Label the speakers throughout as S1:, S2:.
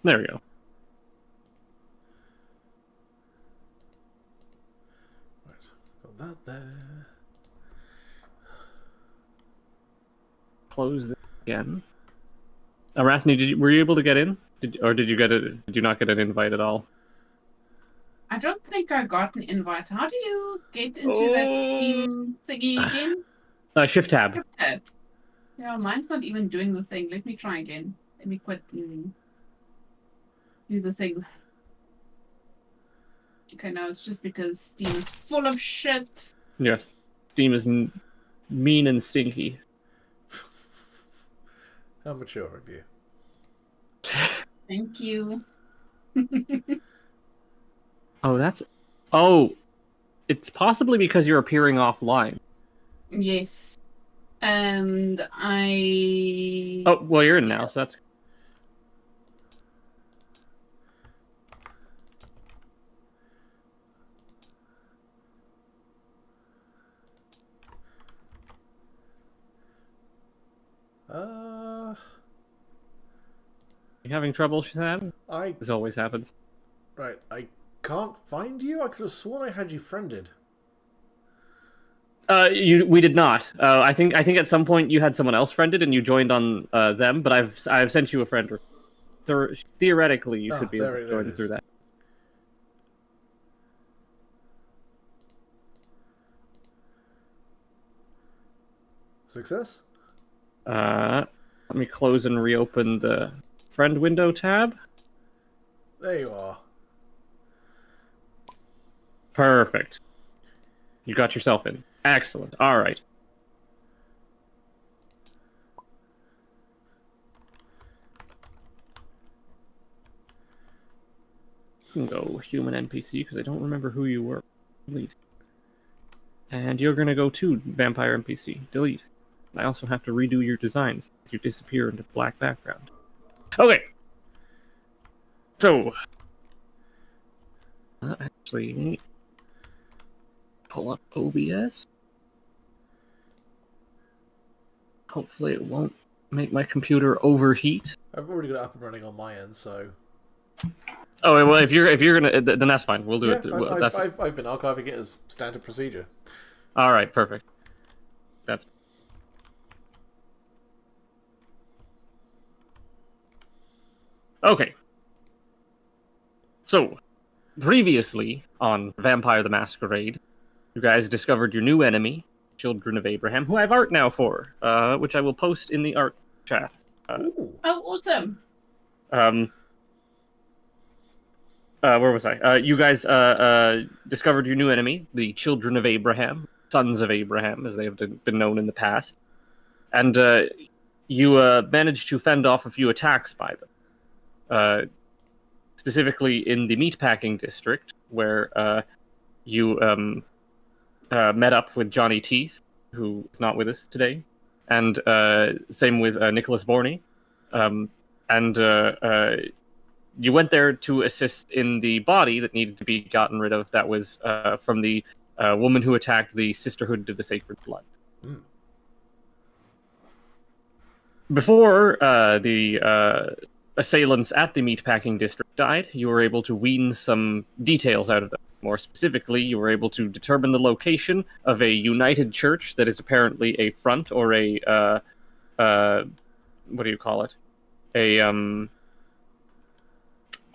S1: There we go.
S2: Right, got that there.
S1: Close this again. Arathne, were you able to get in? Did you not get an invite at all?
S3: I don't think I got an invite. How do you get into that
S1: Oh.
S3: Steam thingy again?
S1: Shift tab.
S3: Yeah, mine's not even doing the thing. Let me try again. Let me quit and do the thing. Okay, no, it's just because Steam is full of shit.
S1: Yes. Steam is mean and stinky.
S2: How mature of you.
S3: Thank you.
S1: Oh, it's possibly because you're appearing offline.
S3: Yes. And I...
S1: Oh, well, you're in now, so that's... You having trouble, Shazam? This always happens.
S2: Right, I can't find you? I could have sworn I had you friended.
S1: We did not. I think at some point you had someone else friended and you joined on them, but I've sent you a friend. Theoretically, you should be able to join through that.
S2: Success?
S1: Let me close and reopen the friend window tab.
S2: There you are.
S1: Perfect. You got yourself in. Excellent. All right. You can go human NPC because I don't remember who you were. Delete. And you're going to go to vampire NPC. Delete. I also have to redo your designs. You disappear into black background. Okay. So, actually, pull up OBS. Hopefully it won't make my computer overheat.
S2: I've already got it up and running on my end, so...
S1: Oh, well, if you're gonna, then that's fine. We'll do it.
S2: I've been archiving it as standard procedure.
S1: All right, perfect. That's... Okay. So, previously on Vampire the Masquerade, you guys discovered your new enemy, Children of Abraham, who I have art now for, which I will post in the art chat.
S3: Oh, awesome.
S1: Where was I? You guys discovered your new enemy, the Children of Abraham, Sons of Abraham, as they have been known in the past. And you managed to fend off a few attacks by them. Specifically in the meatpacking district, where you met up with Johnny Teeth, who is not with us today, and same with Nicholas Borney. You went there to assist in the body that needed to be gotten rid of that was from the woman who attacked the Sisterhood of the Sacred Blood.
S2: Mm.
S1: Before the assailants at the meatpacking district died, you were able to wean some details out of them. More specifically, you were able to determine the location of a united church that is apparently a front or a what do you call it?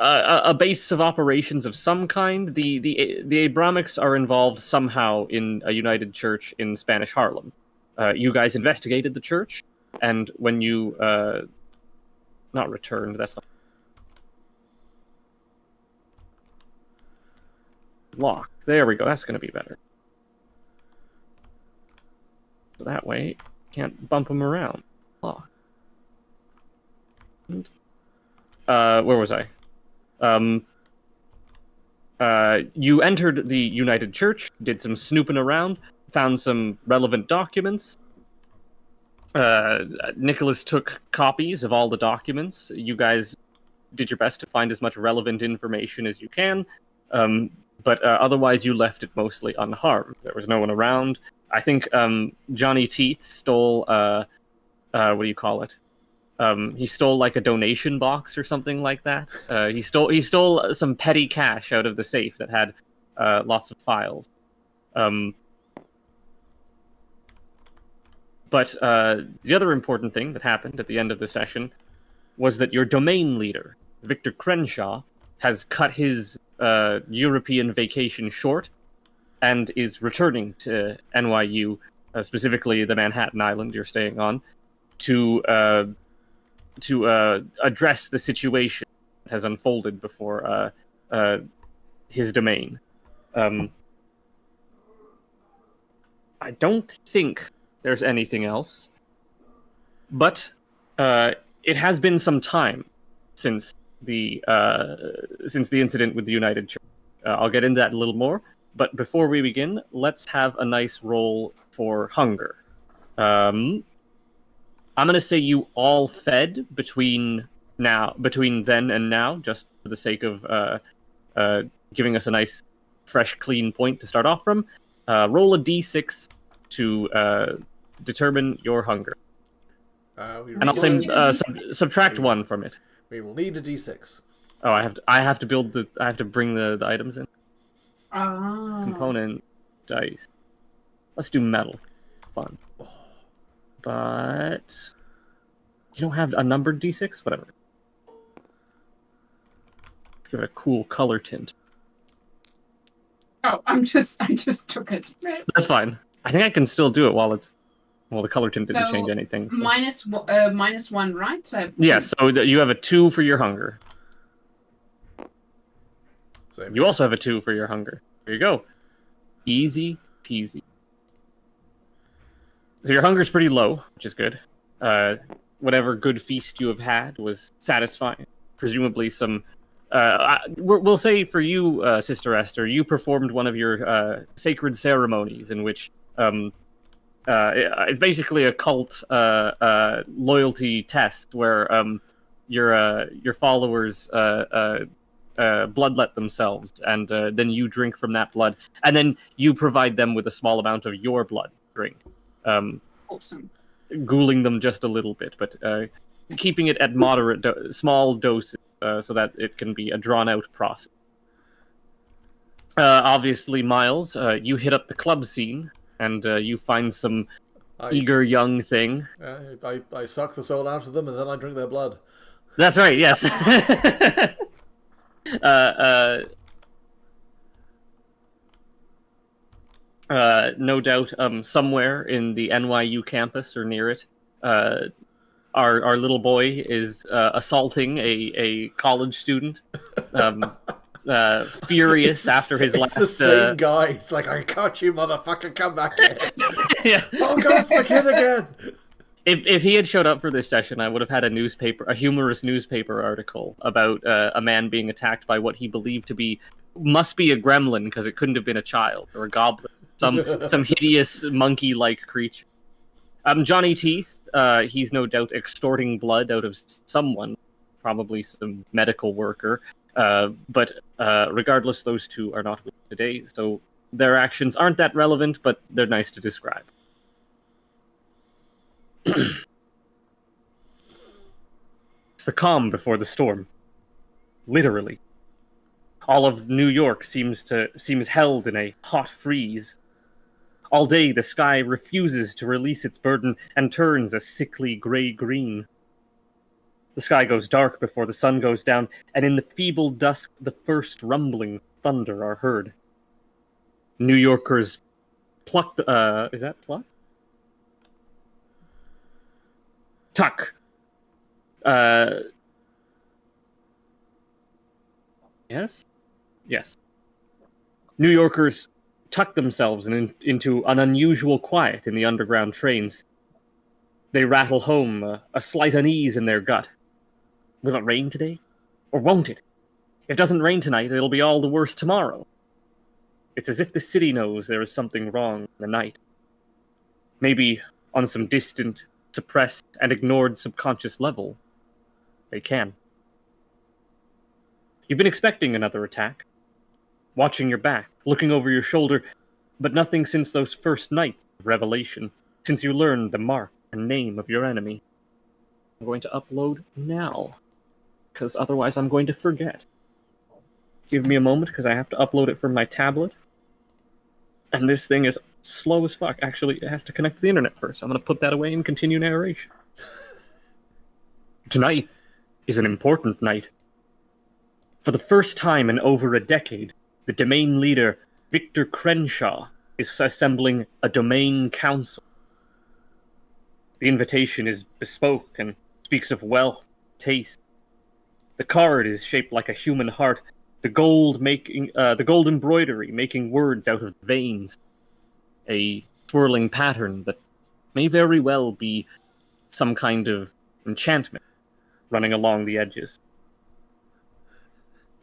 S1: A base of operations of some kind. The Abramics are involved somehow in a united church in Spanish Harlem. You guys investigated the church, and when you not returned, that's not lock. There we go. That's going to be better. So that way, can't bump them around. Lock. And, where was I? You entered the United Church, did some snooping around, found some relevant documents. Nicholas took copies of all the documents. You guys did your best to find as much relevant information as you can, but otherwise you left it mostly unharmed. There was no one around. I think Johnny Teeth stole, what do you call it? He stole like a donation box or something like that. He stole some petty cash out of the safe that had lots of files. But the other important thing that happened at the end of the session was that your domain leader, Victor Crenshaw, has cut his European vacation short and is returning to NYU, specifically the Manhattan Island you're staying on, to address the situation that has unfolded before his domain. I don't think there's anything else, but it has been some time since the incident with the United Church. I'll get into that a little more, but before we begin, let's have a nice roll for hunger. I'm gonna say you all fed between then and now, just for the sake of giving us a nice, fresh, clean point to start off from. Roll a d6 to determine your hunger, and I'll say subtract 1 from it.
S2: We will need a d6.
S1: Oh, I have to bring the items in.
S3: Ah.
S1: Component dice. Let's do metal. Fun. But you don't have a numbered d6? Whatever. Give it a cool color tint.
S3: Oh, I just took it.
S1: That's fine. I think I can still do it while the color tint didn't change anything. So.
S3: Minus 1, right? So
S1: yeah, so you have a 2 for your hunger.
S2: Same.
S1: You also have a 2 for your hunger. There you go. Easy peasy. So your hunger's pretty low, which is good. Whatever good feast you have had was satisfying. Presumably some... we'll say for you, Sister Esther, you performed one of your sacred ceremonies in which... it's basically a cult loyalty test where your followers bloodlet themselves, and then you drink from that blood, and then you provide them with a small amount of your blood drink.
S3: Awesome.
S1: Ghouling them just a little bit, but keeping it at moderate, small doses, so that it can be a drawn-out process. Obviously, Miles, you hit up the club scene, and you find some eager young thing.
S2: I suck the soul out of them, and then I drink their blood.
S1: That's right, yes. No doubt, somewhere in the NYU campus or near it, our little boy is assaulting a college student. Furious after his last...
S2: It's the same guy. It's like, I caught you, motherfucker, come back here.
S1: Yeah.
S2: Oh god, it's the kid again!
S1: If he had showed up for this session, I would have had a humorous newspaper article about a man being attacked by what he believed to must be a gremlin, because it couldn't have been a child or a goblin, some hideous monkey-like creature. Johnny Teeth, he's no doubt extorting blood out of someone, probably some medical worker. But regardless, those two are not with us today, so their actions aren't that relevant, but they're nice to describe. It's the calm before the storm. Literally. All of New York seems held in a hot freeze. All day the sky refuses to release its burden and turns a sickly gray-green. The sky goes dark before the sun goes down, and in the feeble dusk the first rumbling thunder are heard. New Yorkers pluck is that pluck? Tuck. Yes? Yes. New Yorkers tuck themselves into an unusual quiet in the underground trains. They rattle home, a slight unease in their gut. Will it rain today? Or won't it? If it doesn't rain tonight, it'll be all the worse tomorrow. It's as if the city knows there is something wrong in the night. Maybe on some distant, suppressed, and ignored subconscious level, they can. You've been expecting another attack. Watching your back, looking over your shoulder, but nothing since those first nights of revelation, since you learned the mark and name of your enemy. I'm going to upload now, because otherwise I'm going to forget. Give me a moment, because I have to upload it from my tablet. And this thing is slow as fuck. Actually, it has to connect to the internet first. I'm going to put that away and continue narration. Tonight is an important night. For the first time in over a decade, the domain leader, Victor Crenshaw, is assembling a domain council. The invitation is bespoke and speaks of wealth, taste. The card is shaped like a human heart, the gold embroidery making words out of the veins. A swirling pattern that may very well be some kind of enchantment running along the edges.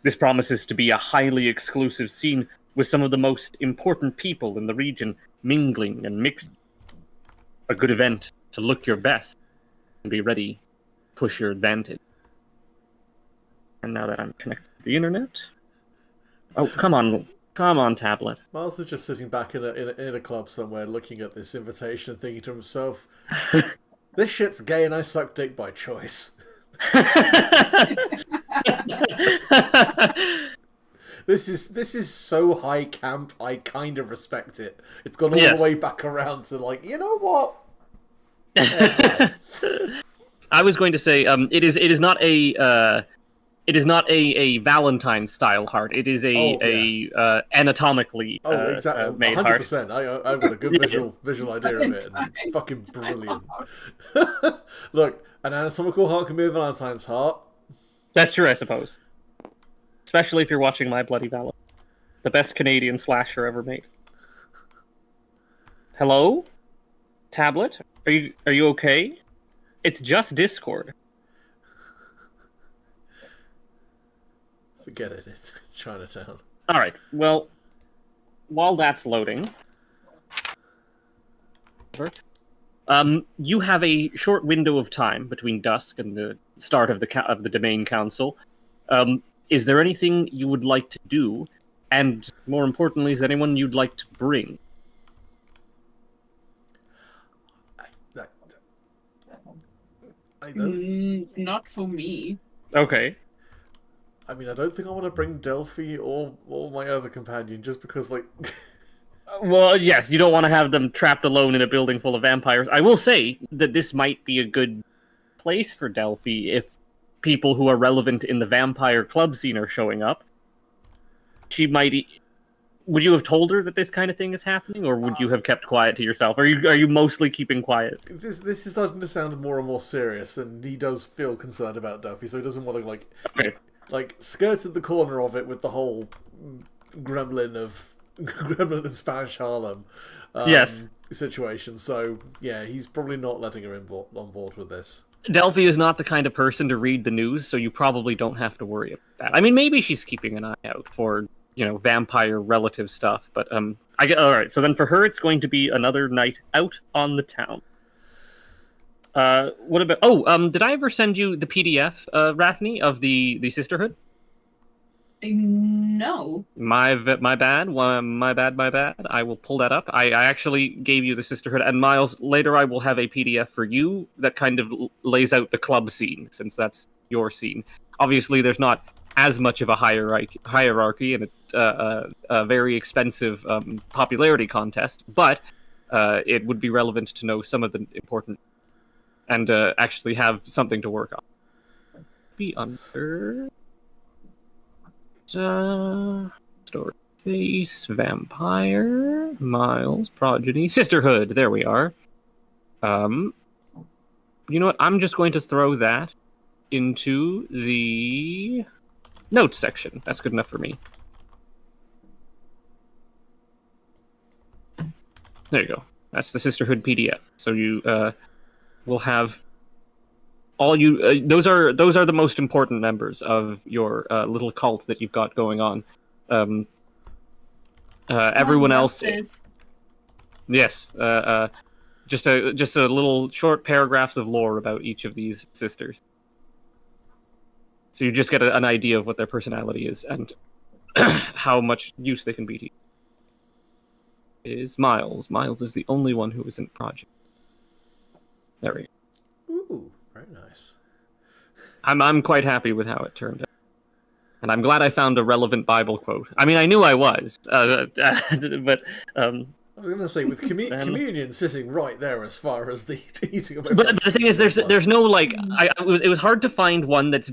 S1: This promises to be a highly exclusive scene with some of the most important people in the region mingling and mixing. A good event to look your best and be ready to push your advantage. And now that I'm connected to the internet... Oh, come on, tablet.
S2: Miles is just sitting back in a club somewhere looking at this invitation and thinking to himself, this shit's gay and I suck dick by choice. This is so high camp, I kind of respect it. It's gone all the way back around to like, you know what?
S1: I was going to say, it is not a Valentine style heart. It is a anatomically
S2: exactly.
S1: made
S2: 100%.
S1: heart.
S2: I've got a good visual idea of it, and it's fucking brilliant. Look, an anatomical heart can be a Valentine's heart.
S1: That's true, I suppose. Especially if you're watching My Bloody Valentine, the best Canadian slasher ever made. Hello, tablet? Are you okay? It's just Discord.
S2: Forget it. It's Chinatown.
S1: All right. Well, while that's loading, you have a short window of time between dusk and the start of the domain council. Is there anything you would like to do, and more importantly, is there anyone you'd like to bring?
S2: I don't.
S3: Not for me.
S1: Okay.
S2: I mean, I don't think I want to bring Delphi or my other companion, just because, like...
S1: Well, yes, you don't want to have them trapped alone in a building full of vampires. I will say that this might be a good place for Delphi if people who are relevant in the vampire club scene are showing up. She might... Would you have told her that this kind of thing is happening, or would you have kept quiet to yourself? Are you mostly keeping quiet?
S2: This is starting to sound more and more serious, and he does feel concerned about Delphi, so he doesn't want to, like...
S1: Okay.
S2: Like, skirted the corner of it with the whole gremlin of Spanish Harlem situation. So, yeah, he's probably not letting her on board with this.
S1: Delphi is not the kind of person to read the news, so you probably don't have to worry about that. I mean, maybe she's keeping an eye out for, vampire relative stuff, but all right, so then for her, it's going to be another night out on the town. What about... did I ever send you the PDF, Rathne, of the Sisterhood?
S3: No.
S1: My bad. My bad. I will pull that up. I actually gave you the Sisterhood, and Miles, later I will have a PDF for you that kind of lays out the club scene, since that's your scene. Obviously, there's not as much of a hierarchy, and it's a very expensive popularity contest, but it would be relevant to know some of the important... and actually have something to work on. Be under... Story Face, Vampire, Miles, Progeny, Sisterhood, there we are. You know what, I'm just going to throw that into the notes section. That's good enough for me. There you go. That's the Sisterhood PDF. So you... will have all you. Those are the most important members of your little cult that you've got going on. Everyone else. Yes. Just a little short paragraphs of lore about each of these sisters. So you just get an idea of what their personality is and how much use they can be to you. Is Miles. Miles is the only one who isn't Project. There we go.
S2: Ooh, Very nice.
S1: I'm quite happy with how it turned out. And I'm glad I found a relevant Bible quote. I mean, I knew I was, but
S2: I was going to say, with communion sitting right there as far as the eating of my
S1: but the thing is, there's no like, it was hard to find one that's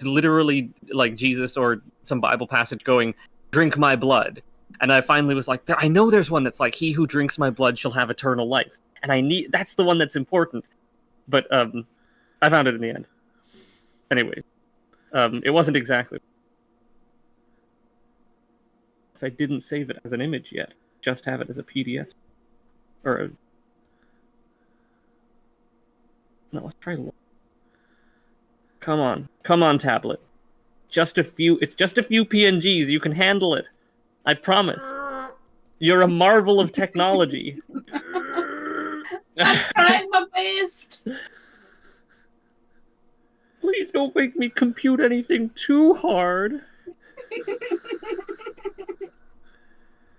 S1: literally like Jesus or some Bible passage going, "Drink my blood," and I finally was like, I know there's one that's like, "He who drinks my blood shall have eternal life," and that's the one that's important. But I found it in the end. Anyway, it wasn't exactly. I didn't save it as an image yet. Just have it as a PDF. No, let's try. Come on, tablet. It's just a few PNGs. You can handle it. I promise. You're a marvel of technology.
S3: I'm trying my best.
S1: Please don't make me compute anything too hard.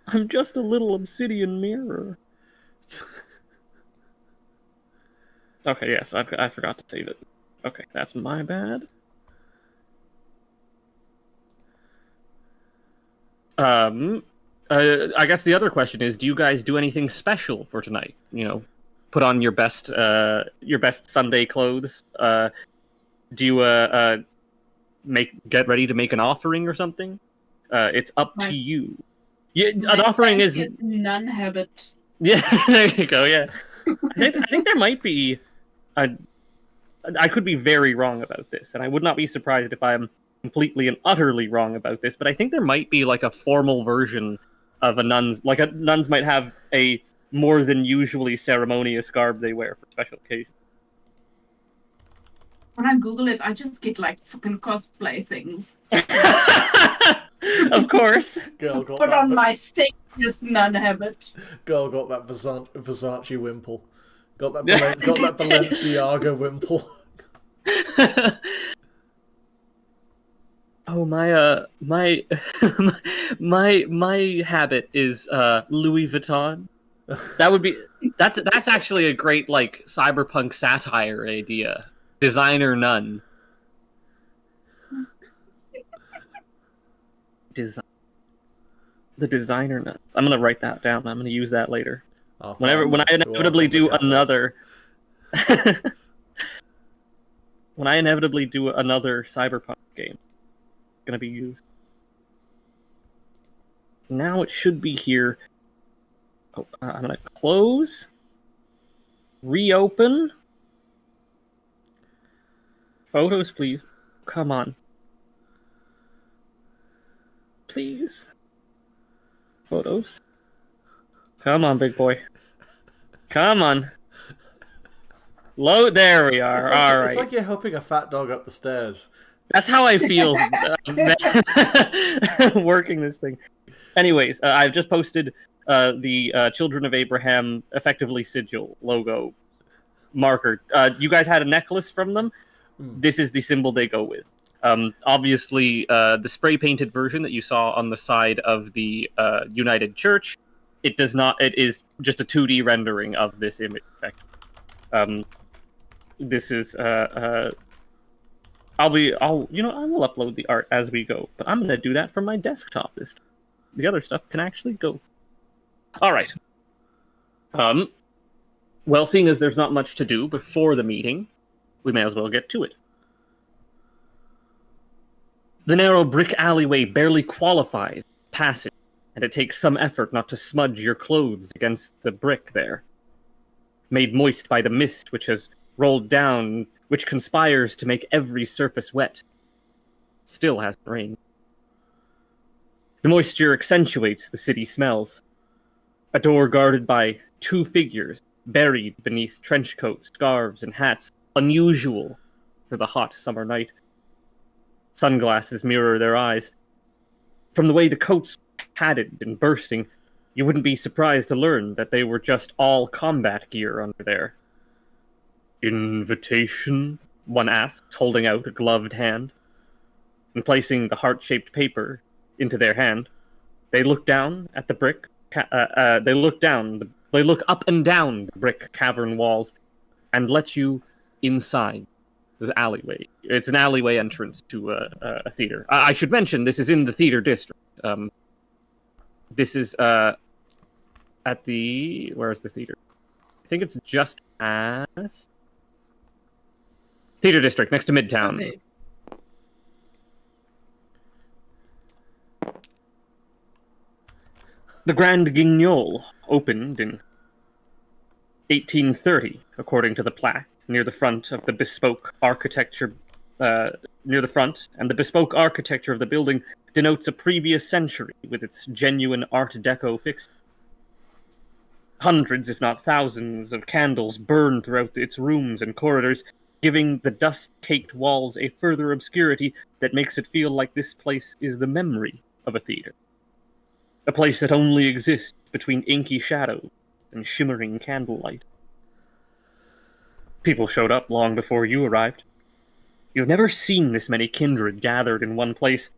S1: I'm just a little obsidian mirror. Okay, yes, I forgot to save it. Okay, that's my bad. I guess the other question is, do you guys do anything special for tonight? You know, put on your best Sunday clothes. Do you get ready to make an offering or something? It's up to you. Yeah, an offering is
S3: nun habit.
S1: Yeah, there you go. Yeah, I think there might be. I could be very wrong about this, and I would not be surprised if I'm completely and utterly wrong about this. But I think there might be like a formal version of a nun's. Like nuns might have a more than usually ceremonious garb they wear for special occasions.
S3: When I Google it, I just get like fucking cosplay things.
S1: Of course.
S2: Girl got
S3: Put on my sickness nun habit.
S2: Girl got that Versace wimple. Got that Balenciaga wimple.
S1: Oh my habit is Louis Vuitton. That's actually a great like cyberpunk satire idea. Designer nun. The designer nuts. I'm gonna write that down. I'm gonna use that later. When I inevitably do another when I inevitably do another cyberpunk game, it's gonna be used. Now it should be here. Oh, I'm gonna close, reopen. Photos, please. Come on. Please. Photos. Come on, big boy. Come on. Load. There we are. All right.
S2: It's like you're helping a fat dog up the stairs.
S1: That's how I feel working this thing. Anyways, I've just posted the Children of Abraham effectively sigil logo marker. You guys had a necklace from them. This is the symbol they go with. Obviously, the spray-painted version that you saw on the side of the United Church, it does not. It is just a 2D rendering of this image effect. This is. I will upload the art as we go, but I'm gonna do that from my desktop this time. The other stuff can actually go. All right. Well, seeing as there's not much to do before the meeting, we may as well get to it. The narrow brick alleyway barely qualifies passage, and it takes some effort not to smudge your clothes against the brick there. Made moist by the mist which has rolled down, which conspires to make every surface wet. Still hasn't rained. The moisture accentuates the city smells. A door guarded by two figures, buried beneath trench coats, scarves, and hats, unusual for the hot summer night. Sunglasses mirror their eyes. From the way the coats padded and bursting, you wouldn't be surprised to learn that they were just all combat gear under there. Invitation? One asks, holding out a gloved hand. And placing the heart-shaped paper into their hand, they look down at the brick. They look up and down the brick cavern walls, and let you inside the alleyway. It's an alleyway entrance to a theater. I should mention this is in the theater district. This is at the where's the theater? I think it's just past theater district next to Midtown.
S3: Okay.
S1: The Grand Guignol opened in 1830, according to the plaque, near the front of the bespoke architecture. Near the front, and the bespoke architecture of the building denotes a previous century with its genuine Art Deco fixtures. Hundreds, if not thousands, of candles burn throughout its rooms and corridors, giving the dust-caked walls a further obscurity that makes it feel like this place is the memory of a theater. A place that only exists between inky shadows and shimmering candlelight. People showed up long before you arrived. You've never seen this many kindred gathered in one place.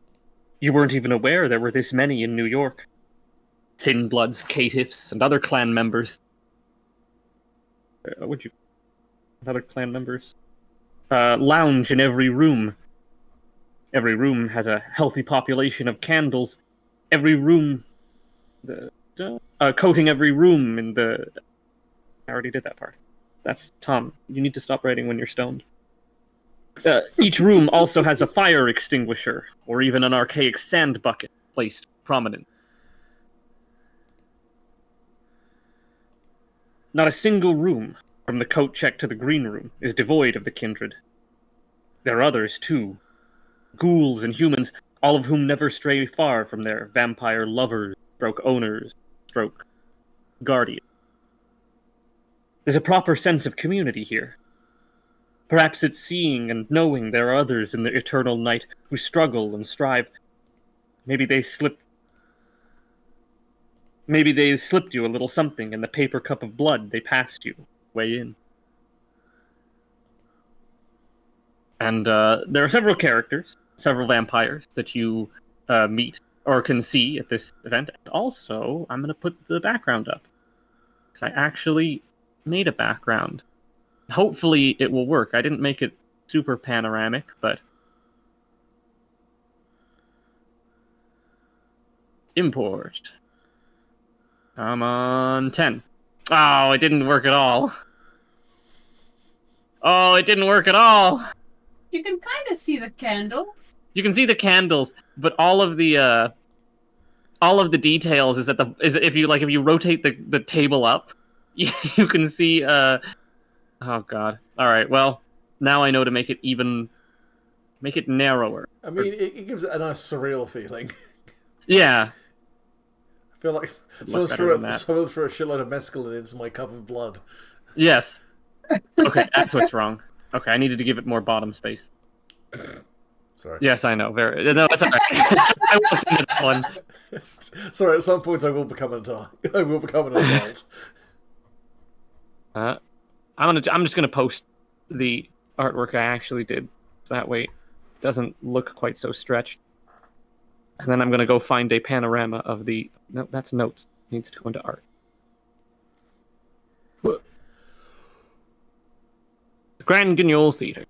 S1: You weren't even aware there were this many in New York. Thin Bloods, caitiffs, and other clan members. Other clan members? Lounge in every room. Every room has a healthy population of candles. Every room... coating every room in the... I already did that part. That's Tom. You need to stop writing when you're stoned. Each room also has a fire extinguisher, or even an archaic sand bucket placed prominent. Not a single room, from the coat check to the green room, is devoid of the kindred. There are others, too. Ghouls and humans, all of whom never stray far from their vampire lovers, stroke owners, stroke guardians. There's a proper sense of community here. Perhaps it's seeing and knowing there are others in the eternal night who struggle and strive. Maybe they slipped you a little something in the paper cup of blood they passed you way in. And there are several characters, several vampires that you meet or can see at this event. And also, I'm going to put the background up, because I actually made a background. Hopefully it will work. I didn't make it super panoramic, but... Import. Come on, 10. Oh, it didn't work at all. Oh, it didn't work at all.
S3: You can kind of see the candles.
S1: You can see the candles, but all of the details is if you rotate the table up, you can see oh god. All right. Well, now I know to make it narrower.
S2: I mean, it gives it a nice surreal feeling.
S1: Yeah.
S2: I feel like someone threw a shitload of mescaline into my cup of blood.
S1: Yes. Okay, that's what's wrong. Okay, I needed to give it more bottom space.
S2: Sorry.
S1: Yes, I know. No, that's all right. I looked into that one.
S2: Sorry, at some point I will become an adult. I will become an adult.
S1: I'm just gonna post the artwork I actually did. So that way it doesn't look quite so stretched. And then I'm gonna go find a panorama of the... No, that's notes. It needs to go into art. The Grand Guignol Theater,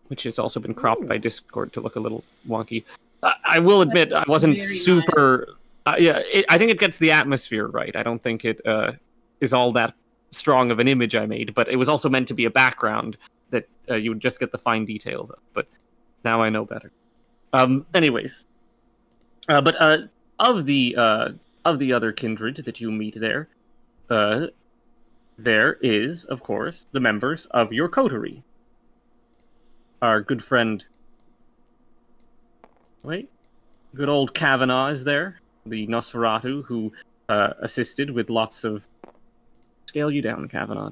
S1: which has also been cropped by Discord to look a little wonky. I will admit I wasn't super... Nice. I think it gets the atmosphere right. I don't think it is all that strong of an image I made, but it was also meant to be a background that you would just get the fine details of. But now I know better. Anyways, but of the other kindred that you meet there, there is, of course, the members of your coterie. Our good friend... Wait. Good old Kavanaugh is there. The Nosferatu who assisted with lots of... Scale you down, Kavanaugh.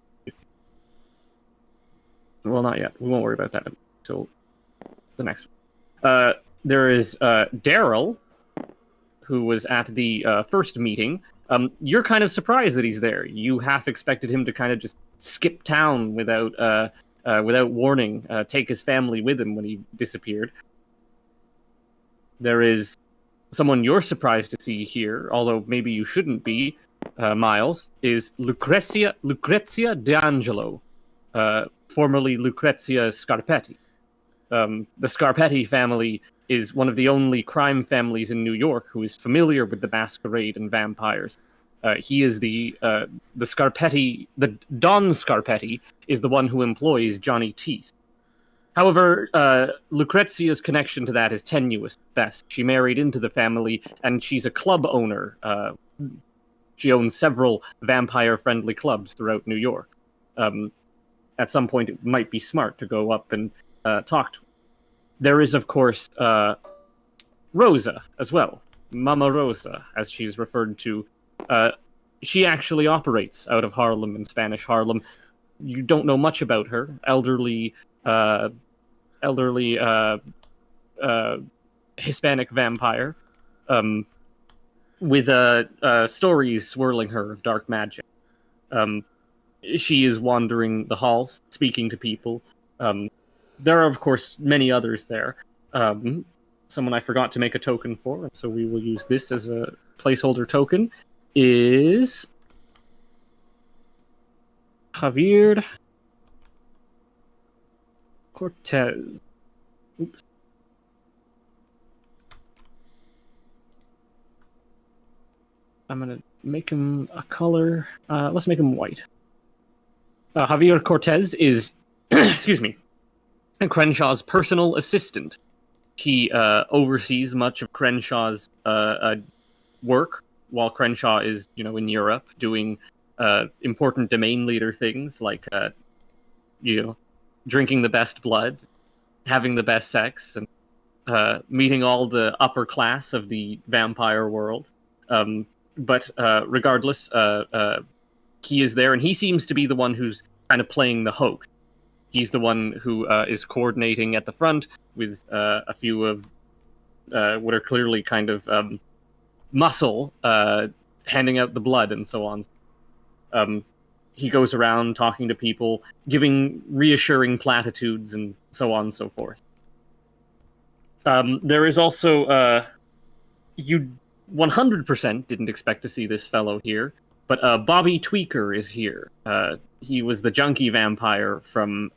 S1: Well, not yet. We won't worry about that until the next one. There is Daryl, who was at the first meeting. You're kind of surprised that he's there. You half expected him to kind of just skip town without warning, take his family with him when he disappeared. There is someone you're surprised to see here, although maybe you shouldn't be, Miles, is Lucrezia D'Angelo, formerly Lucrezia Scarpetti. The Scarpetti family is one of the only crime families in New York who is familiar with the Masquerade and vampires. He is the Scarpetti, the Don Scarpetti is the one who employs Johnny Teeth. However, Lucrezia's connection to that is tenuous at best. She married into the family, and she's a club owner. She owns several vampire-friendly clubs throughout New York. At some point, it might be smart to go up and talk to her. There is, of course, Rosa as well. Mama Rosa, as she's referred to. She actually operates out of Harlem, in Spanish Harlem. You don't know much about her. Elderly Hispanic vampire, with stories swirling her of dark magic. She is wandering the halls, speaking to people. There are, of course, many others there. Someone I forgot to make a token for, so we will use this as a placeholder token, is Javier Cortez. Oops. I'm going to make him a color. Let's make him white. Javier Cortez is, excuse me, Crenshaw's personal assistant. He oversees much of Crenshaw's work while Crenshaw is, in Europe doing important domain leader things like, drinking the best blood, having the best sex, and meeting all the upper class of the vampire world. But regardless, he is there, and he seems to be the one who's kind of playing the host. He's the one who is coordinating at the front with a few of what are clearly kind of muscle, handing out the blood and so on. He goes around talking to people, giving reassuring platitudes and so on and so forth. There is also, you 100% didn't expect to see this fellow here, but Bobby Tweaker is here. He was the junkie vampire from,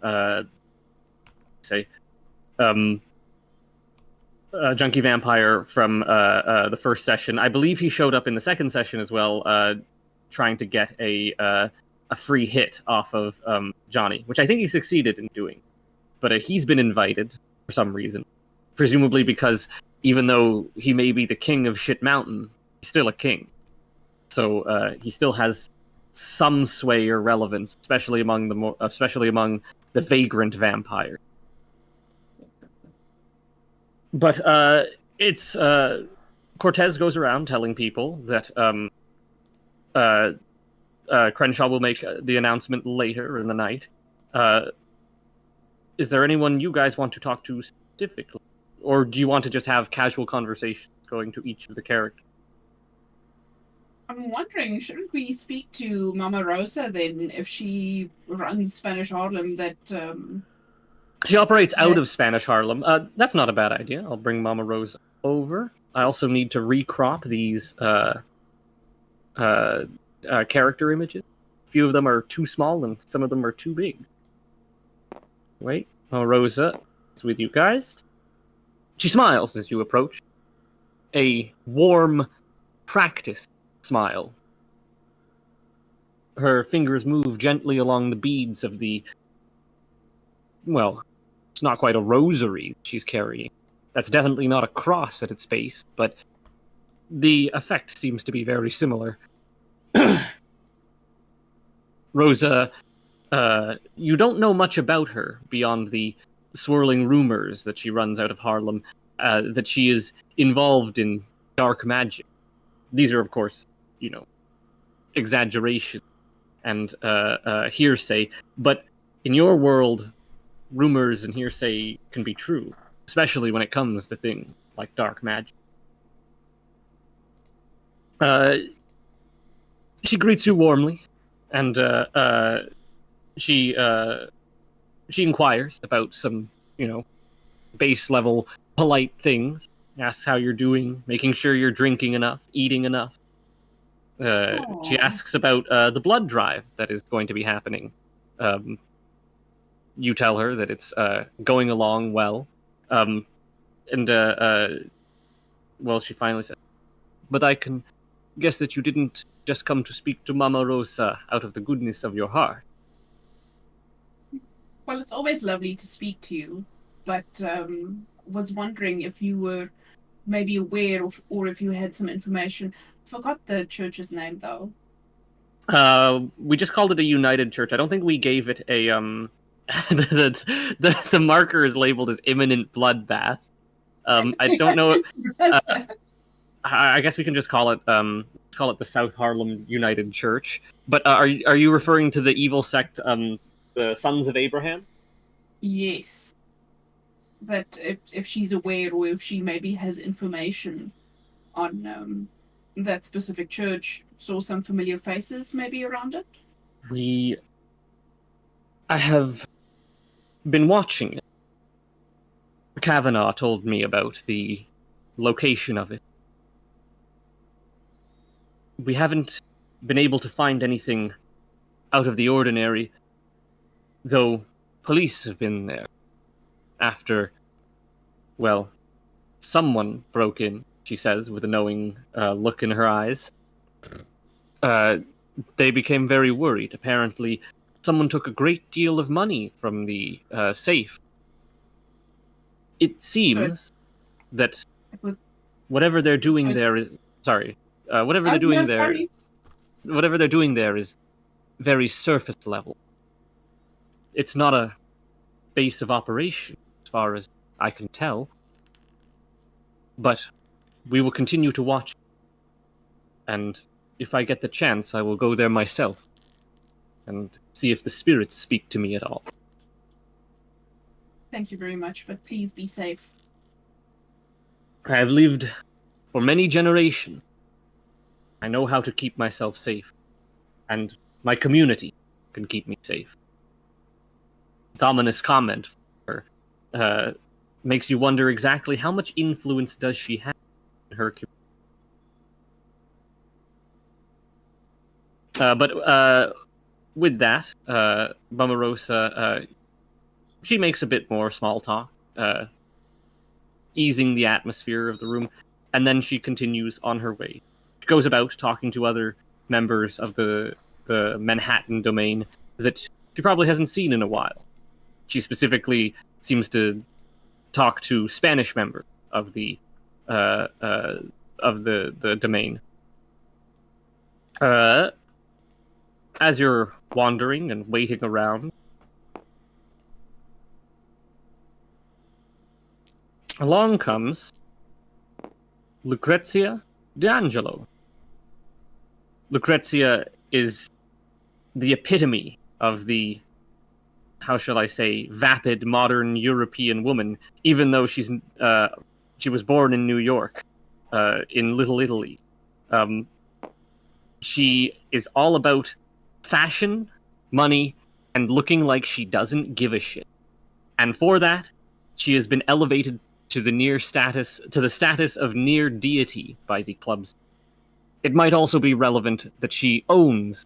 S1: junkie vampire from the first session. I believe he showed up in the second session as well, trying to get a free hit off of Johnny, which I think he succeeded in doing. But he's been invited for some reason, presumably because even though he may be the king of Shit Mountain, he's still a king. So he still has some sway or relevance, especially among the vagrant vampires. But it's Cortez goes around telling people that Crenshaw will make the announcement later in the night. Is there anyone you guys want to talk to specifically? Or do you want to just have casual conversations going to each of the characters?
S3: I'm wondering, shouldn't we speak to Mama Rosa then, if she runs Spanish Harlem, that...
S1: She operates out of Spanish Harlem. That's not a bad idea. I'll bring Mama Rosa over. I also need to recrop these character images. A few of them are too small and some of them are too big. Wait, Mama Rosa is with you guys. She smiles as you approach. A warm, practiced smile. Her fingers move gently along the beads of the... Well, it's not quite a rosary she's carrying. That's definitely not a cross at its base, but the effect seems to be very similar. Rosa, you don't know much about her beyond the swirling rumors that she runs out of Harlem, that she is involved in dark magic. These are, of course, exaggeration and hearsay, but in your world, rumors and hearsay can be true, especially when it comes to things like dark magic. She greets you warmly, and she inquires about some, base level polite things. Asks how you're doing, making sure you're drinking enough, eating enough. She asks about the blood drive that is going to be happening. you tell her that it's going along well. And well, she finally said, "But I can guess that you didn't just come to speak to Mama Rosa out of the goodness of your heart."
S3: Well, it's always lovely to speak to you, but was wondering if you were maybe aware of, or if you had some information. Forgot the church's name though.
S1: We just called it a United Church. I don't think we gave it a the marker is labeled as imminent bloodbath. I don't know. I guess we can just call it the South Harlem United Church. But are you referring to the evil sect, the Sons of Abraham?
S3: Yes. That if she's aware, or if she maybe has information on that specific church, saw some familiar faces maybe around it.
S1: I have been watching it. Kavanaugh told me about the location of it. We haven't been able to find anything out of the ordinary, though police have been there after, well, someone broke in, she says, with a knowing look in her eyes. They became very worried. Apparently, someone took a great deal of money from the safe. It seems that whatever they're doing there is... Sorry. Whatever they're doing there... Whatever they're doing there is very surface level. It's not a base of operation, as far as I can tell. But we will continue to watch. And if I get the chance, I will go there myself and see if the spirits speak to me at all.
S3: Thank you very much, but please be safe.
S1: I have lived for many generations. I know how to keep myself safe, and my community can keep me safe. This ominous comment makes you wonder exactly how much influence does she have in her community. But with that, Bumarosa, she makes a bit more small talk, easing the atmosphere of the room, and then she continues on her way. She goes about talking to other members of the Manhattan domain that she probably hasn't seen in a while. She specifically seems to talk to Spanish members of the domain. As you're wandering and waiting around, along comes Lucrezia D'Angelo. Lucrezia is the epitome of the, how shall I say, vapid modern European woman, even though she was born in New York, in Little Italy. She is all about fashion, money, and looking like she doesn't give a shit. And for that, she has been elevated to the status of near deity by the clubs. It might also be relevant that she owns,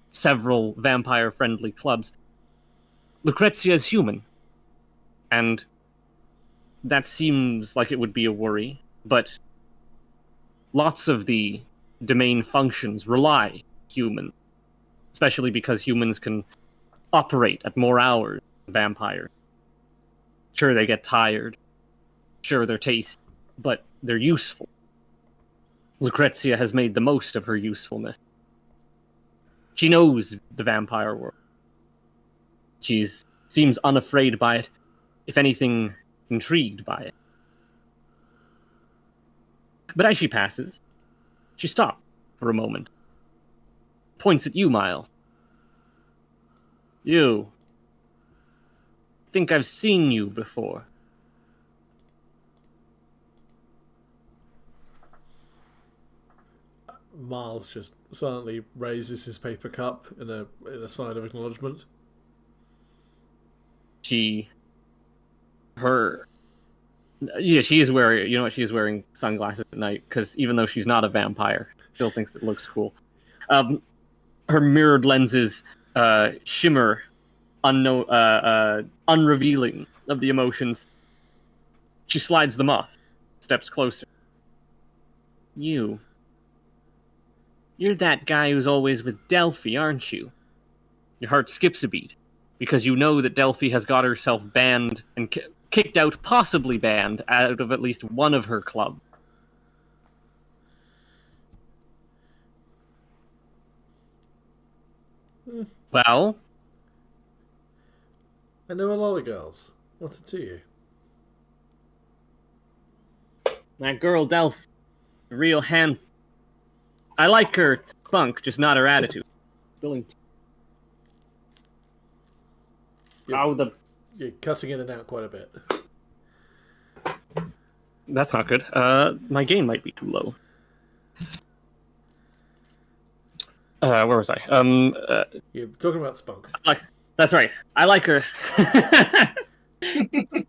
S1: several vampire-friendly clubs. Lucrezia is human, and that seems like it would be a worry, but lots of the domain functions rely human, especially because humans can operate at more hours than vampires. Sure, they get tired. Sure, they're tasty, but they're useful. Lucrezia has made the most of her usefulness. She knows the vampire world. She seems unafraid by it, if anything, intrigued by it. But as she passes, she stops for a moment. Points at you, Miles. You. Think I've seen you before.
S2: Miles just silently raises his paper cup in a sign of acknowledgement.
S1: She is wearing, she is wearing sunglasses at night, because even though she's not a vampire, still thinks it looks cool. Her mirrored lenses shimmer unrevealing of the emotions. She slides them off, steps closer. You're that guy who's always with Delphi, aren't you? Your heart skips a beat, because you know that Delphi has got herself banned and kicked out, possibly banned, out of at least one of her clubs. Well?
S2: I know a lot of girls. What's it to you?
S1: That girl Delphi, a real handful. I like her spunk, just not her attitude. You're
S2: cutting in and out quite a bit.
S1: That's not good. My gain might be too low. Where was I?
S2: You're talking about spunk.
S1: That's right. I like her.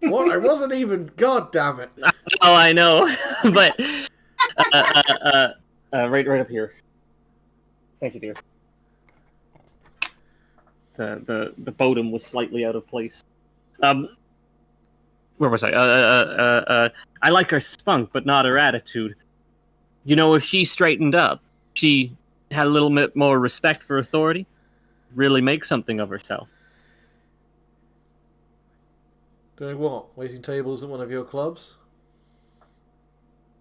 S2: What? I wasn't even. God damn it!
S1: Oh, I know, but right up here. Thank you, dear. The bodum was slightly out of place. Where was I? I like her spunk, but not her attitude. You know, if she straightened up, she had a little bit more respect for authority, really make something of herself.
S2: Doing what? Waiting tables at one of your clubs?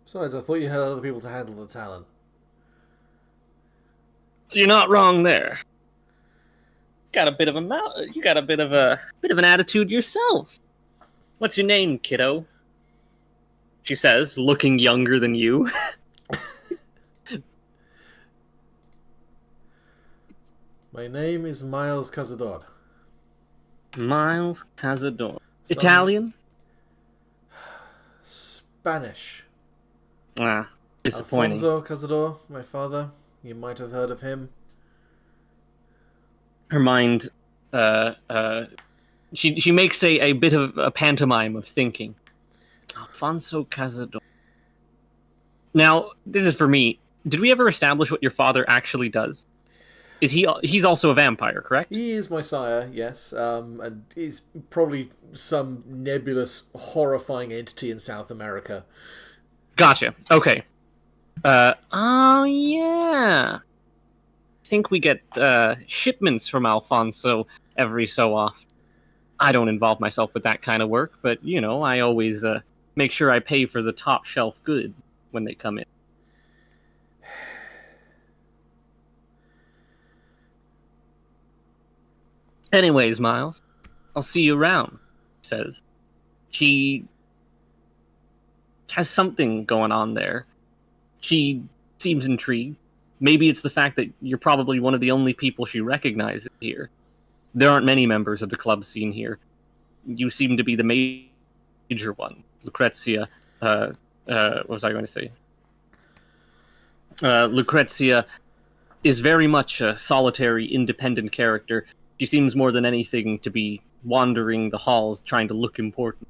S2: Besides, I thought you had other people to handle the talent.
S1: You're not wrong there. You got a bit of an attitude yourself. What's your name, kiddo? She says, looking younger than you.
S2: My name is Miles Cazador.
S1: Miles Cazador. Italian?
S2: Spanish.
S1: Ah, disappointing.
S2: Alfonso Cazador, my father. You might have heard of him.
S1: Her mind, she makes a bit of a pantomime of thinking. Alfonso Cazador. Now, this is for me. Did we ever establish what your father actually does? He's also a vampire, correct?
S2: He is my sire, yes. And he's probably some nebulous, horrifying entity in South America.
S1: Gotcha. Okay. Oh yeah. I think we get shipments from Alfonso every so often. I don't involve myself with that kind of work, but you know, I always make sure I pay for the top shelf goods when they come in. Anyways, Miles, I'll see you around, he says. She has something going on there. She seems intrigued. Maybe it's the fact that you're probably one of the only people she recognizes here. There aren't many members of the club scene here. You seem to be the major one. Lucrezia, what was I going to say? Lucrezia is very much a solitary, independent character. She seems more than anything to be wandering the halls trying to look important.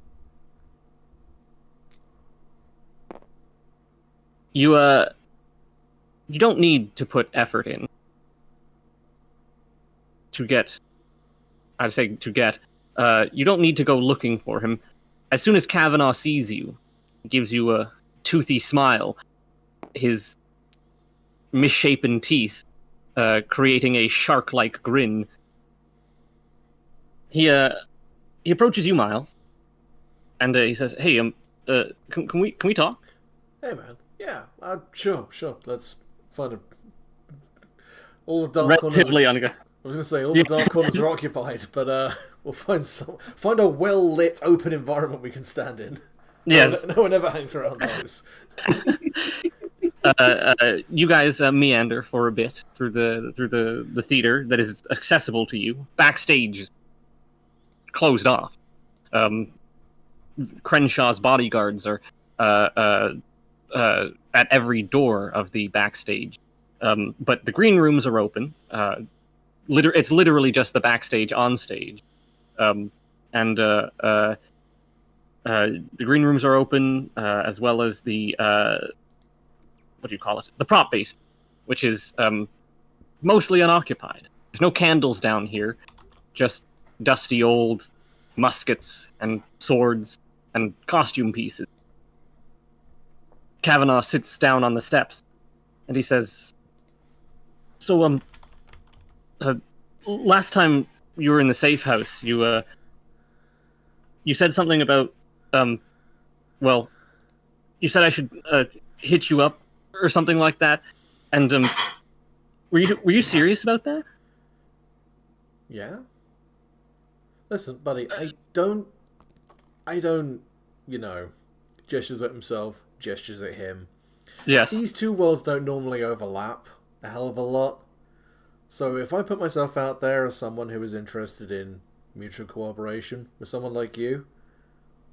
S1: You don't need to put effort in to get... you don't need to go looking for him. As soon as Kavanaugh sees you, he gives you a toothy smile, his misshapen teeth creating a shark-like grin. He approaches you, Miles, and he says, "Hey, can we talk?"
S2: Hey, man. Yeah, sure. Let's find all the dark corners. I was going to say all the dark corners are occupied, but we'll find a well-lit, open environment we can stand in.
S1: Yes.
S2: No one ever hangs around those.
S1: You guys meander for a bit through the theater that is accessible to you. Backstage is closed off. Crenshaw's bodyguards are at every door of the backstage, but the green rooms are open. It's literally just the backstage on stage, and the green rooms are open, as well as the what do you call it? The prop base, which is mostly unoccupied. There's no candles down here, just dusty old muskets and swords and costume pieces. Kavanaugh sits down on the steps, and he says, "So, last time you were in the safe house, you said something about, well, you said I should hit you up or something like that, and were you serious about that?"
S2: Yeah. Listen, buddy, I don't, gestures at himself, gestures at him.
S1: Yes.
S2: These two worlds don't normally overlap a hell of a lot. So if I put myself out there as someone who is interested in mutual cooperation with someone like you,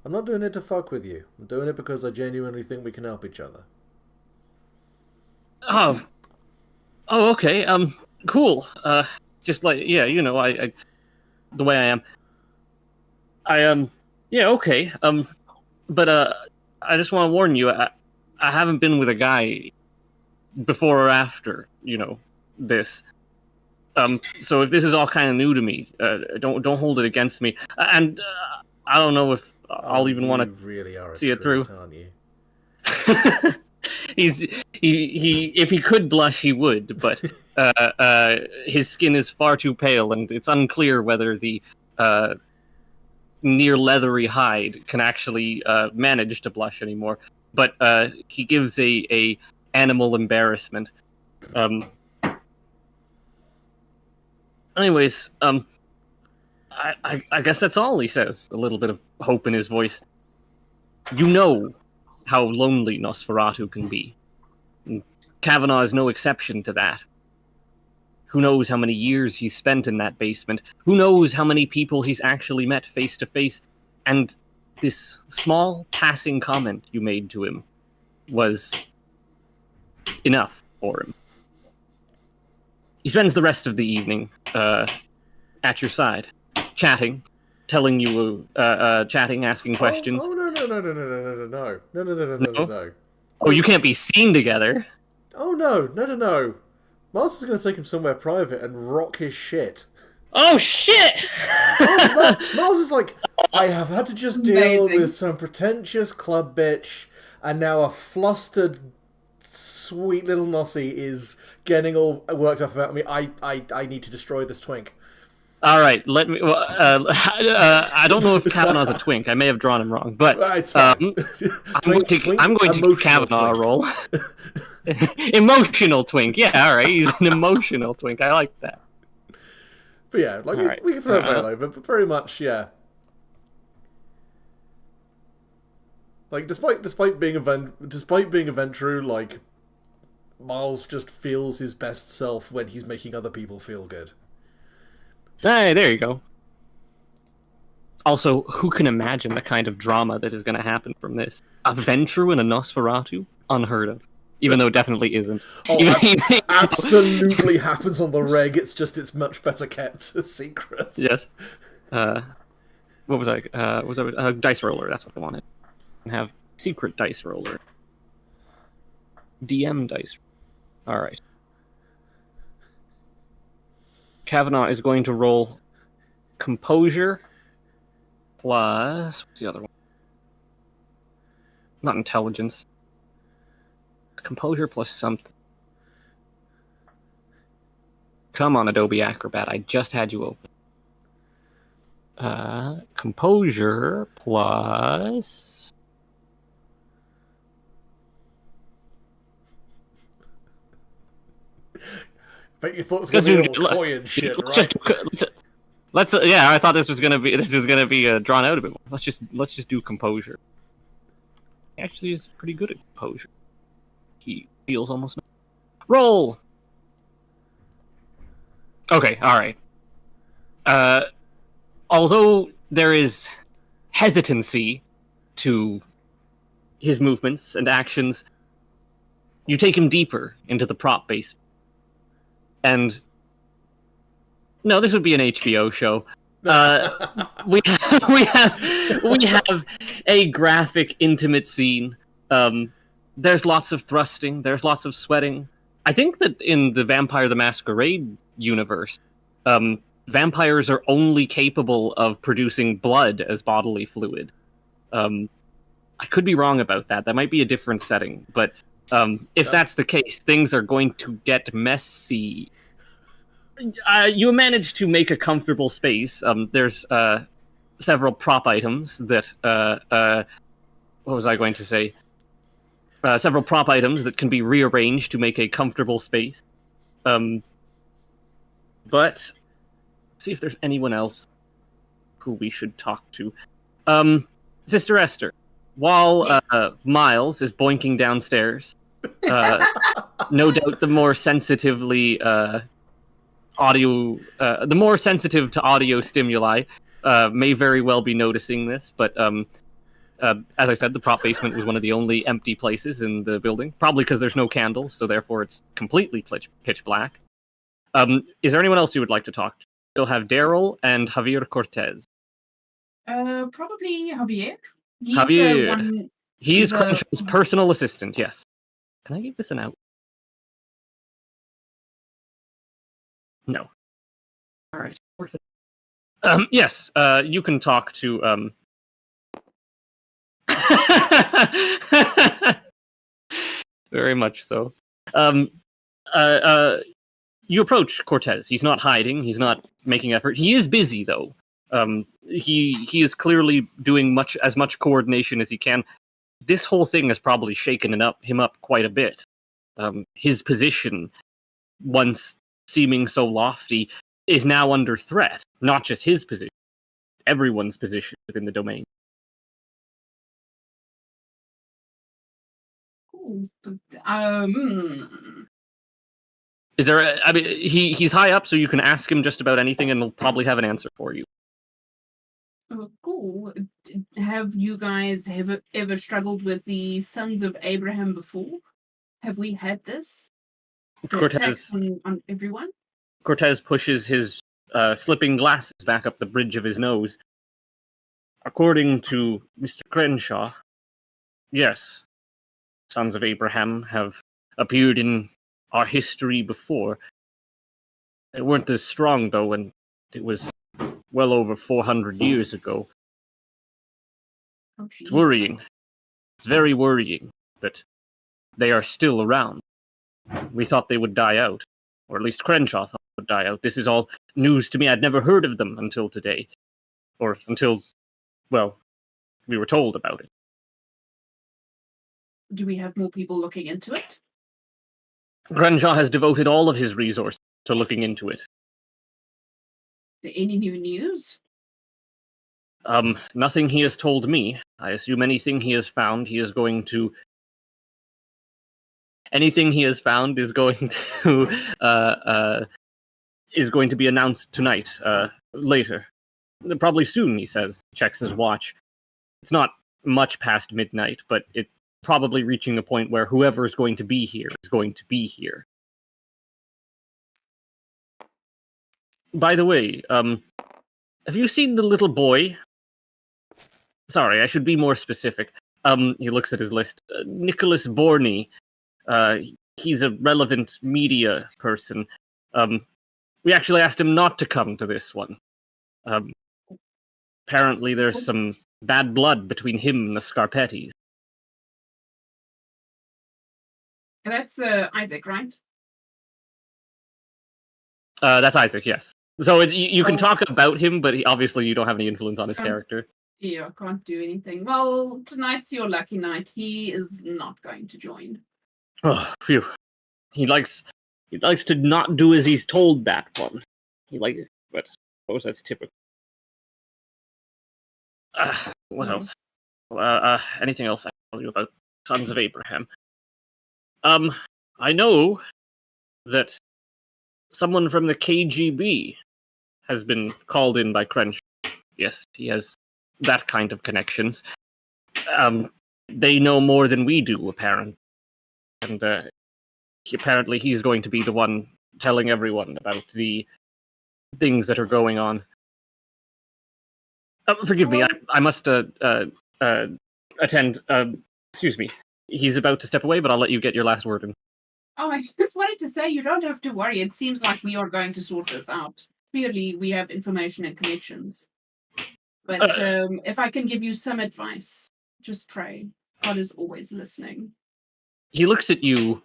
S2: I'm not doing it to fuck with you. I'm doing it because I genuinely think we can help each other.
S1: Oh, okay. Cool. Just like, yeah, I the way I am. Yeah, okay. But I just want to warn you, I haven't been with a guy before or after, this. So if this is all kind of new to me, don't hold it against me. And I don't know if I'll even want to
S2: really
S1: see it through.
S2: Aren't you?
S1: He if he could blush, he would, but his skin is far too pale, and it's unclear whether the near leathery hide can actually manage to blush anymore. But he gives a animal embarrassment. Anyways, I guess that's all he says. A little bit of hope in his voice. You know how lonely Nosferatu can be. And Kavanaugh is no exception to that. Who knows how many years he's spent in that basement? Who knows how many people he's actually met face to face? And this small passing comment you made to him was enough for him. He spends the rest of the evening at your side, chatting, telling you, chatting, asking questions.
S2: Oh, no.
S1: Oh, you can't be seen together.
S2: Oh, no. Miles is going to take him somewhere private and rock his shit.
S1: Oh, shit!
S2: Miles is like, I have had to just deal with some pretentious club bitch, and now a flustered, sweet little Nossie is getting all worked up about me. I need to destroy this twink.
S1: All right, let me. I don't know if Kavanaugh's a twink. I may have drawn him wrong, but
S2: it's fine.
S1: I'm going to give Kavanaugh a roll. Emotional twink. Yeah, all right. He's an emotional twink. I like that.
S2: But yeah, like we can throw it over, but very much, yeah. Like despite being a Ventrue, like Miles just feels his best self when he's making other people feel good.
S1: Hey, there you go. Also, who can imagine the kind of drama that is going to happen from this? A Ventrue and a Nosferatu? Unheard of. Even though it definitely isn't.
S2: Absolutely happens on the reg, it's much better kept secret.
S1: Yes. What was I? Dice roller, that's what I wanted. And have secret dice roller. DM dice. Alright. Kavanaugh is going to roll composure plus... What's the other one? Not intelligence. Composure plus something. Come on, Adobe Acrobat. I just had you open. Composure plus...
S2: Bet you thought it was going to be all coy and shit, right?
S1: Let's yeah, I thought this was gonna be drawn out a bit more. Let's just do composure. Actually, is pretty good at composure. He feels almost. Roll. Okay, all right. Although there is hesitancy to his movements and actions, you take him deeper into the prop base. And no, this would be an HBO show. We have a graphic, intimate scene. There's lots of thrusting. There's lots of sweating. I think that in the Vampire the Masquerade universe, vampires are only capable of producing blood as bodily fluid. I could be wrong about that. That might be a different setting, but if that's the case, things are going to get messy. You managed to make a comfortable space. There's several prop items that what was I going to say? Several prop items that can be rearranged to make a comfortable space. But let's see if there's anyone else who we should talk to. Sister Esther, while Miles is boinking downstairs, no doubt the more sensitive to audio stimuli may very well be noticing this, but as I said, the prop basement was one of the only empty places in the building, probably because there's no candles, so therefore it's completely pitch black. Is there anyone else you would like to talk to? Still have Daryl and Javier Cortez.
S3: Probably Javier.
S1: Javier. He's Crenshaw's personal assistant, yes. Can I give this an out? No. Alright. Yes, you can talk to, very much so. You approach Cortez. He's not hiding. He's not making effort. He is busy, though. He is clearly doing as much coordination as he can. This whole thing has probably shaken him up quite a bit. His position, once seeming so lofty, is now under threat. Not just his position, everyone's position within the domain. Is there? He's high up, so you can ask him just about anything, and he'll probably have an answer for you.
S3: Cool. Have you guys ever struggled with the Sons of Abraham before? Have we had this?
S1: Cortez
S3: on everyone.
S1: Cortez pushes his slipping glasses back up the bridge of his nose. According to Mr. Crenshaw, yes, Sons of Abraham have appeared in our history before. They weren't as strong, though, and it was well over 400 years ago.
S3: Oh,
S1: it's worrying. It's very worrying that they are still around. We thought they would die out, or at least Crenshaw thought they would die out. This is all news to me. I'd never heard of them until today, or until, well, we were told about it.
S3: Do we have more people looking into it?
S1: Crenshaw has devoted all of his resources to looking into it.
S3: Any new news?
S1: Nothing he has told me. I assume anything he has found, anything he has found is going to be announced tonight, later. Probably soon, he says, checks his watch. It's not much past midnight, but it's probably reaching a point where whoever is going to be here is going to be here. By the way, have you seen the little boy? Sorry, I should be more specific. He looks at his list. Nicholas Borney. He's a relevant media person. We actually asked him not to come to this one. Apparently there's some bad blood between him and the Scarpettis.
S3: That's Isaac, right?
S1: That's Isaac, yes. So you can talk about him, but obviously you don't have any influence on his character.
S3: Yeah, I can't do anything. Well, tonight's your lucky night. He is not going to join.
S1: Oh, phew. He likes to not do as he's told, that one. But I suppose that's typical. What else? Anything else I can tell you about Sons of Abraham? I know that someone from the KGB has been called in by Crenshaw. Yes, he has that kind of connections. They know more than we do, apparently. And apparently he's going to be the one telling everyone about the things that are going on. Forgive me, I must attend. Excuse me. He's about to step away, but I'll let you get your last word in.
S3: Oh, I just wanted to say you don't have to worry. It seems like we are going to sort this out. clearly we have information and connections. But if I can give you some advice, just pray. God is always listening.
S1: He looks at you,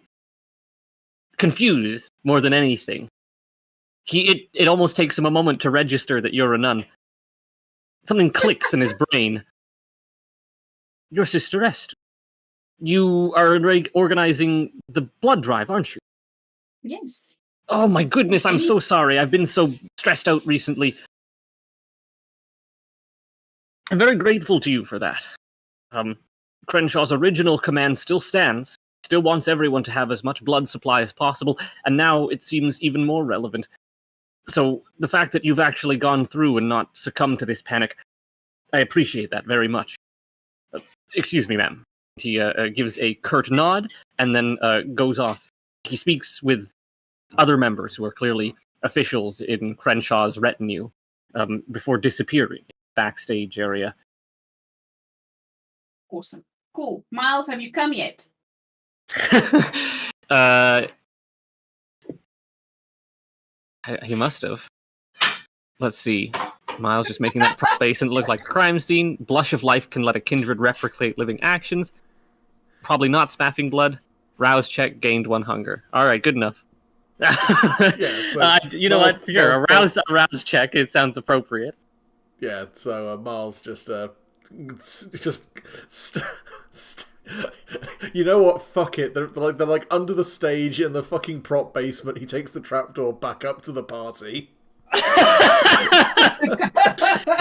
S1: confused more than anything. It almost takes him a moment to register that you're a nun. Something clicks in his brain. Your Sister Est. You are organizing the blood drive, aren't you?
S3: Yes.
S1: Oh my goodness, I'm so sorry. I've been so stressed out recently. I'm very grateful to you for that. Crenshaw's original command still stands, still wants everyone to have as much blood supply as possible, and now it seems even more relevant. So the fact that you've actually gone through and not succumbed to this panic, I appreciate that very much. Excuse me, ma'am. He gives a curt nod and then goes off. He speaks with other members who are clearly officials in Crenshaw's retinue before disappearing in the backstage area.
S3: Awesome. Cool. Miles, have you come yet?
S1: He must have. Let's see. Miles just making that prop basin look like a crime scene. Blush of life can let a kindred replicate living actions. Probably not spaffing blood. Rouse check, gained 1 hunger. Alright, good enough.
S2: Yeah,
S1: you know what? Sure, a rouse check. It sounds appropriate.
S2: Yeah, so Miles just you know what? Fuck it. They're like under the stage in the fucking prop basement. He takes the trapdoor back up to the party.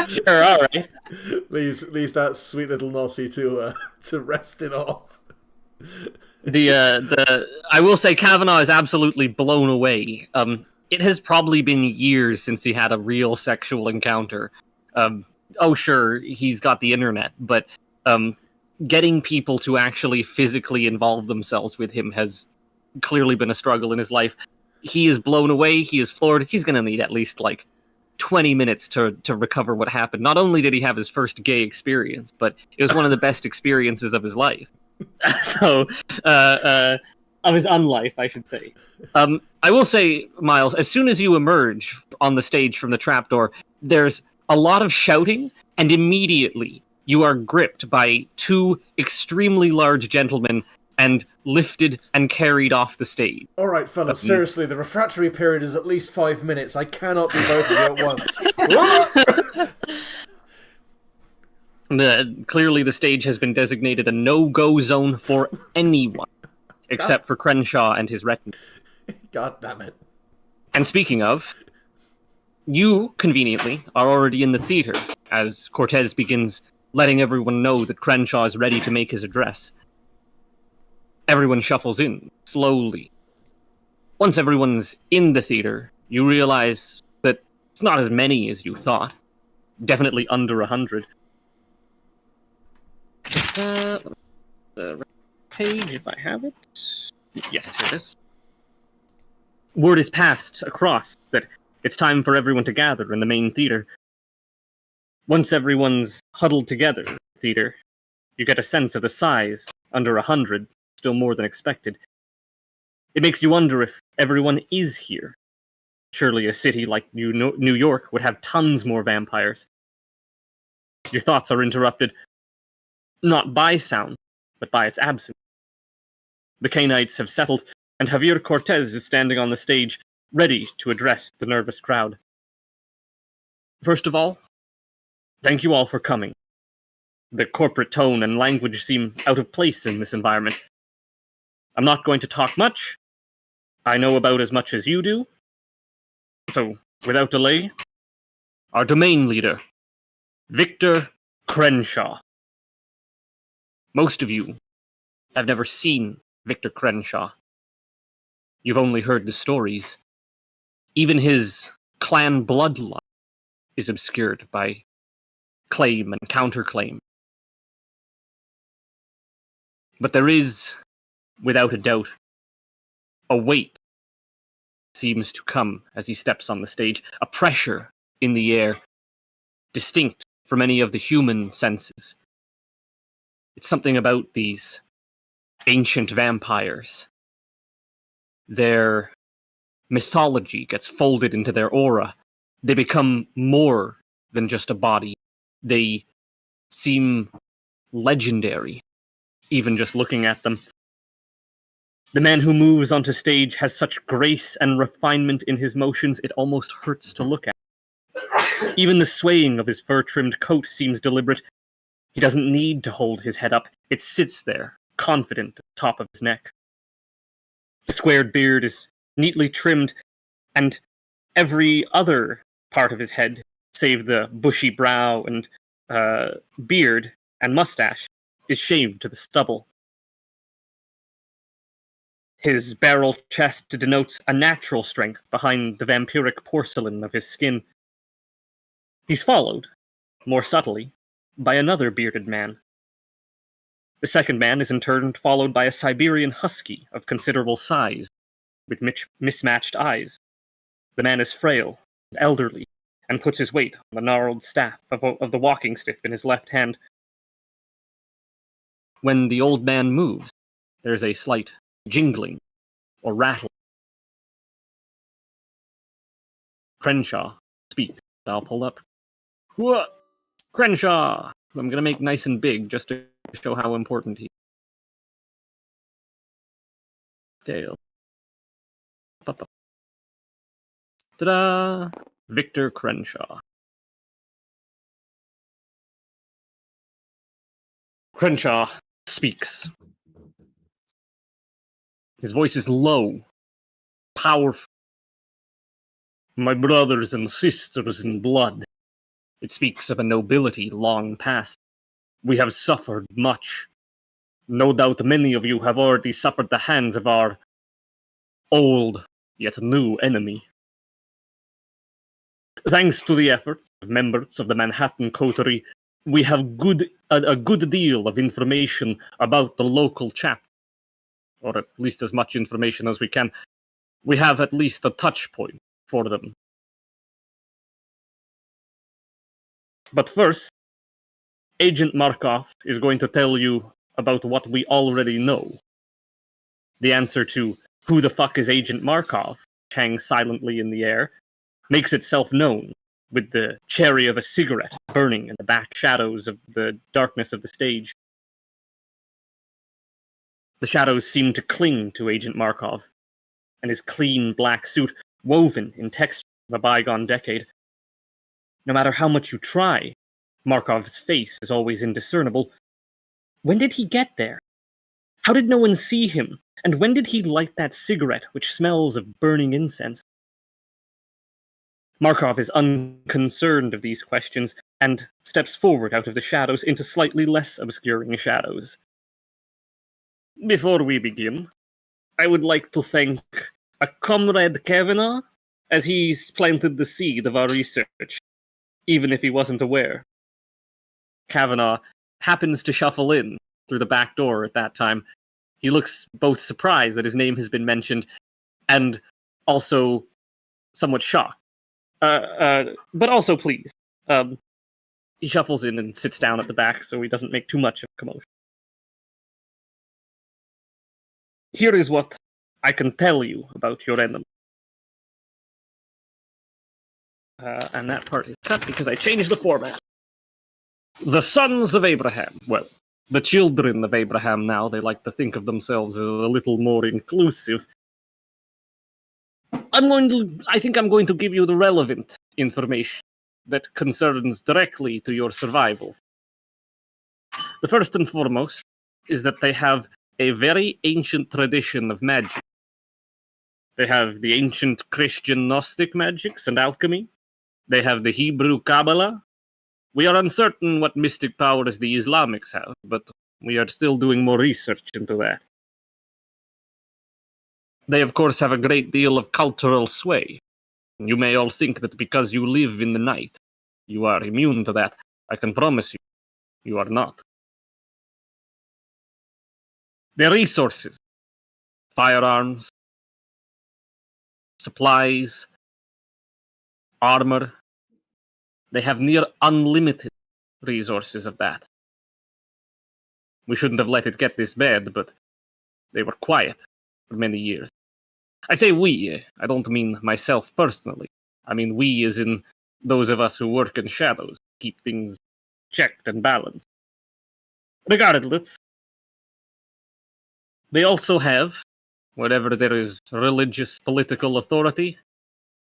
S1: Sure, all right.
S2: Leaves that sweet little Nossie to rest it off.
S1: I will say Kavanaugh is absolutely blown away. It has probably been years since he had a real sexual encounter. Oh, sure, he's got the internet, but getting people to actually physically involve themselves with him has clearly been a struggle in his life. He is blown away. He is floored. He's going to need at least, 20 minutes to recover what happened. Not only did he have his first gay experience, but it was one of the best experiences of his life. So, of his unlife, I should say. I will say, Miles, as soon as you emerge on the stage from the trapdoor, there's a lot of shouting, and immediately you are gripped by 2 extremely large gentlemen and lifted and carried off the stage.
S2: Alright, fellas, seriously, the refractory period is at least 5 minutes. I cannot do both of you at once.
S1: Clearly the stage has been designated a no-go zone for anyone, except for Crenshaw and his retinue.
S2: God damn it.
S1: And speaking of, you, conveniently, are already in the theater, as Cortez begins letting everyone know that Crenshaw is ready to make his address. Everyone shuffles in, slowly. Once everyone's in the theater, you realize that it's not as many as you thought. Definitely under 100. The page, if I have it. Yes, here it is. Word is passed across that it's time for everyone to gather in the main theater. Once everyone's huddled together in the theater, you get a sense of the size. Under 100, still more than expected. It makes you wonder if everyone is here. Surely a city like New York would have tons more vampires. Your thoughts are interrupted, not by sound, but by its absence. The Cainites have settled, and Javier Cortez is standing on the stage, ready to address the nervous crowd. First of all, thank you all for coming. The corporate tone and language seem out of place in this environment. I'm not going to talk much. I know about as much as you do. So, without delay, our domain leader, Victor Crenshaw. Most of you have never seen Victor Crenshaw. You've only heard the stories. Even his clan bloodline is obscured by claim and counterclaim. But there is, without a doubt, a weight seems to come as he steps on the stage, a pressure in the air, distinct from any of the human senses. It's something about these ancient vampires. Their mythology gets folded into their aura, They become more than just a body. They seem legendary, even just looking at them. The man who moves onto stage has such grace and refinement in his motions, it almost hurts to look at. Even the swaying of his fur-trimmed coat seems deliberate. He doesn't need to hold his head up. It sits there, confident at the top of his neck. The squared beard is neatly trimmed, and every other part of his head, save the bushy brow and beard and mustache, is shaved to the stubble. His barrel chest denotes a natural strength behind the vampiric porcelain of his skin. He's followed, more subtly, by another bearded man. The second man is in turn followed by a Siberian husky of considerable size, with mismatched eyes. The man is frail, and elderly, and puts his weight on the gnarled staff of the walking stick in his left hand. When the old man moves, there's a slight jingling or rattle. Crenshaw speaks. I'll pull up. What? Crenshaw! I'm gonna make nice and big just to show how important he is. Scale. Ta-da! Victor Crenshaw. Crenshaw speaks. His voice is low, powerful. My brothers and sisters in blood. It speaks of a nobility long past. We have suffered much. No doubt many of you have already suffered the hands of our old, yet new enemy. Thanks to the efforts of members of the Manhattan Coterie, we have a good deal of information about the local chapter, or at least as much information as we can. We have at least a touch point for them. But first, Agent Markov is going to tell you about what we already know. The answer to who the fuck is Agent Markov, which hangs silently in the air, makes itself known with the cherry of a cigarette burning in the back shadows of the darkness of the stage. The shadows seem to cling to Agent Markov, and his clean black suit, woven in texture of a bygone decade. No matter how much you try, Markov's face is always indiscernible. When did he get there? How did no one see him? And when did he light that cigarette which smells of burning incense? Markov is unconcerned of these questions and steps forward out of the shadows into slightly less obscuring shadows. Before we begin, I would like to thank a Comrade Kavanaugh, as he's planted the seed of our research, even if he wasn't aware. Kavanaugh happens to shuffle in through the back door at that time. He looks both surprised that his name has been mentioned and also somewhat shocked. But also pleased. He shuffles in and sits down at the back so he doesn't make too much of a commotion. Here is what I can tell you about your enemy. And that part is cut because I changed the format. The sons of Abraham. Well, the children of Abraham now. They like to think of themselves as a little more inclusive. I think I'm going to give you the relevant information that concerns directly to your survival. The first and foremost is that they have a very ancient tradition of magic. They have the ancient Christian Gnostic magics and alchemy. They have the Hebrew Kabbalah. We are uncertain what mystic powers the Islamics have, but we are still doing more research into that. They, of course, have a great deal of cultural sway. You may all think that because you live in the night, you are immune to that. I can promise you, you are not. Their resources, firearms, supplies, armor, they have near unlimited resources of that. We shouldn't have let it get this bad, but they were quiet for many years. I say we, I don't mean myself personally. I mean, we as in those of us who work in shadows, keep things checked and balanced. Regardless, they also have, wherever there is religious political authority,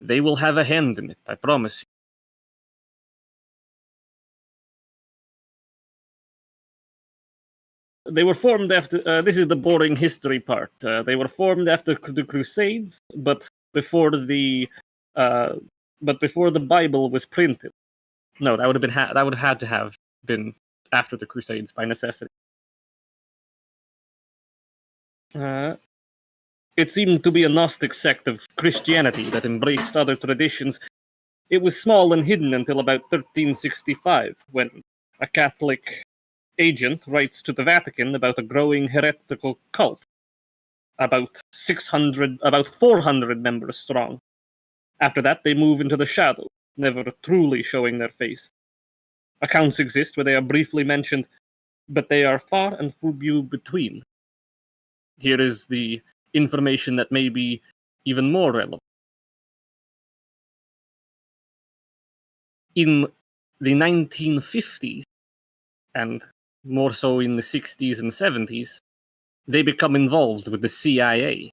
S1: they will have a hand in it, I promise you. They were formed after. This is the boring history part. They were formed after the Crusades, but before the, uh, before the Bible was printed. No, that would have been that would have had to have been after the Crusades by necessity. It seemed to be a Gnostic sect of Christianity that embraced other traditions. It was small and hidden until about 1365, when a Catholic agent writes to the Vatican about a growing heretical cult, about 400 members strong. After that, they move into the shadows, never truly showing their face. Accounts exist where they are briefly mentioned, but they are far and few between. Here is the information that may be even more relevant. In the 1950s, and more so in the 60s and 70s, they become involved with the CIA.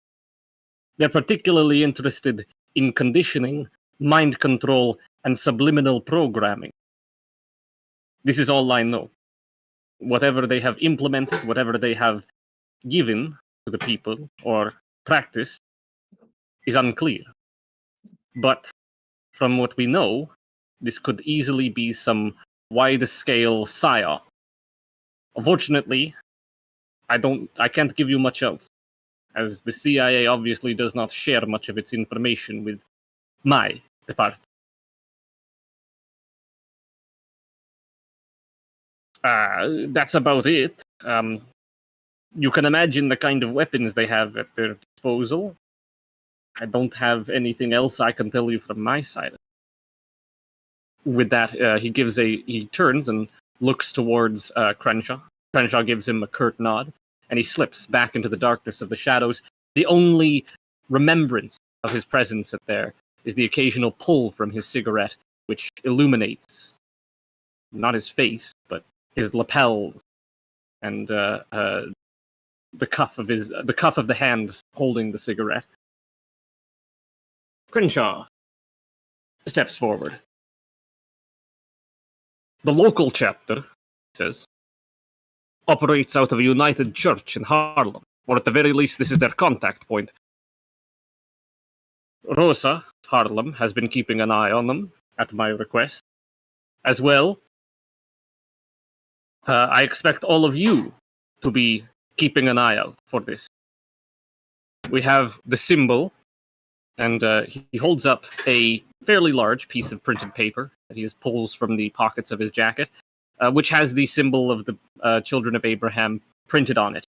S1: They're particularly interested in conditioning, mind control, and subliminal programming. This is all I know. Whatever they have implemented, whatever they have given to the people or practiced is unclear. But from what we know, this could easily be some wide-scale psyop. Unfortunately, I can't give you much else, as the CIA obviously does not share much of its information with my department. That's about it. You can imagine the kind of weapons they have at their disposal. I don't have anything else I can tell you from my side. With that, he turns and looks towards Crenshaw. Crenshaw gives him a curt nod, and he slips back into the darkness of the shadows. The only remembrance of his presence there is the occasional pull from his cigarette, which illuminates not his face, but his lapels and the cuff of the hand holding the cigarette. Crenshaw steps forward. The local chapter, he says, operates out of a United Church in Harlem, or at the very least, this is their contact point. Rosa of Harlem has been keeping an eye on them at my request. As well, I expect all of you to be keeping an eye out for this. We have the symbol, and he holds up a fairly large piece of printed paper that he pulls from the pockets of his jacket, which has the symbol of the children of Abraham printed on it.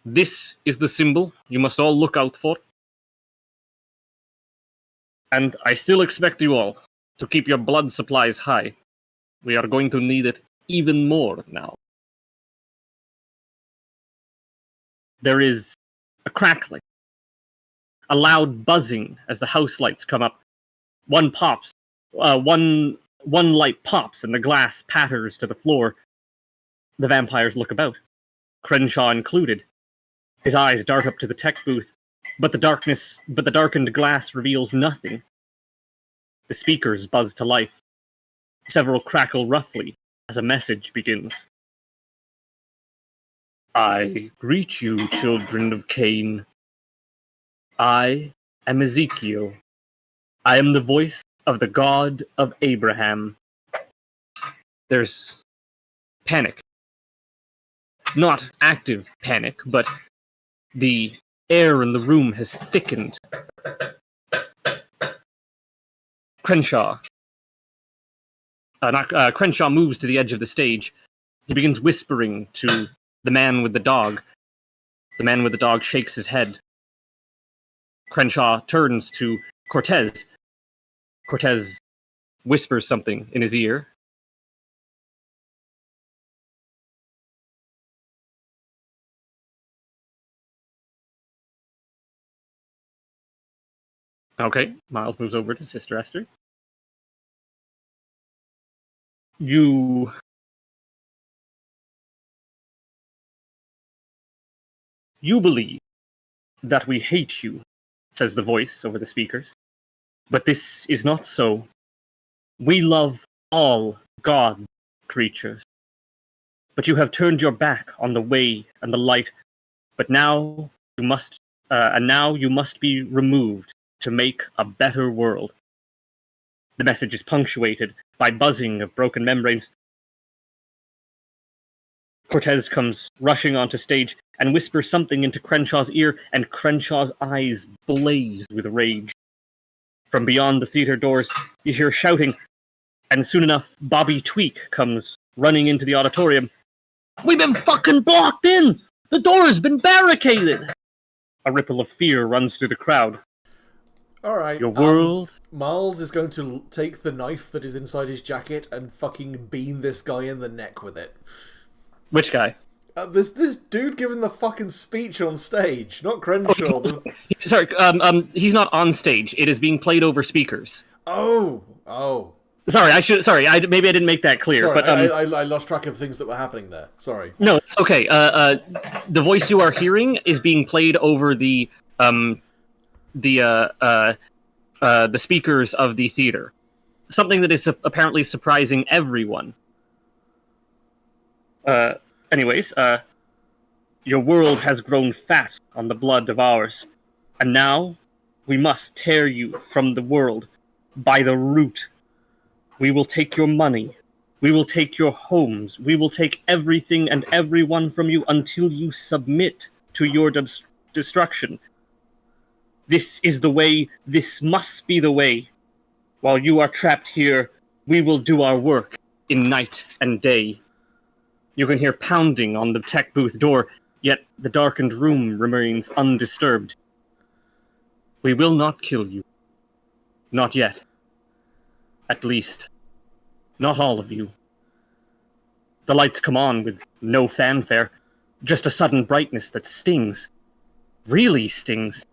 S1: This is the symbol you must all look out for. And I still expect you all to keep your blood supplies high. We are going to need it even more now. There is a crackling, a loud buzzing as the house lights come up. One pops, one light pops, and the glass patters to the floor. The vampires look about, Crenshaw included. His eyes dart up to the tech booth, but the darkened glass reveals nothing. The speakers buzz to life. Several crackle roughly as a message begins. I greet you, children of Cain. I am Ezekiel. I am the voice of the God of Abraham. There's panic. Not active panic, but the air in the room has thickened. Crenshaw moves to the edge of the stage. He begins whispering to the man with the dog. The man with the dog shakes his head. Crenshaw turns to Cortez. Cortez whispers something in his ear. Okay, Miles moves over to Sister Esther. You believe that we hate you, says the voice over the speakers. But this is not so. We love all God creatures. But you have turned your back on the way and the light. But now now you must be removed to make a better world. The message is punctuated by buzzing of broken membranes. Cortez comes rushing onto stage and whispers something into Crenshaw's ear, and Crenshaw's eyes blaze with rage. From beyond the theater doors, you hear shouting, and soon enough, Bobby Tweak comes running into the auditorium. We've been fucking blocked in! The door's been barricaded! A ripple of fear runs through the crowd.
S2: Alright.
S1: Your world...
S2: Miles is going to take the knife that is inside his jacket and fucking bean this guy in the neck with it.
S1: Which guy?
S2: This dude giving the fucking speech on stage, not Crenshaw.
S1: Sorry, he's not on stage. It is being played over speakers.
S2: Oh.
S1: Sorry, maybe I didn't make that clear.
S2: Sorry,
S1: but
S2: I lost track of things that were happening there. Sorry.
S1: No, it's okay. The voice you are hearing is being played over the speakers of the theater. Something that is apparently surprising everyone. Anyways, your world has grown fat on the blood of ours, and now we must tear you from the world by the root. We will take your money. We will take your homes. We will take everything and everyone from you until you submit to your destruction. This is the way. This must be the way. While you are trapped here, we will do our work in night and day. You can hear pounding on the tech booth door, yet the darkened room remains undisturbed. We will not kill you. Not yet. At least, not all of you. The lights come on with no fanfare, just a sudden brightness that stings. Really stings.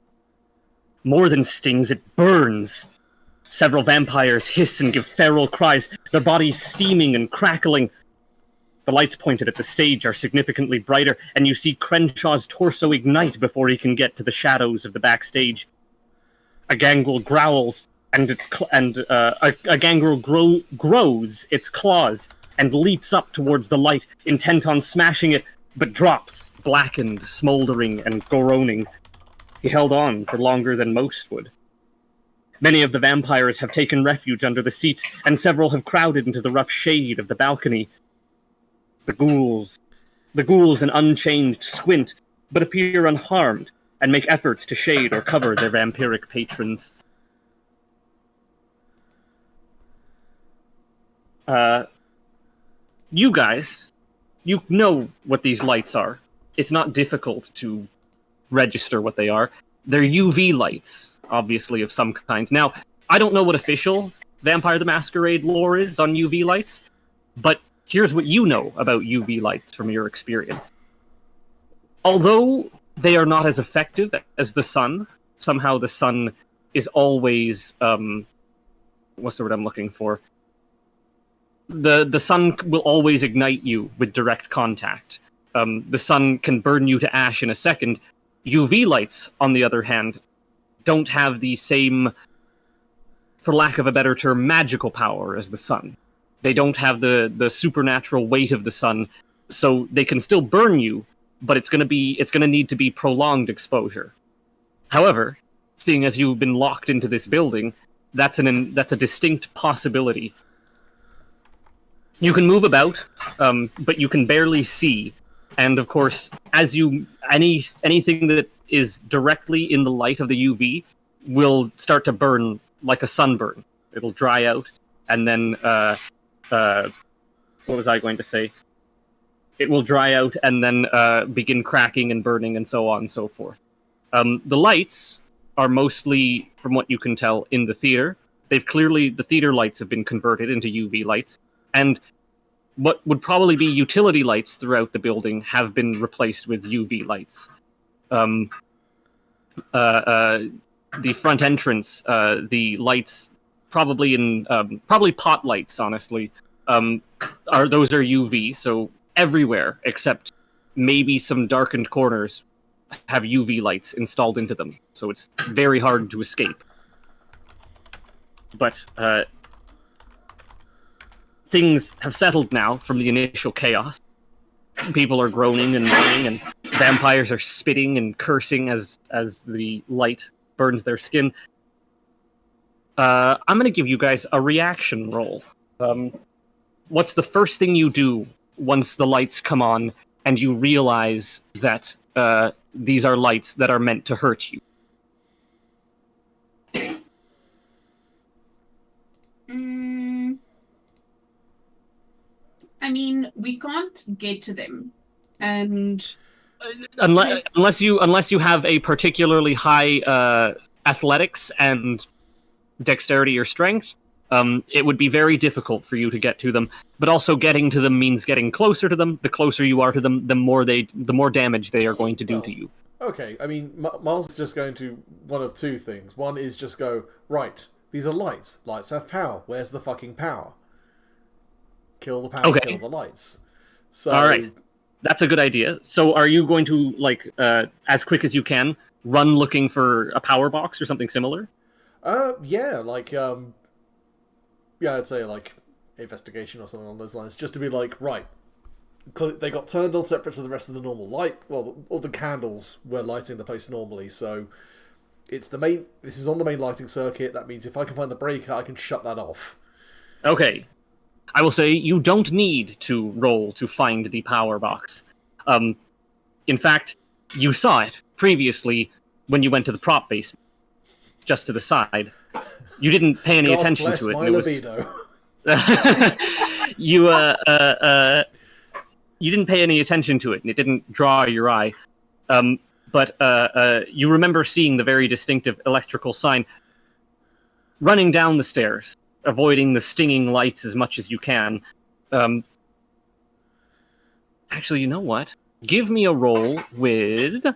S1: More than stings, it burns. Several vampires hiss and give feral cries, their bodies steaming and crackling. The lights pointed at the stage are significantly brighter, and you see Crenshaw's torso ignite before he can get to the shadows of the backstage. A gangrel growls, and a gangrel grows its claws and leaps up towards the light, intent on smashing it, but drops, blackened, smoldering, and groaning. He held on for longer than most would. Many of the vampires have taken refuge under the seats, and several have crowded into the rough shade of the balcony. The ghouls and Unchained squint, but appear unharmed, and make efforts to shade or cover their vampiric patrons. You guys, you know what these lights are. It's not difficult to register what they are. They're UV lights, obviously, of some kind. Now, I don't know what official Vampire the Masquerade lore is on UV lights, but here's what you know about UV lights from your experience. Although they are not as effective as the sun, somehow the sun is always, what's the word I'm looking for? The sun will always ignite you with direct contact. The sun can burn you to ash in a second. UV lights, on the other hand, don't have the same, for lack of a better term, magical power as the sun. They don't have the supernatural weight of the sun, so they can still burn you, but it's going to need to be prolonged exposure. However, seeing as you've been locked into this building, that's a distinct possibility. You can move about, but you can barely see, and of course, as anything that is directly in the light of the UV will start to burn like a sunburn. It'll dry out, and then what was I going to say? It will dry out and then begin cracking and burning and so on and so forth. The lights are mostly, from what you can tell, in the theater. The theater lights have been converted into UV lights, and what would probably be utility lights throughout the building have been replaced with UV lights. the front entrance, the lights, probably pot lights, honestly, are UV, so everywhere except maybe some darkened corners have UV lights installed into them, so it's very hard to escape. But things have settled now from the initial chaos. People are groaning and moaning, and vampires are spitting and cursing as the light burns their skin. I'm going to give you guys a reaction roll. What's the first thing you do once the lights come on and you realize that these are lights that are meant to hurt you?
S3: I mean, we can't get to them, and
S1: unless you have a particularly high athletics and dexterity or strength, it would be very difficult for you to get to them. But also, getting to them means getting closer to them. The closer you are to them, the more damage they are going to do to you.
S2: Okay, I mean, Miles is just going to one of two things. One is just go, right, these are lights. Lights have power. Where's the fucking power? Kill the power,
S1: okay.
S2: Kill the lights. So,
S1: all right, that's a good idea. So are you going to, like, as quick as you can, run looking for a power box or something similar?
S2: Yeah, like, yeah, I'd say, like, investigation or something along those lines, just to be like, right, they got turned on separate to the rest of the normal light, well, all the candles were lighting the place normally, so this is on the main lighting circuit. That means if I can find the breaker, I can shut that off.
S1: Okay. I will say you don't need to roll to find the power box. In fact, you saw it previously when you went to the prop basement, just to the side. You didn't pay any attention to it.
S2: God bless my libido.
S1: You didn't pay any attention to it, and it didn't draw your eye. But you remember seeing the very distinctive electrical sign running down the stairs, avoiding the stinging lights as much as you can. Actually, you know what? Give me a roll with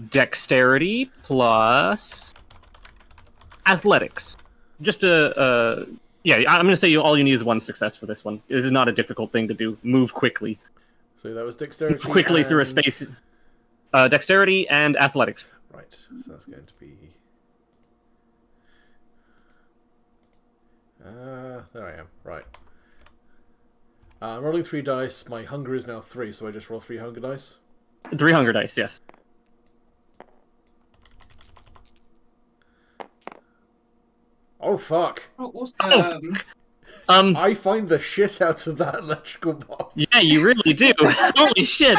S1: dexterity plus athletics. Just yeah, I'm going to say all you need is one success for this one. This is not a difficult thing to do. Move quickly.
S2: So that was dexterity
S1: quickly
S2: and...
S1: through a space. Dexterity and athletics.
S2: Right, so that's going to be... there I am. Right. I'm rolling 3 dice. My hunger is now 3, so I just roll 3 hunger dice.
S1: 3 hunger dice, yes.
S2: Oh, fuck.
S3: Oh, awesome.
S2: I find the shit out of that electrical box.
S1: Yeah, you really do. Holy shit.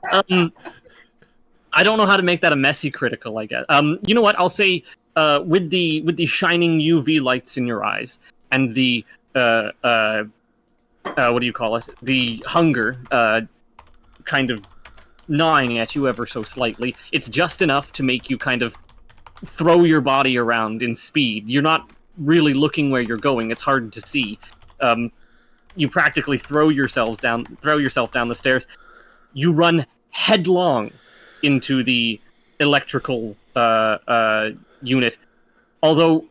S1: I don't know how to make that a messy critical, I guess. You know what? I'll say with the shining UV lights in your eyes and the what do you call it? The hunger kind of gnawing at you ever so slightly. It's just enough to make you kind of throw your body around in speed. You're not really looking where you're going. It's hard to see. You practically throw yourself down the stairs. You run headlong into the electrical unit, although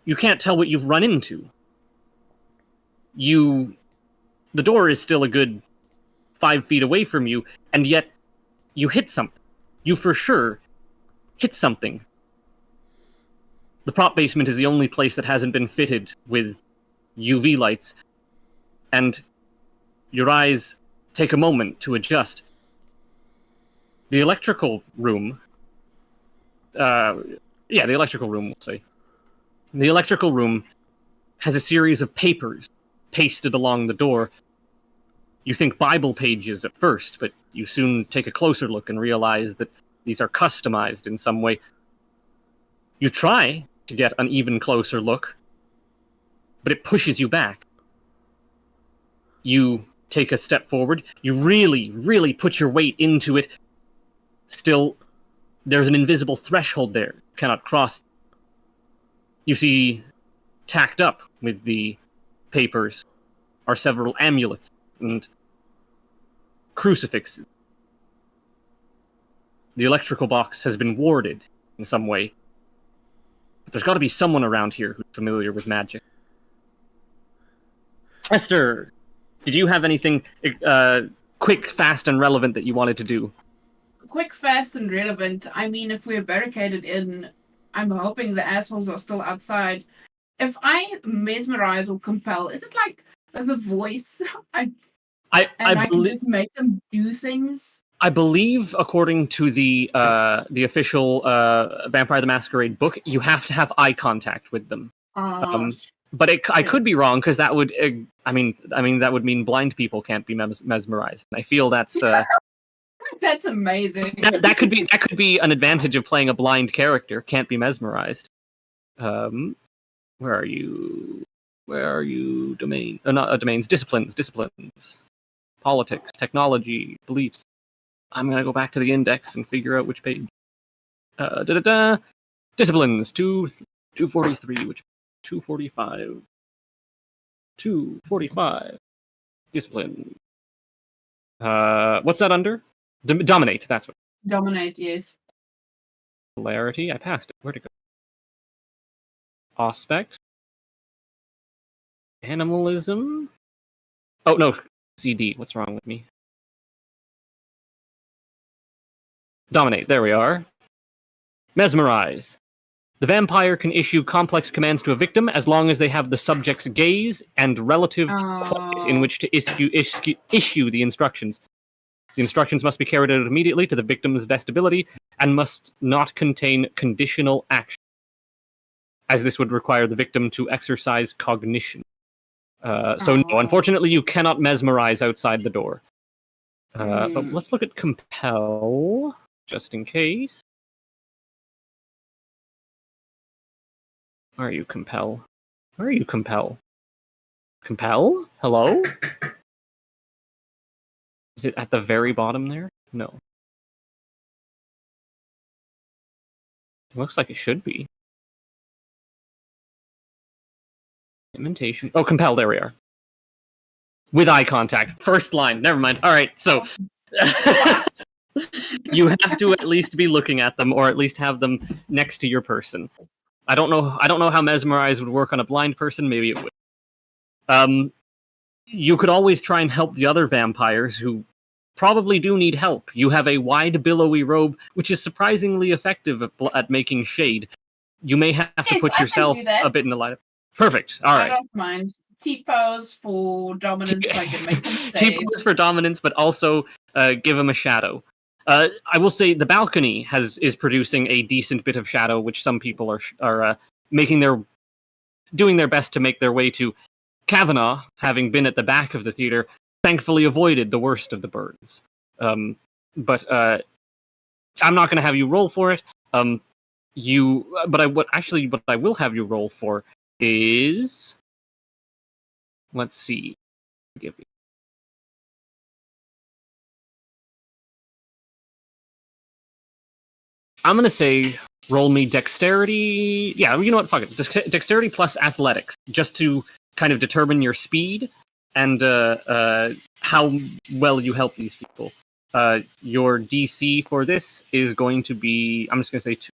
S1: you can't tell what you've run into. The door is still a good 5 feet away from you, and yet you hit something. You for sure hit something. The prop basement is the only place that hasn't been fitted with UV lights, and your eyes take a moment to adjust. The electrical room... the electrical room, we'll say. The electrical room has a series of papers pasted along the door. You think Bible pages at first, but you soon take a closer look and realize that these are customized in some way. You try to get an even closer look, but it pushes you back. You take a step forward. You really, really put your weight into it. Still, there's an invisible threshold there. You cannot cross. You see, tacked up with the papers are several amulets and crucifixes. the electrical box has been warded in some way. But there's got to be someone around here who's familiar with magic. Esther, did you have anything quick, fast, and relevant that you wanted to do?
S3: Quick, fast, and relevant. I mean, if we're barricaded in, I'm hoping the assholes are still outside. If I mesmerize or compel, is it like the voice? I can just make them do things.
S1: I believe, according to the official Vampire the Masquerade book, you have to have eye contact with them. But I could be wrong, because that would, I mean, that would mean blind people can't be mesmerized. I feel that's
S3: that's amazing.
S1: That could be an advantage of playing a blind character. Can't be mesmerized. Where are you? Where are you? Not domains. Disciplines. Politics, technology, beliefs. I'm gonna go back to the index and figure out which page. Disciplines 243, which 245. 245. Discipline. What's that under? Dominate. That's what.
S3: Dominate. Yes.
S1: Polarity. I passed it. Where'd it go? Aspects. Animalism. Oh no. CD. What's wrong with me? Dominate. There we are. Mesmerize. The vampire can issue complex commands to a victim as long as they have the subject's gaze and relative quiet in which to issue the instructions. The instructions must be carried out immediately to the victim's best ability and must not contain conditional action, as this would require the victim to exercise cognition. So no, unfortunately, you cannot mesmerize outside the door. But let's look at compel, just in case. Where are you, compel? Where are you, compel? Compel? Hello? Is it at the very bottom there? No. It looks like it should be. Imitation. Oh, compel, there we are. With eye contact. First line. Never mind. Alright, so you have to at least be looking at them, or at least have them next to your person. I don't know how mesmerize would work on a blind person, maybe it would. You could always try and help the other vampires who probably do need help. You have a wide, billowy robe, which is surprisingly effective at making shade. You may have to put yourself a bit in the light. Perfect. All right.
S3: I don't mind. T-pose for dominance, I can make them shade.
S1: T-pose for dominance, but also give him a shadow. I will say the balcony is producing a decent bit of shadow, which some people are doing their best to make their way to. Kavanaugh, having been at the back of the theater, thankfully avoided the worst of the burns. But I'm not going to have you roll for it. What I will have you roll for is, let's see. I'm going to say roll me dexterity. Yeah, you know what? Fuck it. Dexterity plus athletics, just to kind of determine your speed and how well you help these people. Your DC for this is going to be, I'm just going to say 2.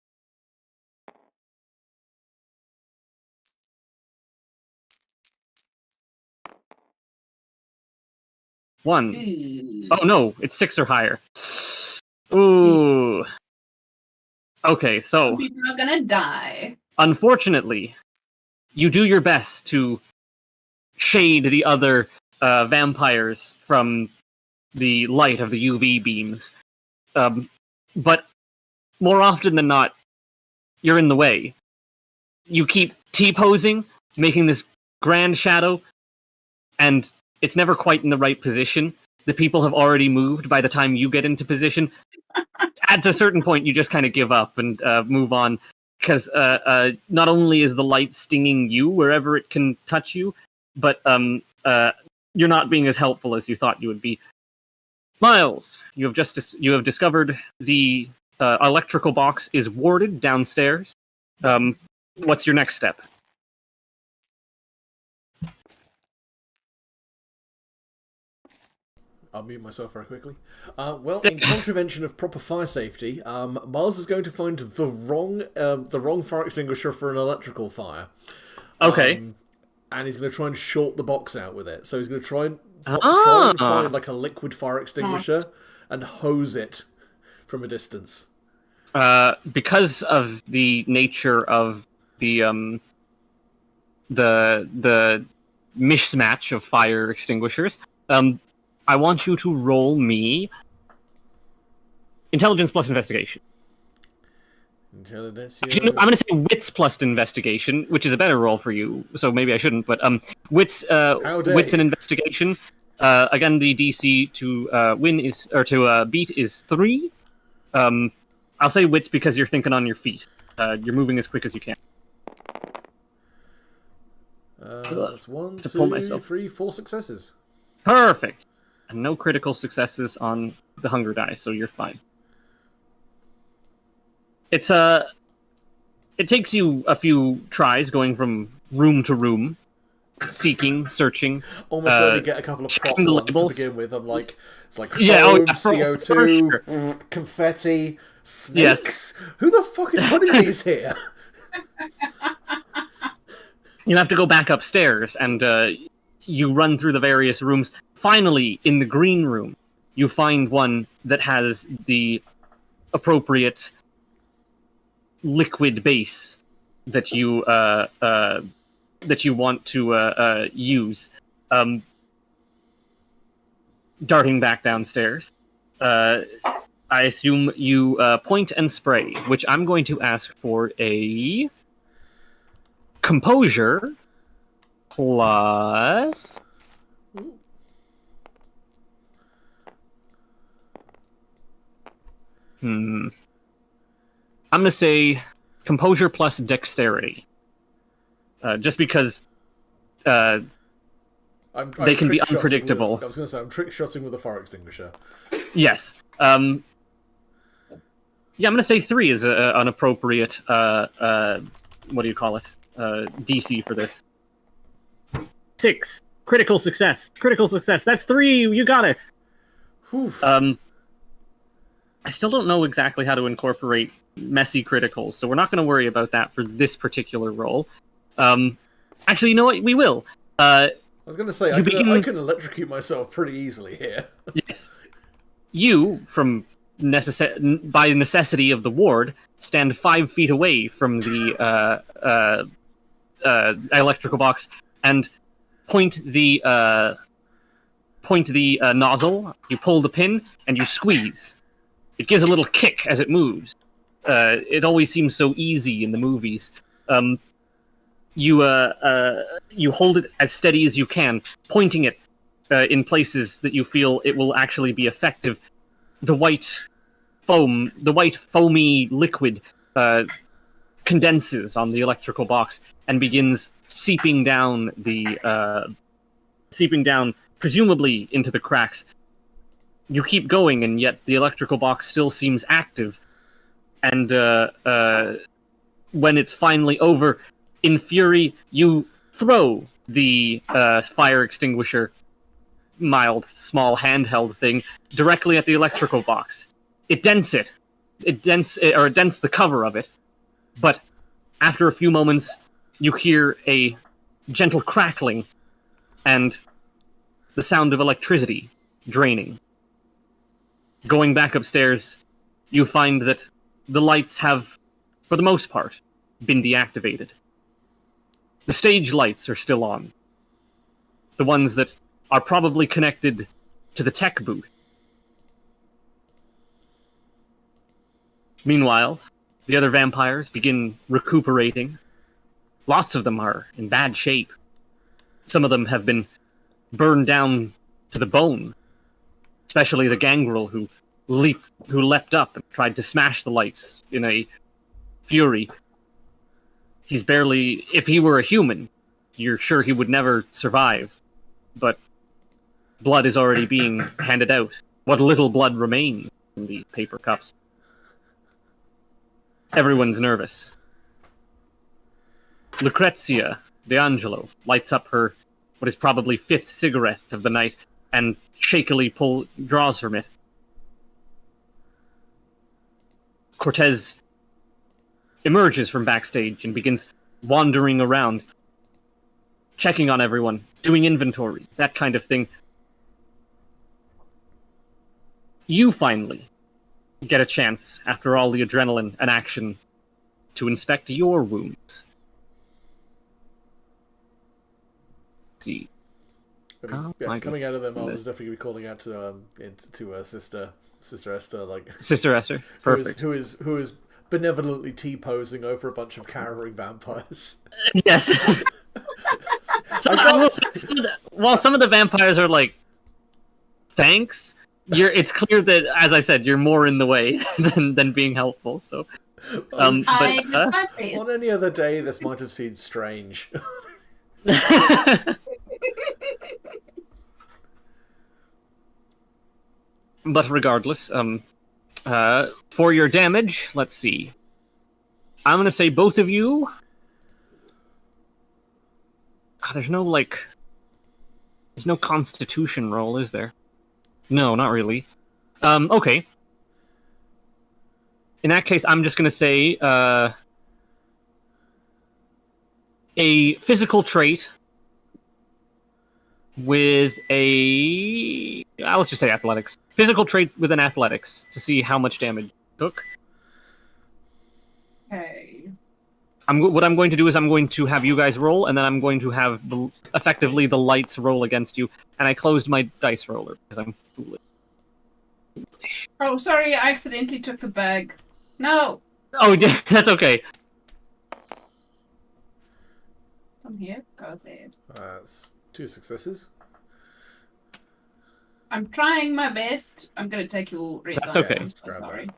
S1: One. Oh no, it's 6 or higher. Ooh. Okay, so
S3: people are gonna die.
S1: Unfortunately, you do your best to shade the other vampires from the light of the UV beams. But more often than not, you're in the way. You keep T-posing, making this grand shadow, and it's never quite in the right position. The people have already moved by the time you get into position. At a certain point, you just kind of give up and move on, because not only is the light stinging you wherever it can touch you, but you're not being as helpful as you thought you would be. Miles, you have discovered the electrical box is warded downstairs. What's your next step?
S2: I'll mute myself very quickly. Well, in contravention of proper fire safety, Miles is going to find the wrong fire extinguisher for an electrical fire.
S1: Okay.
S2: And he's going to try and short the box out with it. So he's going to try and find like a liquid fire extinguisher and hose it from a distance.
S1: Because of the nature of the mismatch of fire extinguishers, I want you to roll me intelligence plus investigation.
S2: Intelligence.
S1: Actually, I'm going to say wits plus investigation, which is a better roll for you. So maybe I shouldn't, but wits and investigation. Again, the DC to beat is 3. I'll say wits because you're thinking on your feet. You're moving as quick as you can.
S2: That's 1, 2, 3, 4 successes.
S1: Perfect. And no critical successes on the hunger die, so you're fine. It takes you a few tries going from room to room, searching.
S2: Almost only get a couple of prop ones to begin with. I'm like, it's like foam, CO2, sure. Confetti, snakes. Yes. Who the fuck is putting these here?
S1: You have to go back upstairs, and you run through the various rooms. Finally, in the green room, you find one that has the appropriate liquid base that you want to use. Darting back downstairs, I assume you point and spray, which I'm going to ask for a composure plus. I'm going to say composure plus dexterity. Just because they can be unpredictable.
S2: I was going to say, I'm trick-shotting with a fire extinguisher.
S1: Yes. Yeah, I'm going to say 3 is an appropriate, what do you call it? DC for this. 6. Critical success. Critical success. That's 3. You got it.
S2: Whew.
S1: I still don't know exactly how to incorporate messy criticals, so we're not going to worry about that for this particular roll. Actually, you know what? We will.
S2: I was going to say, I can electrocute myself pretty easily here.
S1: Yes. You, by necessity of the ward, stand 5 feet away from the electrical box and point the nozzle. You pull the pin and you squeeze. It gives a little kick as it moves. It always seems so easy in the movies. You hold it as steady as you can, pointing it in places that you feel it will actually be effective. The white foamy liquid condenses on the electrical box and begins seeping down presumably into the cracks. You keep going, and yet the electrical box still seems active. And when it's finally over, in fury, you throw the fire extinguisher, small handheld thing, directly at the electrical box. It dents it. It dents the cover of it. But after a few moments, you hear a gentle crackling and the sound of electricity draining. Going back upstairs, you find that the lights have, for the most part, been deactivated. The stage lights are still on. The ones that are probably connected to the tech booth. Meanwhile, the other vampires begin recuperating. Lots of them are in bad shape. Some of them have been burned down to the bone. Especially the gangrel who leapt up and tried to smash the lights in a fury. He's barely... If he were a human, you're sure he would never survive. But blood is already being handed out. What little blood remains in the paper cups. Everyone's nervous. Lucrezia D'Angelo lights up her, what is probably 5th cigarette of the night, and shakily draws from it. Cortez emerges from backstage and begins wandering around, checking on everyone, doing inventory, that kind of thing. You finally get a chance, after all the adrenaline and action, to inspect your wounds. Let's see.
S2: Coming out of them, I was definitely going to be calling out to Sister Esther, like
S1: Sister Esther, perfect.
S2: Who is benevolently T-posing over a bunch of cowering vampires.
S1: Yes. While some of the vampires are like, thanks, it's clear that, as I said, you're more in the way than being helpful. So,
S2: on any other day, this might have seemed strange.
S1: But regardless, for your damage, let's see. I'm going to say both of you... there's no constitution roll, is there? No, not really. Okay. In that case, I'm just going to say a physical trait with a... let's just say athletics. Physical trait with an athletics to see how much damage it took.
S3: Okay.
S1: What I'm going to do is I'm going to have you guys roll, and then I'm going to have effectively the lights roll against you. And I closed my dice roller because I'm foolish.
S3: Oh, sorry, I accidentally took the bag. No!
S1: Oh, that's okay.
S3: Come here, go there.
S2: That's 2 successes.
S3: I'm trying my best. I'm going to take your red.
S1: That's okay.
S3: I'm so sorry.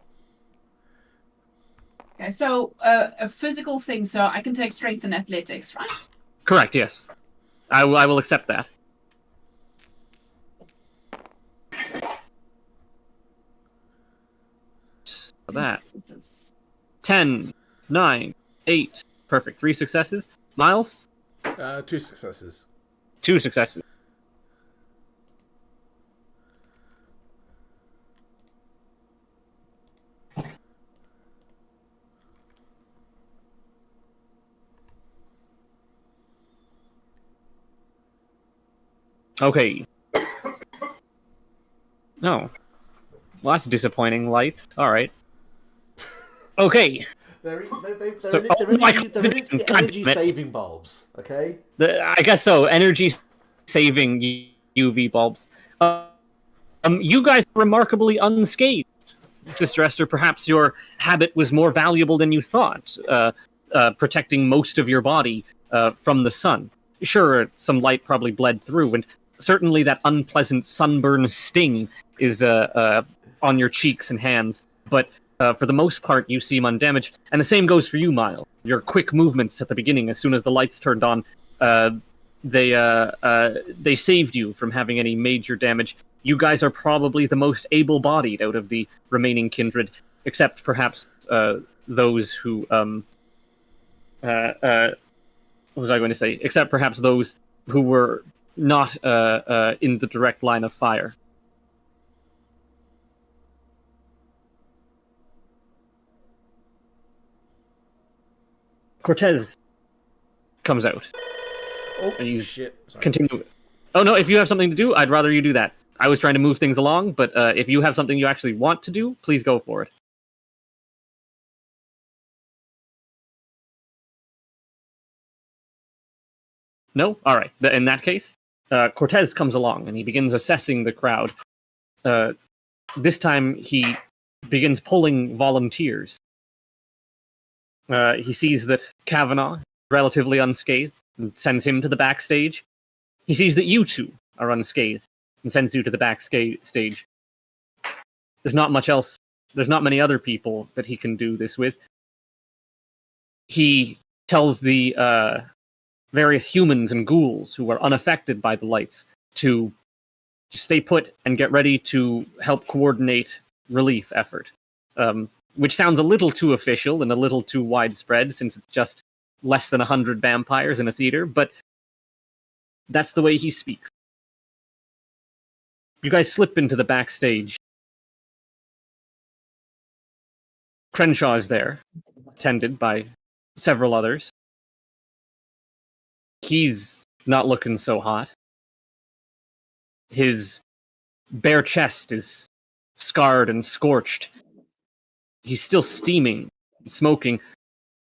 S3: Okay, so a physical thing, so I can take strength and athletics, right?
S1: Correct, yes. I will accept that. For that. 10, 9, 8. Perfect. 3 successes. Miles?
S2: 2 successes.
S1: 2 successes. Okay. No. Well, that's disappointing, lights. Alright. Okay.
S2: They're
S1: God
S2: energy-saving bulbs, okay?
S1: I guess so. Energy-saving UV bulbs. You guys are remarkably unscathed. Sister Esther, perhaps your habit was more valuable than you thought, protecting most of your body from the sun. Sure, some light probably bled through, and certainly that unpleasant sunburn sting is on your cheeks and hands, but for the most part, you seem undamaged. And the same goes for you, Miles. Your quick movements at the beginning, as soon as the lights turned on, they saved you from having any major damage. You guys are probably the most able-bodied out of the remaining kindred, except perhaps those who... what was I going to say? Except perhaps those who were not in the direct line of fire. Cortez comes out.
S2: Oh,
S1: and
S2: shit. Sorry.
S1: Continue. Oh, no, if you have something to do, I'd rather you do that. I was trying to move things along, but if you have something you actually want to do, please go for it. No? All right. In that case, Cortez comes along, and he begins assessing the crowd. This time, he begins pulling volunteers. He sees that Kavanaugh is relatively unscathed, and sends him to the backstage. He sees that you two are unscathed, and sends you to the backstage. There's not much else. There's not many other people that he can do this with. He tells the various humans and ghouls who are unaffected by the lights to stay put and get ready to help coordinate relief effort. Which sounds a little too official and a little too widespread, since it's just less than 100 vampires in a theater, but that's the way he speaks. You guys slip into the backstage. Crenshaw is there, attended by several others. He's not looking so hot. His bare chest is scarred and scorched. He's still steaming, smoking.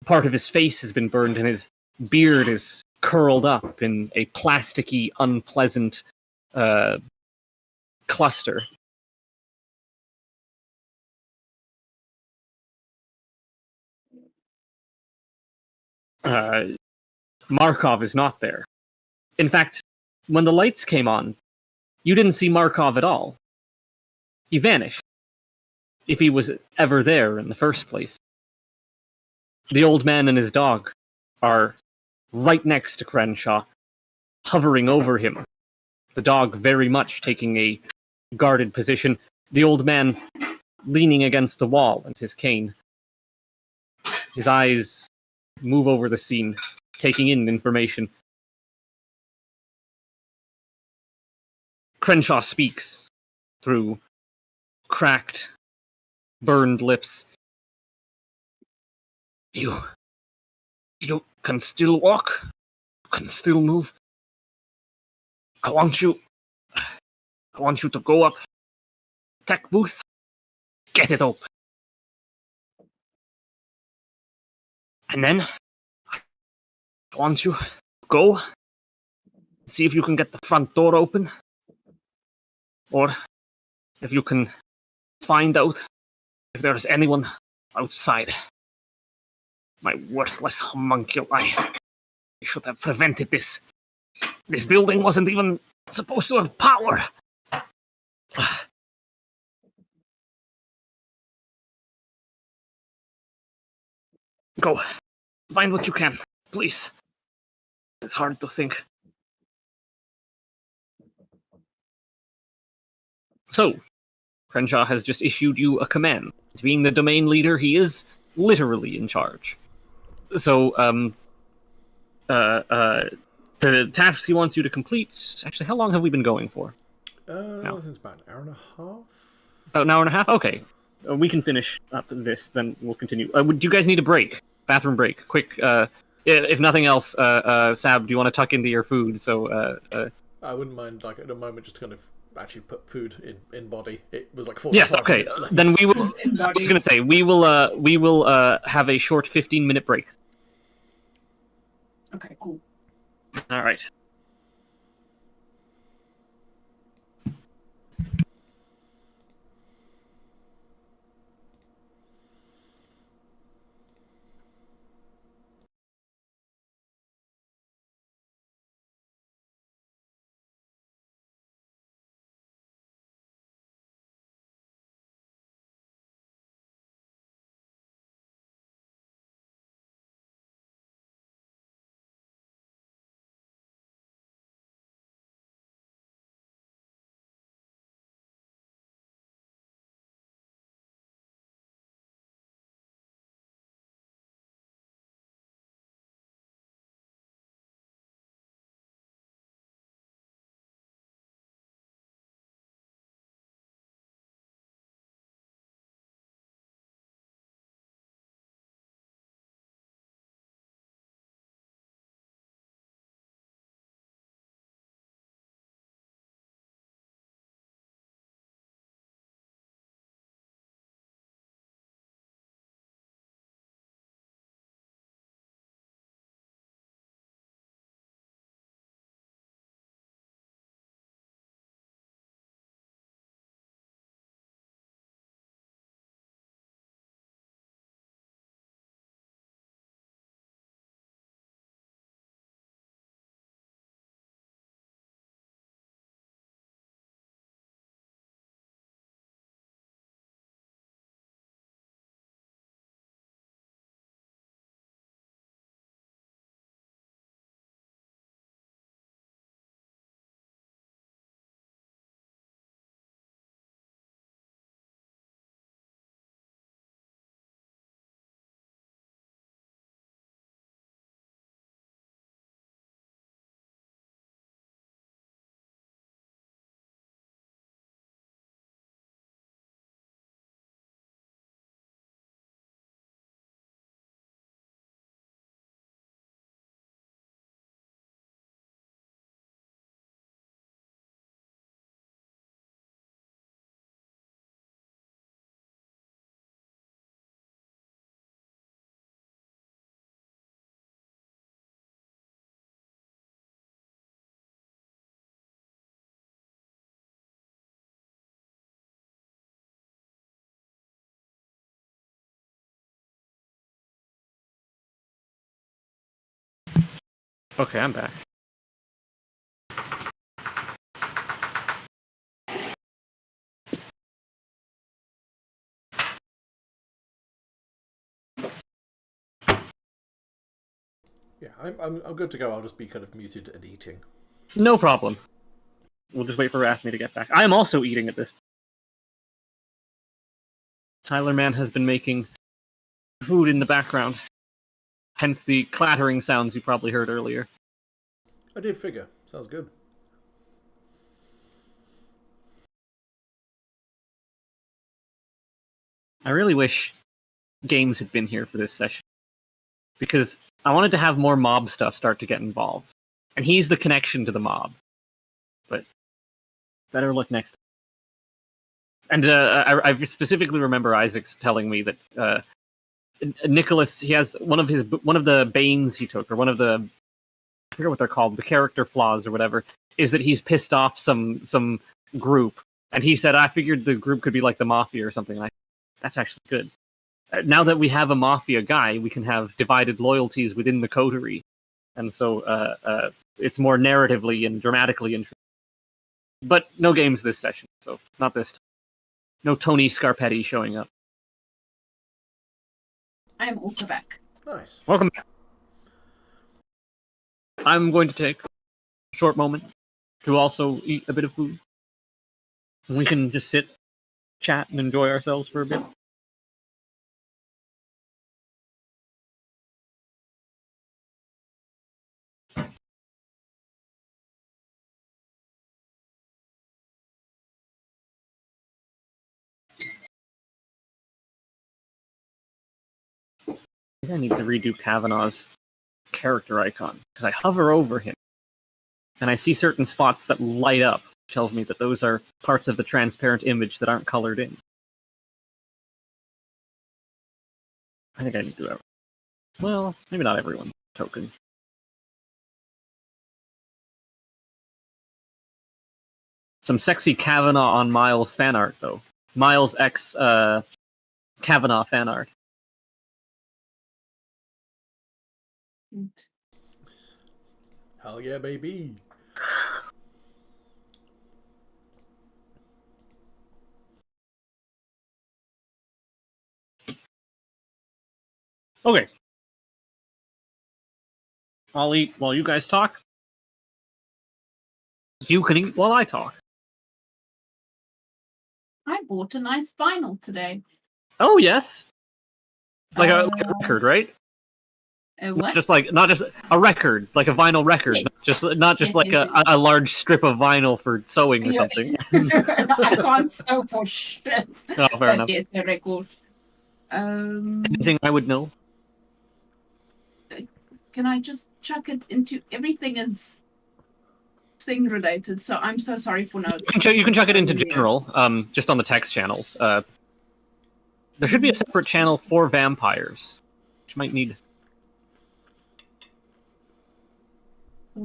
S1: Part of his face has been burned, and his beard is curled up in a plasticky, unpleasant cluster. Markov is not there. In fact, when the lights came on, you didn't see Markov at all. He vanished, if he was ever there in the first place. The old man and his dog are right next to Crenshaw, hovering over him. The dog very much taking a guarded position. The old man leaning against the wall and his cane. His eyes move over the scene, taking in information. Crenshaw speaks through cracked, burned lips. You can still walk? Can still move? I want you to go up. Tech booth. Get it open. And then I want you to go. See if you can get the front door open. Or if you can find out if there's anyone outside. My worthless homunculi. I should have prevented this. This building wasn't even supposed to have power. Go. Find what you can, please. It's hard to think. So, Crenshaw has just issued you a command. Being the domain leader, he is literally in charge. So, the tasks he wants you to complete... Actually, how long have we been going for?
S2: I think it's about an hour and a half.
S1: About an hour and a half? Okay. We can finish up this, then we'll continue. Do you guys need a break? Bathroom break. Quick, if nothing else, Sab, do you want to tuck into your food? So,
S2: I wouldn't mind, like, at a moment, just kind of actually put food in body. It was like 45
S1: yes, okay.
S2: minutes late.
S1: Then we will... I was going to say, we will have a short 15-minute break.
S3: Okay, cool.
S1: All right. Okay, I'm back.
S2: Yeah, I'm good to go. I'll just be kind of muted and eating.
S1: No problem. We'll just wait for Rathme to get back. I am also eating at this. Tyler Mann has been making food in the background. Hence the clattering sounds you probably heard earlier.
S2: I did figure. Sounds good.
S1: I really wish Games had been here for this session. Because I wanted to have more mob stuff start to get involved. And he's the connection to the mob. But better look next time. And I specifically remember Isaac's telling me that Nicholas, he has one of the banes he took, or one of the, I forget what they're called, the character flaws or whatever, is that he's pissed off some group. And he said, I figured the group could be like the Mafia or something. And that's actually good. Now that we have a Mafia guy, we can have divided loyalties within the coterie. And so it's more narratively and dramatically interesting. But no games this session, so not this time. No Tony Scarpetti showing up.
S3: I am also back.
S2: Nice.
S1: Welcome back. I'm going to take a short moment to also eat a bit of food. We can just sit, chat, and enjoy ourselves for a bit. I need to redo Kavanaugh's character icon, because I hover over him, and I see certain spots that light up, which tells me that those are parts of the transparent image that aren't colored in. I think I need to do that. Well, maybe not everyone's token. Some sexy Kavanaugh on Miles fan art, though. Miles X Kavanaugh fan art.
S2: Hell yeah, baby.
S1: Okay. I'll eat while you guys talk. You can eat while I talk.
S3: I bought a nice vinyl today.
S1: Oh, yes. Like a record, right?
S3: What?
S1: Not just a record, like a vinyl record,
S3: Yes.
S1: not just
S3: Yes,
S1: like
S3: yes,
S1: a large strip of vinyl for sewing or
S3: Yeah.
S1: something.
S3: I can't sew for shit.
S1: Oh, fair enough.
S3: Yes, a record.
S1: Anything I would know?
S3: Can I just chuck it into everything is thing related? So I'm so sorry for notes.
S1: You can chuck it into general, just on the text channels. There should be a separate channel for vampires, which might need.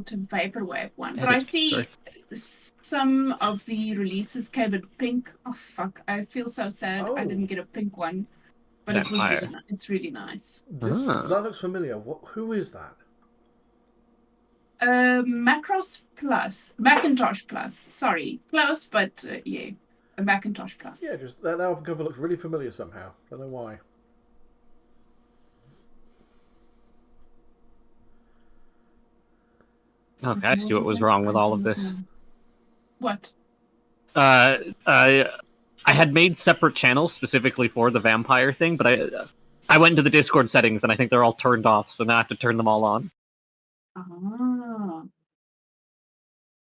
S3: To vaporwave one, but I see some of the releases came in pink. Oh fuck! I feel so sad. I didn't get a pink one, but it was it's really nice.
S2: That looks familiar. Who is that?
S3: Macross Plus, Macintosh Plus. Sorry, close, but yeah, a Macintosh Plus.
S2: Yeah, just that album cover looks really familiar somehow. Don't know why.
S1: Okay, I see what was wrong with all of this.
S3: What?
S1: I had made separate channels specifically for the vampire thing, but I went into the Discord settings and I think they're all turned off, so now I have to turn them all on.
S3: Ah.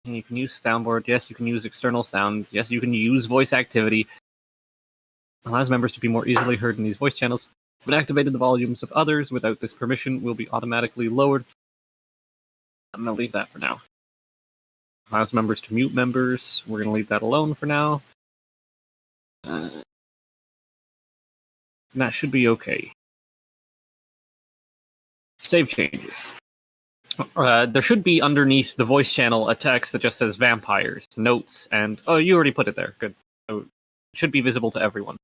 S1: And you can use soundboard. Yes, you can use external sound. Yes, you can use voice activity. Allows members to be more easily heard in these voice channels. When activated, the volumes of others without this permission will be automatically lowered. I'm going to leave that for now. Allows members to mute members. We're going to leave that alone for now. That should be okay. Save changes. There should be underneath the voice channel a text that just says vampires, notes, and... Oh, you already put it there. Good. So it should be visible to everyone.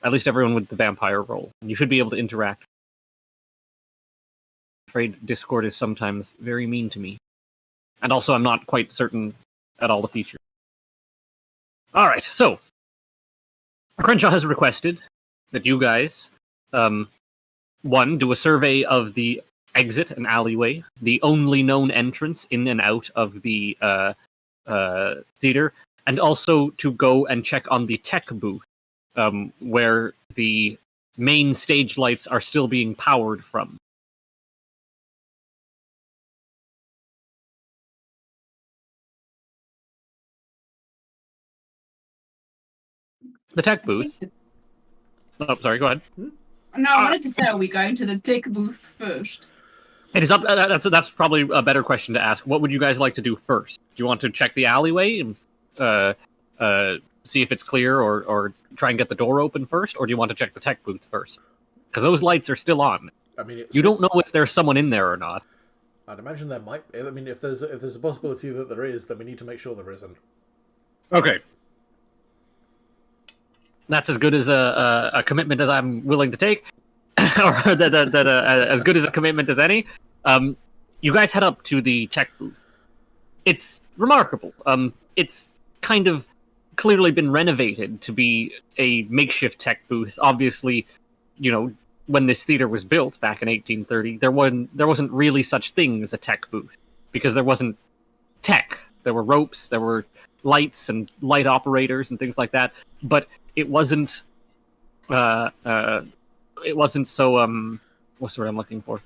S1: At least everyone with the vampire role. You should be able to interact. afraid Discord is sometimes very mean to me. And also, I'm not quite certain at all the features. Alright, so, Crenshaw has requested that you guys, one, do a survey of the exit and alleyway, the only known entrance in and out of the theater, and also to go and check on the tech booth, where the main stage lights are still being powered from. The tech booth. Oh, sorry. Go ahead.
S3: No, I wanted to say, are we going to the tech booth first?
S1: It is up. That's probably a better question to ask. What would you guys like to do first? Do you want to check the alleyway and see if it's clear, or try and get the door open first, or do you want to check the tech booth first? Because those lights are still on.
S2: I mean,
S1: you don't know if there's someone in there or not.
S2: I'd imagine there might. I mean, if there's a possibility that there is, then we need to make sure there isn't.
S1: Okay. That's as good as a commitment as I'm willing to take, or as good as a commitment as any. You guys head up to the tech booth. It's remarkable. It's kind of clearly been renovated to be a makeshift tech booth. Obviously, when this theater was built back in 1830, there wasn't really such thing as a tech booth, because there wasn't tech. There were ropes, there were lights and light operators and things like that, but it wasn't so what's the word I'm looking for?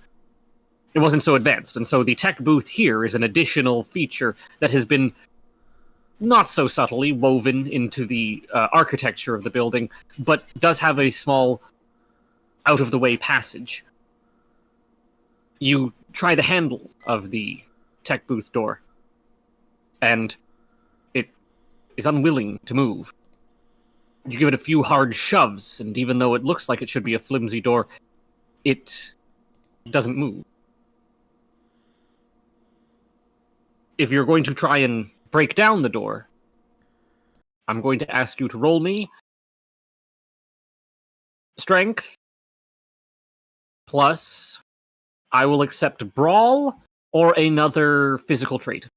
S1: It wasn't so advanced, and so the tech booth here is an additional feature that has been not so subtly woven into the architecture of the building, but does have a small out-of-the-way passage. You try the handle of the tech booth door, and it is unwilling to move. You give it a few hard shoves, and even though it looks like it should be a flimsy door, it doesn't move. If you're going to try and break down the door, I'm going to ask you to roll me strength, plus I will accept brawl or another physical trait.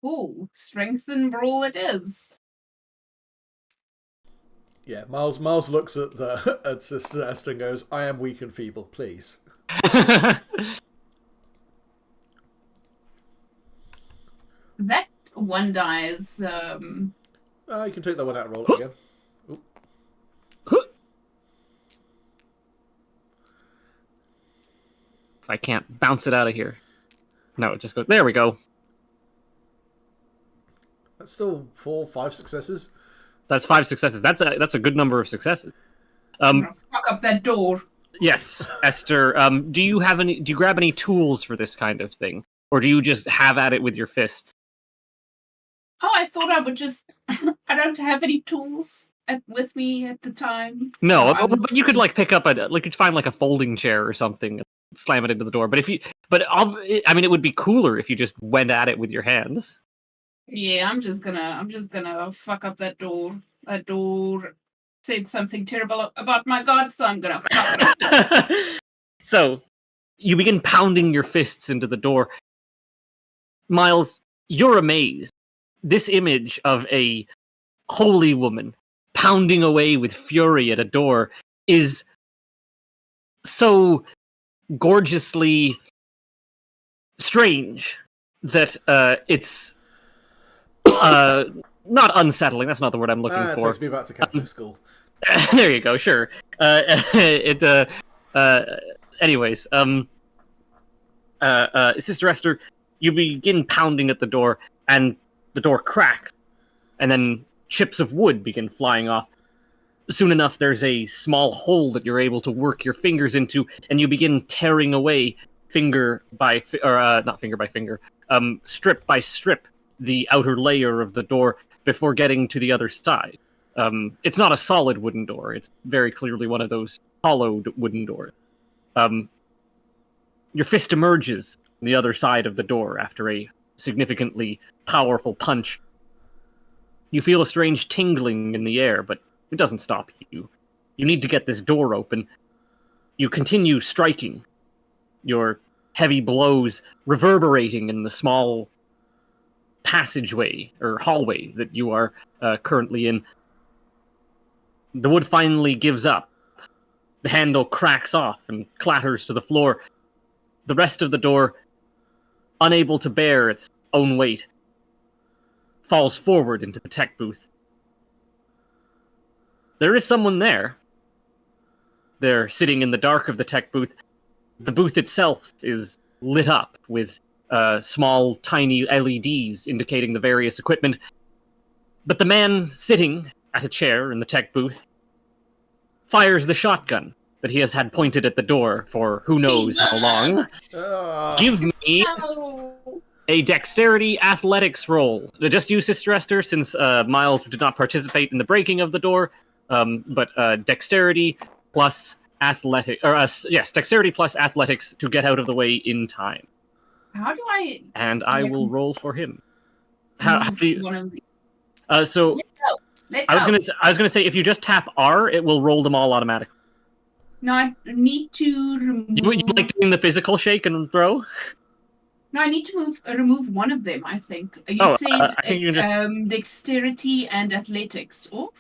S3: Ooh, strength and brawl it is.
S2: Yeah, Miles looks at Sister Esther and goes, "I am weak and feeble, please."
S3: That one dies.
S2: You can take that one out and roll it again.
S1: I can't bounce it out of here. No, it just goes. There we go.
S2: That's still 4, 5 successes.
S1: That's 5 successes. That's a good number of successes.
S3: Fuck up that door.
S1: Yes, Esther. Do you grab any tools for this kind of thing, or do you just have at it with your fists?
S3: Oh, I thought I would just. I don't have any tools with me at the time.
S1: No, so but you could pick up you'd find a folding chair or something, and slam it into the door. But it would be cooler if you just went at it with your hands.
S3: Yeah, I'm just gonna fuck up that door. That door said something terrible about my god, so I'm gonna fuck it.
S1: So, you begin pounding your fists into the door. Miles, you're amazed. This image of a holy woman pounding away with fury at a door is so gorgeously strange that it's not unsettling. That's not the word I'm looking for.
S2: It takes me back to Catholic school.
S1: There you go. Sure. Anyways, Sister Esther, you begin pounding at the door, and the door cracks, and then chips of wood begin flying off. Soon enough, there's a small hole that you're able to work your fingers into, and you begin tearing away strip by strip, the outer layer of the door before getting to the other side. It's not a solid wooden door. It's very clearly one of those hollowed wooden doors. Your fist emerges on the other side of the door after a significantly powerful punch. You feel a strange tingling in the air, but it doesn't stop you. You need to get this door open. You continue striking, your heavy blows reverberating in the small passageway or hallway that you are currently in. The wood finally gives up. The handle cracks off and clatters to the floor. The rest of the door, unable to bear its own weight, falls forward into the tech booth. There is someone there. They're sitting in the dark of the tech booth. The booth itself is lit up with small, tiny LEDs indicating the various equipment. But the man sitting at a chair in the tech booth fires the shotgun that he has had pointed at the door for who knows how long. Give me a dexterity athletics roll. Just you, Sister Esther, since Miles did not participate in the breaking of the door. But dexterity plus athletic, or dexterity plus athletics to get out of the way in time.
S3: How do I?
S1: And I will roll for him. How do you?
S3: One of these?
S1: So
S3: Let's
S1: I
S3: go.
S1: was gonna say if you just tap R, it will roll them all automatically.
S3: No, I need to remove.
S1: You like doing the physical shake and throw?
S3: No, I need to remove one of them. I think you
S1: Oh,
S3: said
S1: I think you can just
S3: dexterity and athletics. Oh,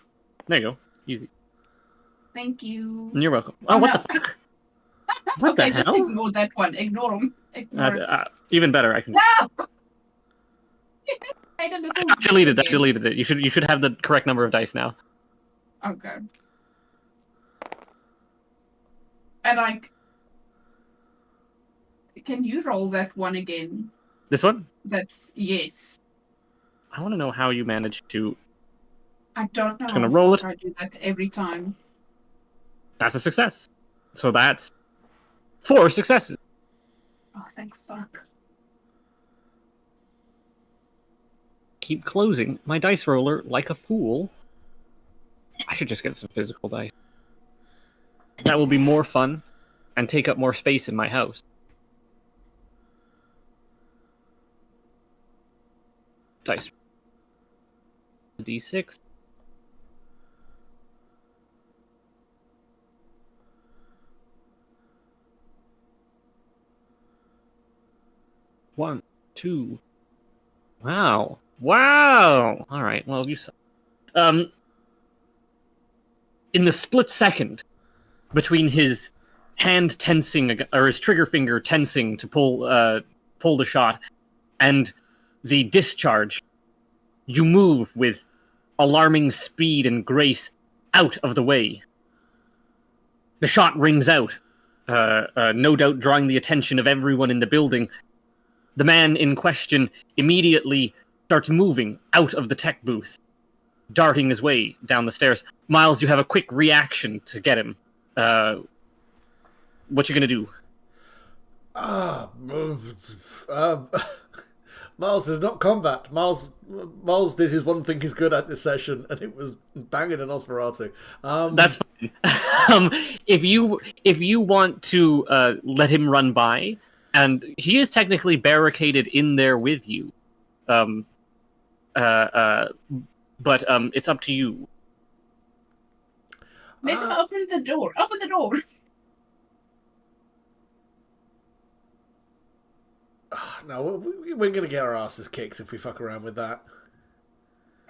S1: there you go, easy.
S3: thank you.
S1: You're welcome. Oh, what the fuck? What
S3: Okay,
S1: the
S3: just
S1: hell?
S3: ignore that one. Ignore him. Ignore it.
S1: Even better, I can.
S3: No. I
S1: Deleted it. You should have the correct number of dice now.
S3: Okay. And can you roll that one again?
S1: This one?
S3: That's yes.
S1: I want to know how you managed to.
S3: I don't know.
S1: Just gonna roll it.
S3: I do that every time.
S1: That's a success. So that's 4 successes.
S3: Oh, thank fuck.
S1: Keep closing my dice roller like a fool. I should just get some physical dice. That will be more fun and take up more space in my house. Dice. D6. One, two. Wow. Wow! Alright, well, you suck. In the split second between his hand tensing, or his trigger finger tensing to pull the shot, and the discharge, you move with alarming speed and grace out of the way. The shot rings out, no doubt drawing the attention of everyone in the building. The man in question immediately starts moving out of the tech booth, darting his way down the stairs. Miles, you have a quick reaction to get him. What you gonna do?
S2: Miles is not combat. Miles did his one thing he's good at this session, and it was banging an Nosferatu.
S1: That's fine. If you want to let him run by, and he is technically barricaded in there with you. But it's up to you.
S3: Let's open the door. Open the door.
S2: No, we're going to get our asses kicked if we fuck around with that.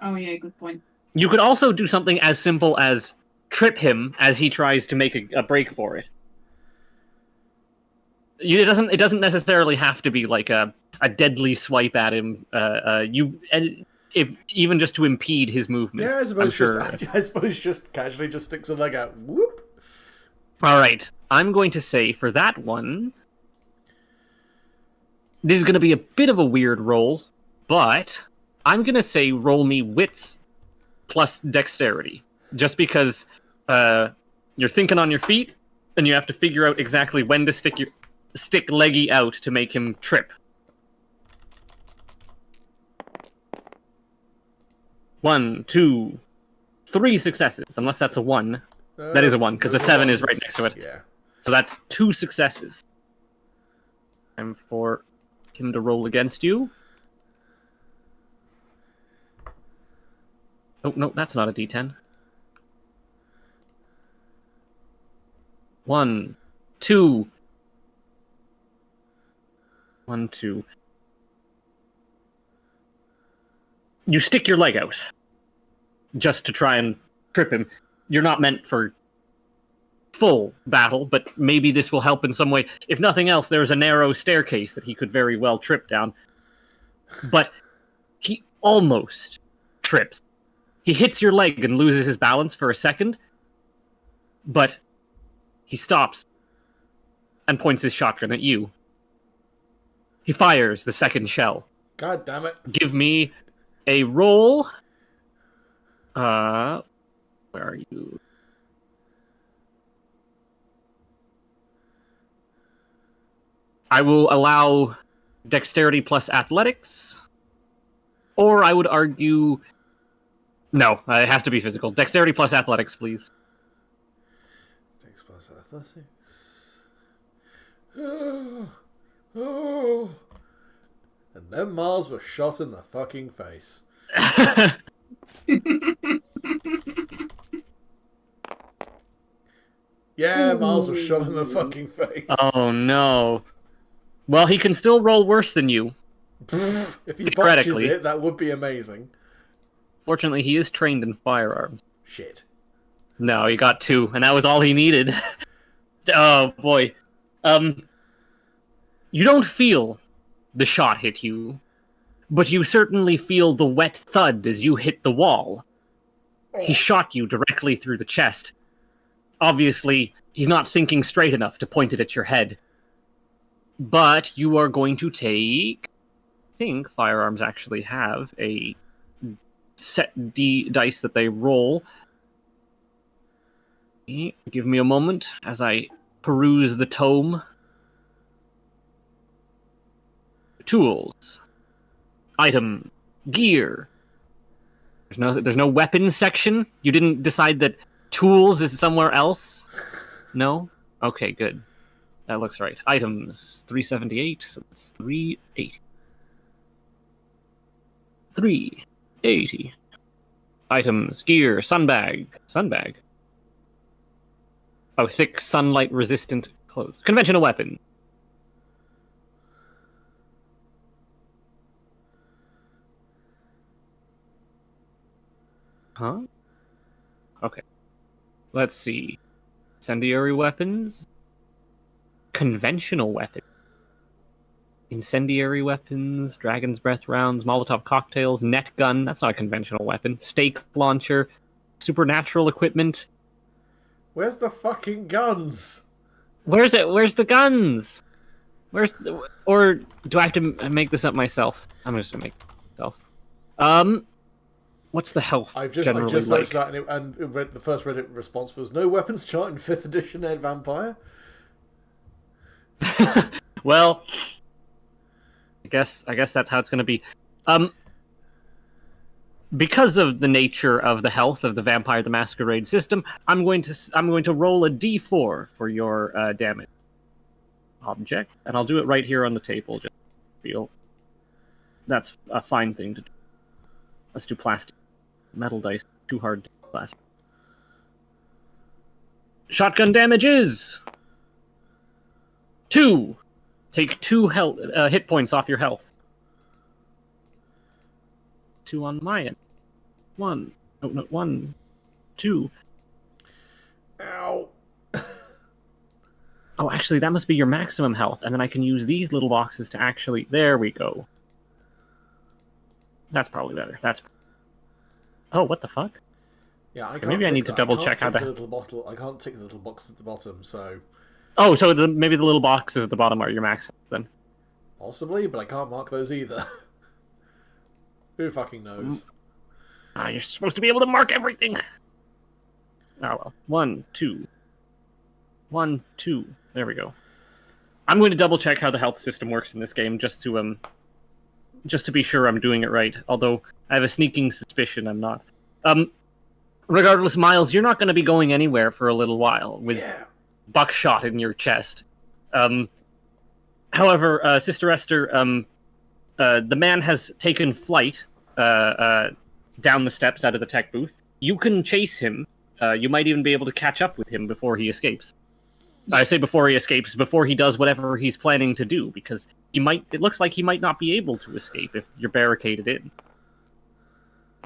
S3: Oh yeah, good point.
S1: You could also do something as simple as trip him as he tries to make a break for it. It doesn't necessarily have to be like a deadly swipe at him. If even just to impede his movement.
S2: Yeah, I suppose
S1: sure.
S2: just casually just sticks a leg out. Whoop.
S1: All right, I'm going to say for that one, this is going to be a bit of a weird roll, but I'm going to say roll me wits plus dexterity, just because you're thinking on your feet and you have to figure out exactly when to stick leggy out to make him trip. 1, 2, 3 successes, unless that's a 1. That is a 1, because the 7 is right next to it.
S2: Yeah.
S1: So that's 2 successes. Time for him to roll against you. Oh, no, that's not a D10. 1, 2, 1, 2. You stick your leg out just to try and trip him. You're not meant for full battle, but maybe this will help in some way. If nothing else, there's a narrow staircase that he could very well trip down. But he almost trips. He hits your leg and loses his balance for a second, but he stops and points his shotgun at you. He fires the second shell.
S2: God damn it.
S1: Give me a roll. Where are you? I will allow dexterity plus athletics. Or I would argue... No, it has to be physical. Dexterity plus athletics, please.
S2: Dex plus athletics. Oh. And then Mars was shot in the fucking face. Yeah, Mars was shot in the fucking face.
S1: Oh no. Well, he can still roll worse than you.
S2: If he botches it, that would be amazing.
S1: Fortunately, he is trained in firearms.
S2: Shit.
S1: No, he got 2, and that was all he needed. Oh boy. You don't feel the shot hit you, but you certainly feel the wet thud as you hit the wall. He shot you directly through the chest. Obviously, he's not thinking straight enough to point it at your head. But you are going to take... I think firearms actually have a set dice that they roll. Give me a moment as I peruse the tome. Tools. Item. Gear. There's no weapons section? You didn't decide that tools is somewhere else? No? Okay, good. That looks right. Items. 378, so that's 380. 380. Items. Gear. Sunbag. Sunbag. Oh, thick sunlight-resistant clothes. Conventional weapon. Huh? Okay. Let's see. Incendiary weapons. Conventional weapon. Incendiary weapons, Dragon's Breath rounds, Molotov cocktails, net gun. That's not a conventional weapon. Stake launcher. Supernatural equipment.
S2: Where's the fucking guns?
S1: Where's it? Where's the guns? Or do I have to make this up myself? I'm just gonna make it myself. What's the health?
S2: I just searched that and the first Reddit response was no weapons chart in 5th edition Ed Vampire.
S1: Well, I guess that's how it's gonna be. Because of the nature of the health of the Vampire the Masquerade system, I'm going to roll a d4 for your damage object, and I'll do it right here on the table. Just feel that's a fine thing to do. Let's do plastic. Metal dice too hard to plastic. Shotgun damage is 2. Take 2 hit points off your health. 2 on my end. 1. Oh, no, 1. 2.
S2: Ow.
S1: Oh, actually, that must be your maximum health, and then I can use these little boxes to actually... There we go. That's probably better. That's... Oh, what the fuck?
S2: Yeah, I can't
S1: maybe I need to double check how that...
S2: I can't tick the little box at the bottom, so...
S1: Oh, so maybe the little boxes at the bottom are your max then.
S2: Possibly, but I can't mark those either. Who fucking knows?
S1: You're supposed to be able to mark everything. Oh well. 1, 2. 1, 2. There we go. I'm going to double check how the health system works in this game just to be sure I'm doing it right. Although I have a sneaking suspicion I'm not. Regardless, Miles, you're not going to be going anywhere for a little while with buckshot in your chest. However, Sister Esther, the man has taken flight down the steps out of the tech booth. You can chase him. You might even be able to catch up with him before he escapes. I say before he escapes, before he does whatever he's planning to do, because it looks like he might not be able to escape if you're barricaded in.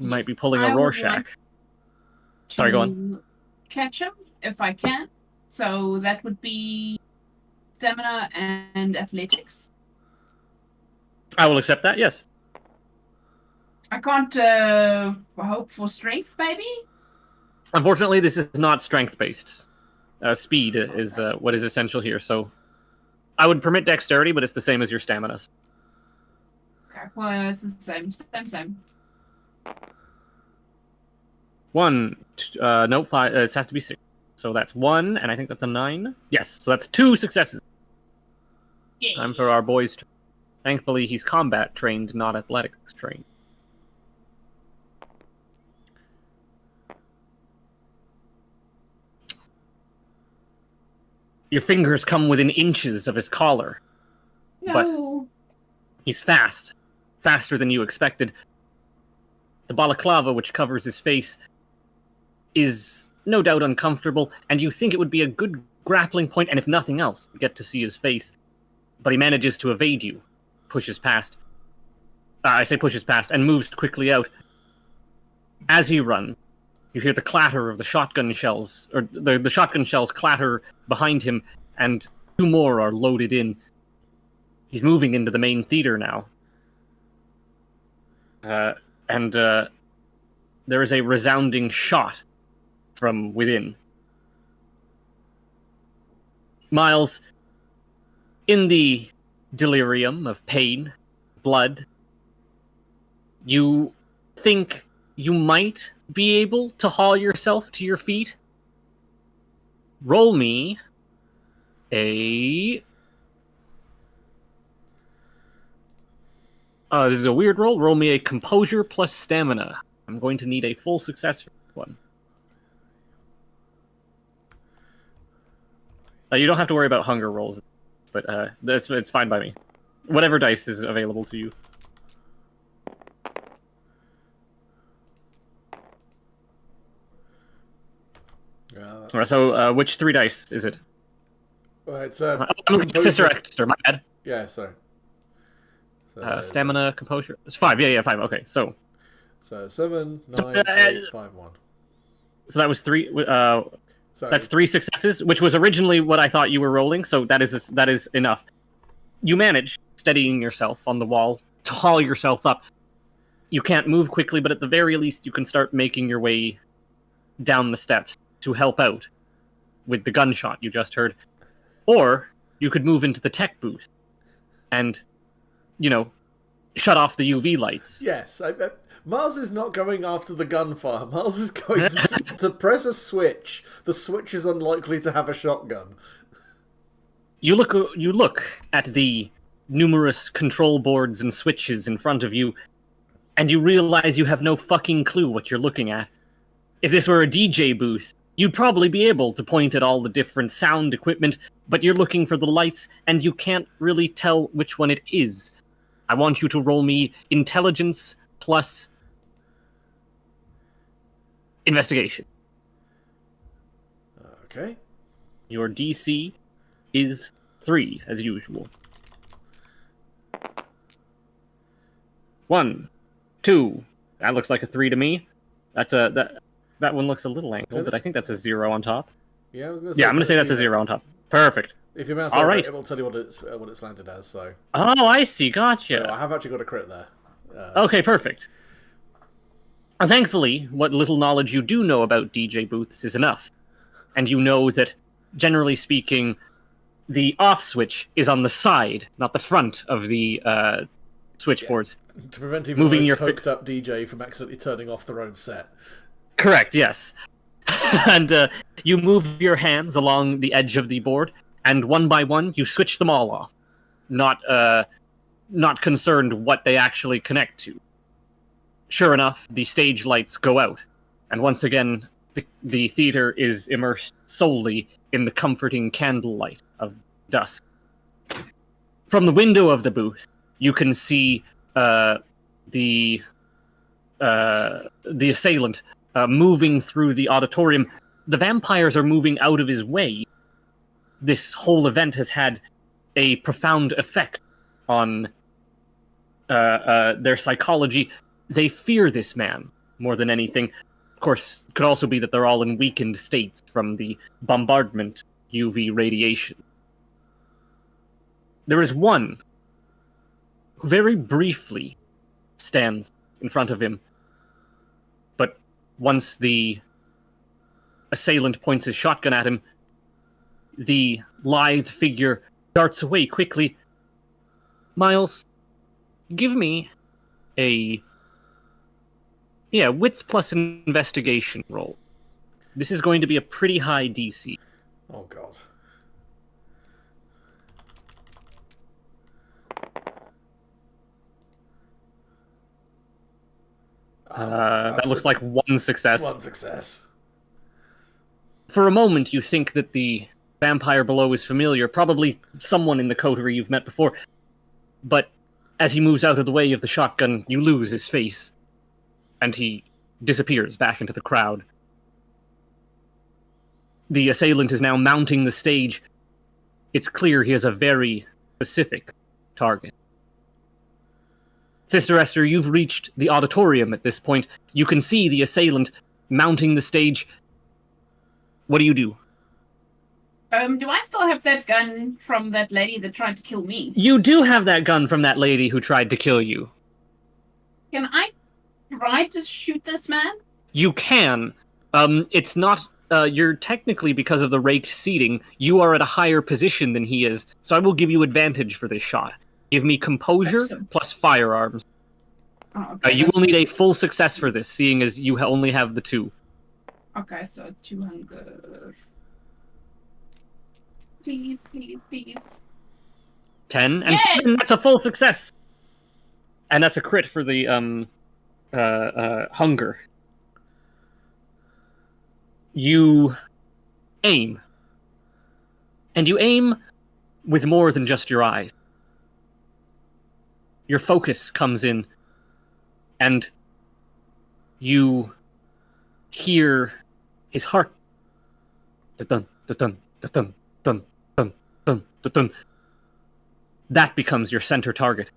S1: He might be pulling a Rorschach. Sorry, go on.
S3: Catch him if I can. So that would be stamina and athletics.
S1: I will accept that, yes.
S3: I can't hope for strength, maybe?
S1: Unfortunately, this is not strength-based. Speed is what is essential here, so I would permit dexterity, but it's the same as your stamina.
S3: Okay, well, it's the same.
S1: 1, no, 5, it has to be 6. So that's 1, and I think that's a 9. Yes, so that's 2 successes.
S3: Yay.
S1: Time for our boys. Thankfully, he's combat trained, not athletics trained. Your fingers come within inches of his collar.
S3: No.
S1: But he's fast. Faster than you expected. The balaclava which covers his face is no doubt uncomfortable, and you think it would be a good grappling point, and if nothing else, you get to see his face. But he manages to evade you. Pushes past. I say pushes past, and moves quickly out. As he runs, you hear the clatter of the shotgun shells, or the shotgun shells clatter behind him, and 2 more are loaded in. He's moving into the main theater now. And there is a resounding shot from within. Miles, in the delirium of pain, blood, you think you might be able to haul yourself to your feet. Roll me a... this is a weird roll. Roll me a composure plus stamina. I'm going to need a full success for this one. You don't have to worry about hunger rolls, but it's fine by me. Whatever dice is available to you. Alright, so which 3 dice is it?
S2: It's
S1: Sister Exeter, my bad.
S2: Yeah, sorry. So,
S1: stamina, composure. It's 5. Yeah, 5. Okay, so
S2: 7, 9, 8, 5, 1.
S1: So that was 3. That's 3 successes, which was originally what I thought you were rolling. So that is enough. You manage, steadying yourself on the wall, to haul yourself up. You can't move quickly, but at the very least, you can start making your way down the steps to help out with the gunshot you just heard. Or you could move into the tech booth and, shut off the UV lights.
S2: Yes, Mars is not going after the gunfire. Mars is going to press a switch. The switch is unlikely to have a shotgun.
S1: You look at the numerous control boards and switches in front of you, and you realize you have no fucking clue what you're looking at. If this were a DJ booth, you'd probably be able to point at all the different sound equipment, but you're looking for the lights, and you can't really tell which one it is. I want you to roll me intelligence plus investigation.
S2: Okay.
S1: Your DC is 3, as usual. 1, 2. That looks like a 3 to me. That one looks a little angled, but I think that's a 0 on top.
S2: Yeah, I was gonna say
S1: I'm going to say that's a 0 on top. Perfect.
S2: If your mouse
S1: all right,
S2: it will tell you what it's landed as. So.
S1: Oh, I see. Gotcha.
S2: So I have actually got a crit there.
S1: Okay, perfect. Thankfully, what little knowledge you do know about DJ booths is enough, and you know that, generally speaking, the off switch is on the side, not the front of the switchboards.
S2: Yeah. To prevent even the most coked up DJ from accidentally turning off their own set.
S1: Correct. Yes. And you move your hands along the edge of the board, and one by one, you switch them all off. Not concerned what they actually connect to. Sure enough, the stage lights go out, and once again, the theater is immersed solely in the comforting candlelight of dusk. From the window of the booth, you can see the assailant moving through the auditorium. The vampires are moving out of his way, this whole event has had a profound effect on their psychology. They fear this man more than anything. Of course, it could also be that they're all in weakened states from the bombardment UV radiation. There is one who very briefly stands in front of him, but once the assailant points his shotgun at him, the lithe figure darts away quickly. Miles, give me a wits plus investigation roll. This is going to be a pretty high DC.
S2: Oh god.
S1: That looks like one success.
S2: One success.
S1: For a moment, you think that the vampire below is familiar, probably someone in the coterie you've met before. But as he moves out of the way of the shotgun, you lose his face, and he disappears back into the crowd. The assailant is now mounting the stage. It's clear he has a very specific target. Sister Esther, you've reached the auditorium at this point. You can see the assailant mounting the stage. What do you do?
S3: Do I still have that gun from that lady that tried to kill me?
S1: You do have that gun from that lady who tried to kill you.
S3: Can I try to shoot this man?
S1: You can. It's not... you're technically, because of the raked seating, you are at a higher position than he is, so I will give you advantage for this shot. Give me composure plus firearms.
S3: Oh, okay,
S1: you will need a full success for this, seeing as you only have the 2.
S3: Okay, so 200. Please, please, please.
S1: 10, and
S3: Yes!
S1: 7, that's a full success! And that's a crit for the, hunger. You aim. And you aim with more than just your eyes. Your focus comes in, and you hear his heart. Da-dun, da-dun, da-dun, dun, dun, dun, da-dun. That becomes your center target.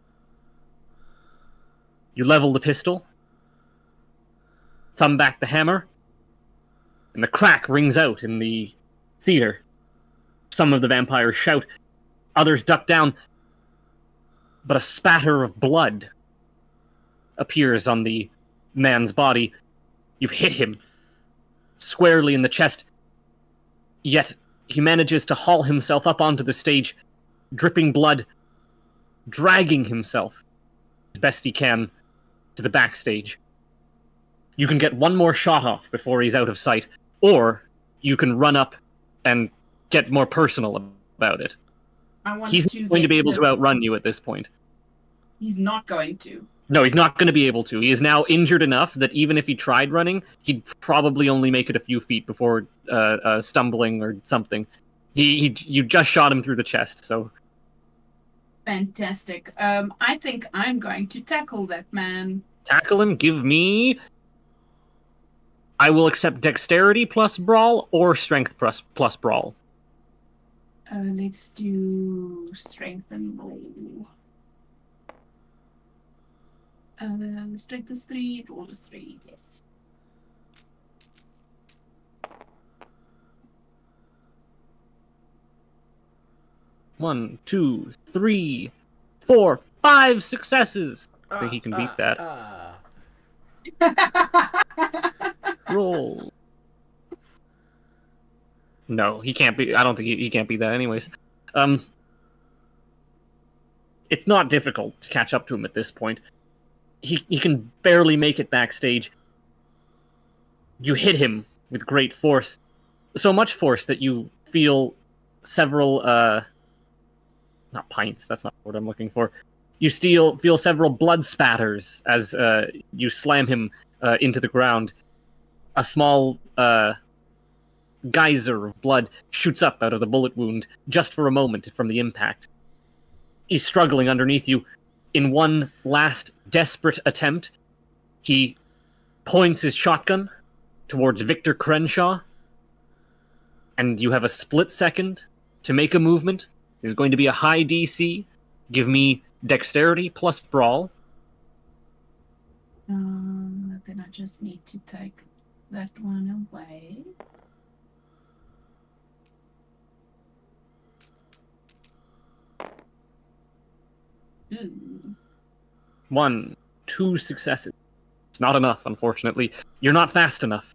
S1: You level the pistol, thumb back the hammer, and the crack rings out in the theater. Some of the vampires shout, others duck down, but a spatter of blood appears on the man's body. You've hit him squarely in the chest, yet he manages to haul himself up onto the stage, dripping blood, dragging himself as best he can to the backstage. You can get one more shot off before he's out of sight, or you can run up and get more personal about it. He's not going to be able to outrun you at this point.
S3: He's not going to.
S1: No, he's not going to be able to. He is now injured enough that even if he tried running, he'd probably only make it a few feet before stumbling or something. You just shot him through the chest, so...
S3: Fantastic. I think I'm going to tackle that man.
S1: Tackle him? Give me... I will accept dexterity plus brawl or strength plus brawl.
S3: Let's do strength and roll. Strength is 3, roll is 3, yes.
S1: One, 2, 3, 4, 5 successes. I think he can beat that. Roll. No, he can't be. I don't think he can't beat that anyways. It's not difficult to catch up to him at this point. He can barely make it backstage. You hit him with great force. So much force that you feel several, not pints, that's not what I'm looking for. You feel several blood spatters as you slam him into the ground. A small geyser of blood shoots up out of the bullet wound just for a moment from the impact. He's struggling underneath you. In one last desperate attempt, he points his shotgun towards Victor Crenshaw, and you have a split second to make a movement is going to be a high DC. Give me dexterity plus brawl.
S3: Then I just need to take that one away. Ooh.
S1: 1, 2 successes. It's not enough, unfortunately. You're not fast enough.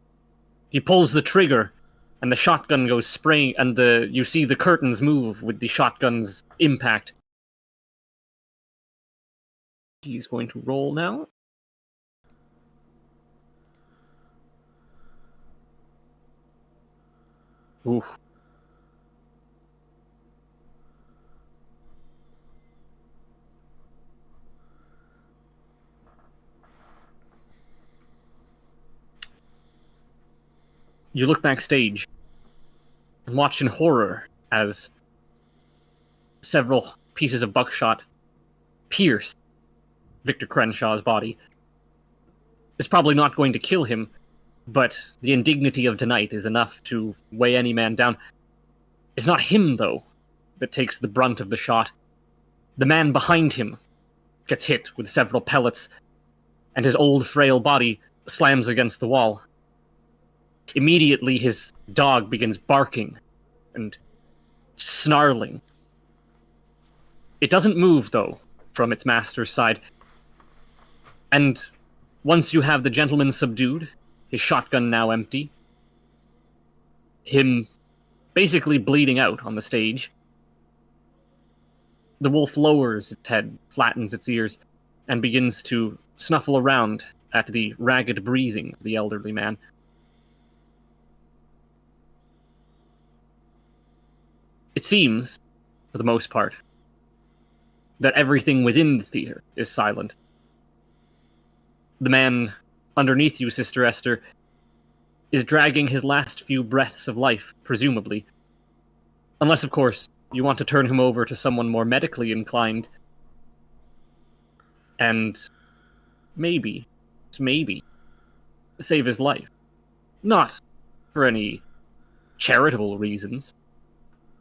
S1: He pulls the trigger, and the shotgun goes spraying, and you see the curtains move with the shotgun's impact. He's going to roll now. Oof. You look backstage and watch in horror as several pieces of buckshot pierce Victor Crenshaw's body. It's probably not going to kill him, but the indignity of tonight is enough to weigh any man down. It's not him, though, that takes the brunt of the shot. The man behind him gets hit with several pellets, and his old, frail body slams against the wall. Immediately, his dog begins barking and snarling. It doesn't move, though, from its master's side. And once you have the gentleman subdued, his shotgun now empty, him basically bleeding out on the stage, the wolf lowers its head, flattens its ears, and begins to snuffle around at the ragged breathing of the elderly man. It seems, for the most part, that everything within the theater is silent. The man underneath you, Sister Esther, is dragging his last few breaths of life, presumably. Unless, of course, you want to turn him over to someone more medically inclined. And maybe, save his life. Not for any charitable reasons,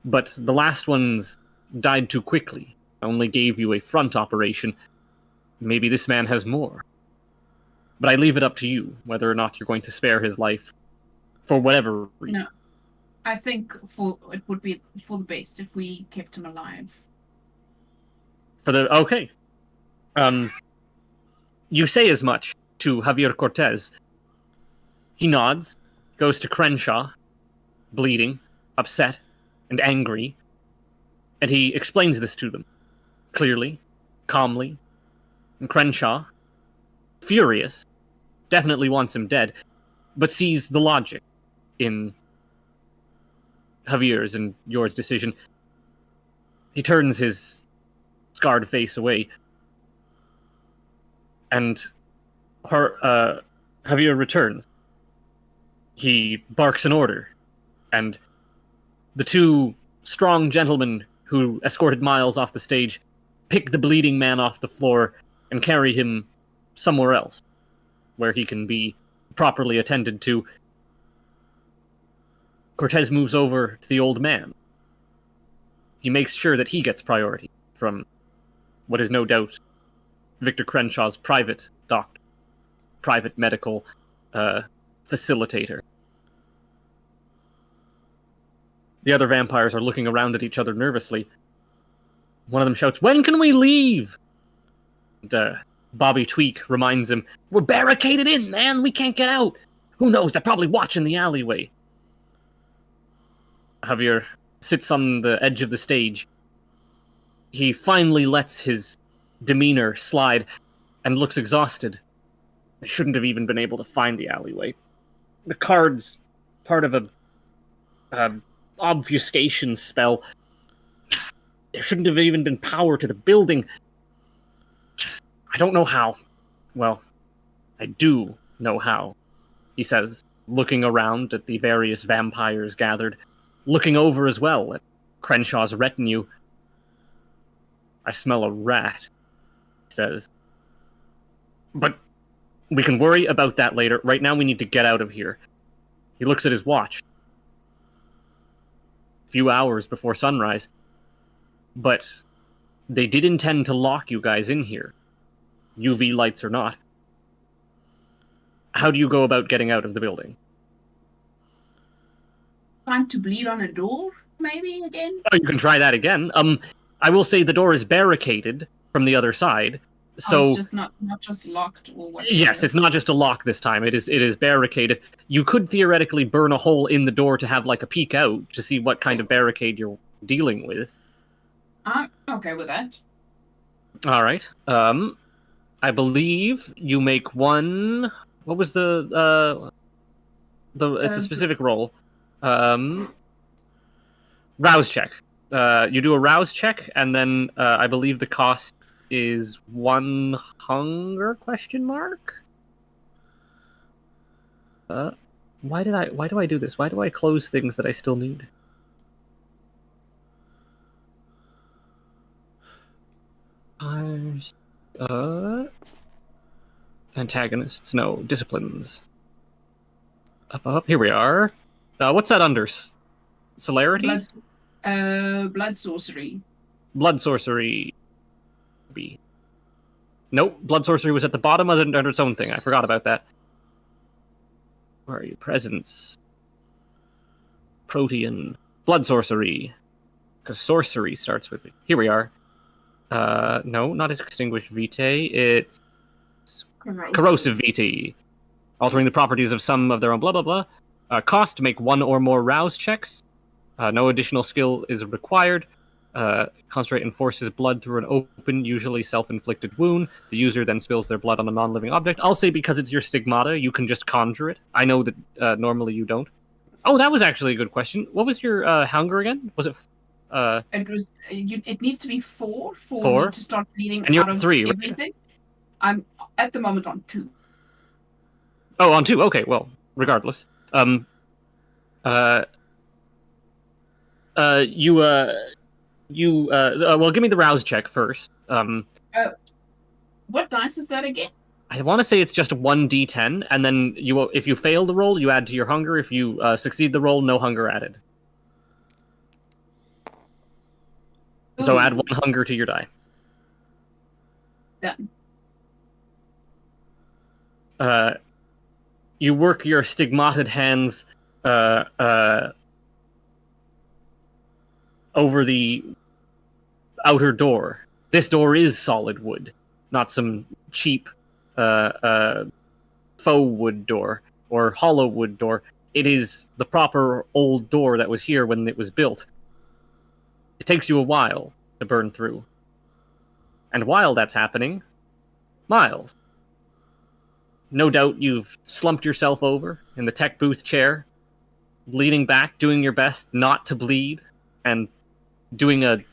S1: but the last ones died too quickly. Only gave you a front operation. Maybe this man has more. But I leave it up to you whether or not you're going to spare his life for whatever reason.
S3: No, I think it would be for the best if we kept him alive.
S1: Okay. You say as much to Javier Cortez. He nods, goes to Crenshaw, bleeding, upset, and angry, and he explains this to them, clearly, calmly, and Crenshaw, furious, definitely wants him dead, but sees the logic in Javier's and yours decision. He turns his scarred face away, and Javier returns. He barks an order, and the two strong gentlemen who escorted Miles off the stage pick the bleeding man off the floor and carry him somewhere else, where he can be properly attended to. Cortez moves over to the old man. He makes sure that he gets priority from what is no doubt Victor Crenshaw's private doctor, private medical facilitator. The other vampires are looking around at each other nervously. One of them shouts, "When can we leave?" And Bobby Tweak reminds him, "We're barricaded in, man! We can't get out! Who knows? They're probably watching the alleyway." Javier sits on the edge of the stage. He finally lets his demeanor slide and looks exhausted. They shouldn't have even been able to find the alleyway. The card's part of a obfuscation spell. There shouldn't have even been power to the building. I don't know how. Well, I do know how, he says, looking around at the various vampires gathered, looking over as well at Crenshaw's retinue. "I smell a rat," he says. "But we can worry about that later. Right now we need to get out of here." He looks at his watch. few hours before sunrise. But they did intend to lock you guys in here, UV lights or not. How do you go about getting out of the building?
S3: Time to bleed on a door, maybe again.
S1: Oh, you can try that again. I will say the door is barricaded from the other side, so
S3: it's just not just locked or whatever.
S1: yes, it's not just a lock this time. It is barricaded. You could theoretically burn a hole in the door to have like a peek out to see what kind of barricade you're dealing with.
S3: I'm okay with that.
S1: All right. I believe you make one. What was the? It's a specific roll. Rouse check. You do a rouse check, and then I believe the cost is 1 hunger question mark. Why do I do this? Why do I close things that I still need? Antagonists, no. Disciplines. Up. Here we are. What's that under? Celerity?
S3: Blood sorcery.
S1: Blood sorcery. B. Nope, blood sorcery was at the bottom under its own thing. I forgot about that. Where are you? Presence. Protean. Blood sorcery. Because sorcery starts with it. Here we are. No, not extinguished vitae. It's corrosive vitae. Altering the properties of some of their own blah blah blah. Cost to make 1 or more rouse checks. No additional skill is required. Concentrate and forces blood through an open, usually self-inflicted wound. The user then spills their blood on a non-living object. I'll say because it's your stigmata, you can just conjure it. I know that normally you don't. Oh, that was actually a good question. What was your hunger again? Was it?
S3: It was. It needs to be 4 for
S1: 4?
S3: me to start bleeding
S1: And you're
S3: out of
S1: 3, right?
S3: everything. I'm at the moment on 2.
S1: Oh, on 2. Okay, well, regardless. Well, give me the rouse check first.
S3: What dice is that again?
S1: I want to say it's just 1d10, and then if you fail the roll, you add to your hunger. If you succeed the roll, no hunger added.
S3: Ooh.
S1: So add 1 hunger to your die.
S3: Done.
S1: You work your stigmatted hands over the outer door. This door is solid wood, not some cheap faux wood door or hollow wood door. It is the proper old door that was here when it was built. It takes you a while to burn through. And while that's happening, Miles, no doubt you've slumped yourself over in the tech booth chair, leaning back, doing your best not to bleed, and doing a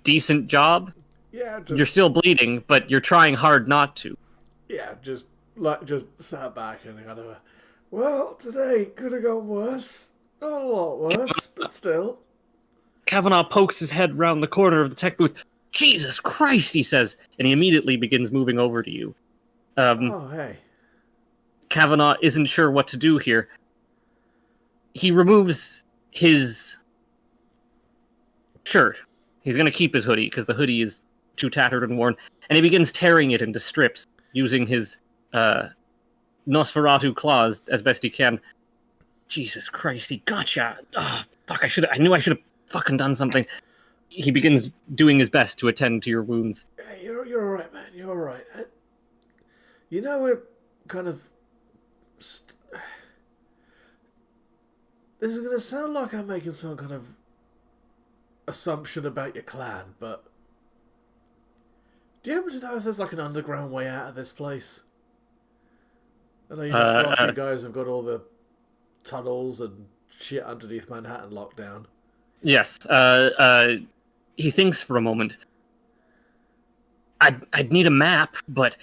S1: decent job.
S2: Yeah,
S1: you're still bleeding, but you're trying hard not to.
S2: Yeah, just sat back and kind of, well, today could have gone worse. Not a lot worse, but still.
S1: Kavanaugh pokes his head round the corner of the tech booth. Jesus Christ, he says, and he immediately begins moving over to you.
S2: Oh, hey.
S1: Kavanaugh isn't sure what to do here. He removes his shirt. He's going to keep his hoodie, because the hoodie is too tattered and worn, and he begins tearing it into strips, using his Nosferatu claws as best he can. Jesus Christ, he gotcha! Oh, fuck, I knew I should have fucking done something. He begins doing his best to attend to your wounds.
S2: Hey, you're alright, man, you're alright. You know, we're kind of... This is going to sound like I'm making some kind of assumption about your clan, but... Do you happen to know if there's like an underground way out of this place? I know you Nosferatu guys have got all the tunnels and shit underneath Manhattan locked down.
S1: Yes. He thinks for a moment. I'd need a map, but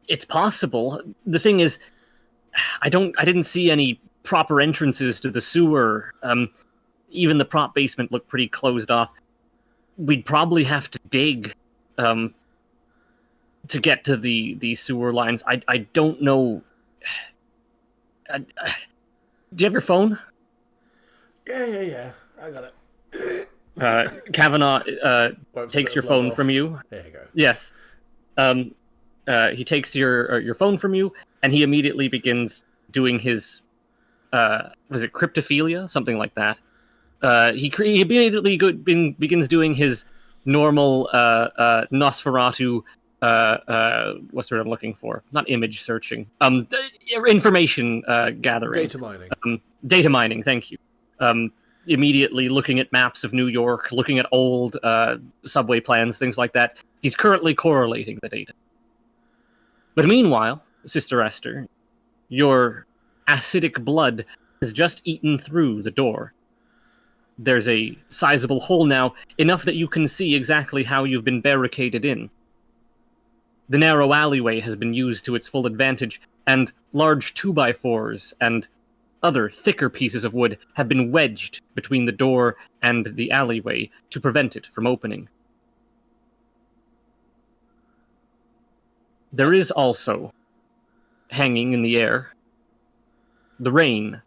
S1: it's possible. The thing is, I didn't see any proper entrances to the sewer. Even the prop basement looked pretty closed off. We'd probably have to dig to get to the sewer lines. I don't know. Do you have your phone?
S2: Yeah. I got it.
S1: Kavanaugh
S2: Wipes a
S1: takes
S2: bit
S1: your
S2: of blood
S1: phone
S2: off.
S1: from you.
S2: There you go.
S1: Yes. He takes your phone from you, and he immediately begins doing his was it cryptophilia, something like that. He immediately begins doing his normal Nosferatu. What's what I'm looking for? Not image searching. Information gathering.
S2: Data mining.
S1: Data mining. Thank you. Immediately looking at maps of New York, looking at old subway plans, things like that. He's currently correlating the data. But meanwhile, Sister Esther, your acidic blood has just eaten through the door. There's a sizable hole now, enough that you can see exactly how you've been barricaded in. The narrow alleyway has been used to its full advantage, and large 2x4s and other thicker pieces of wood have been wedged between the door and the alleyway to prevent it from opening. There is also, hanging in the air, the rain,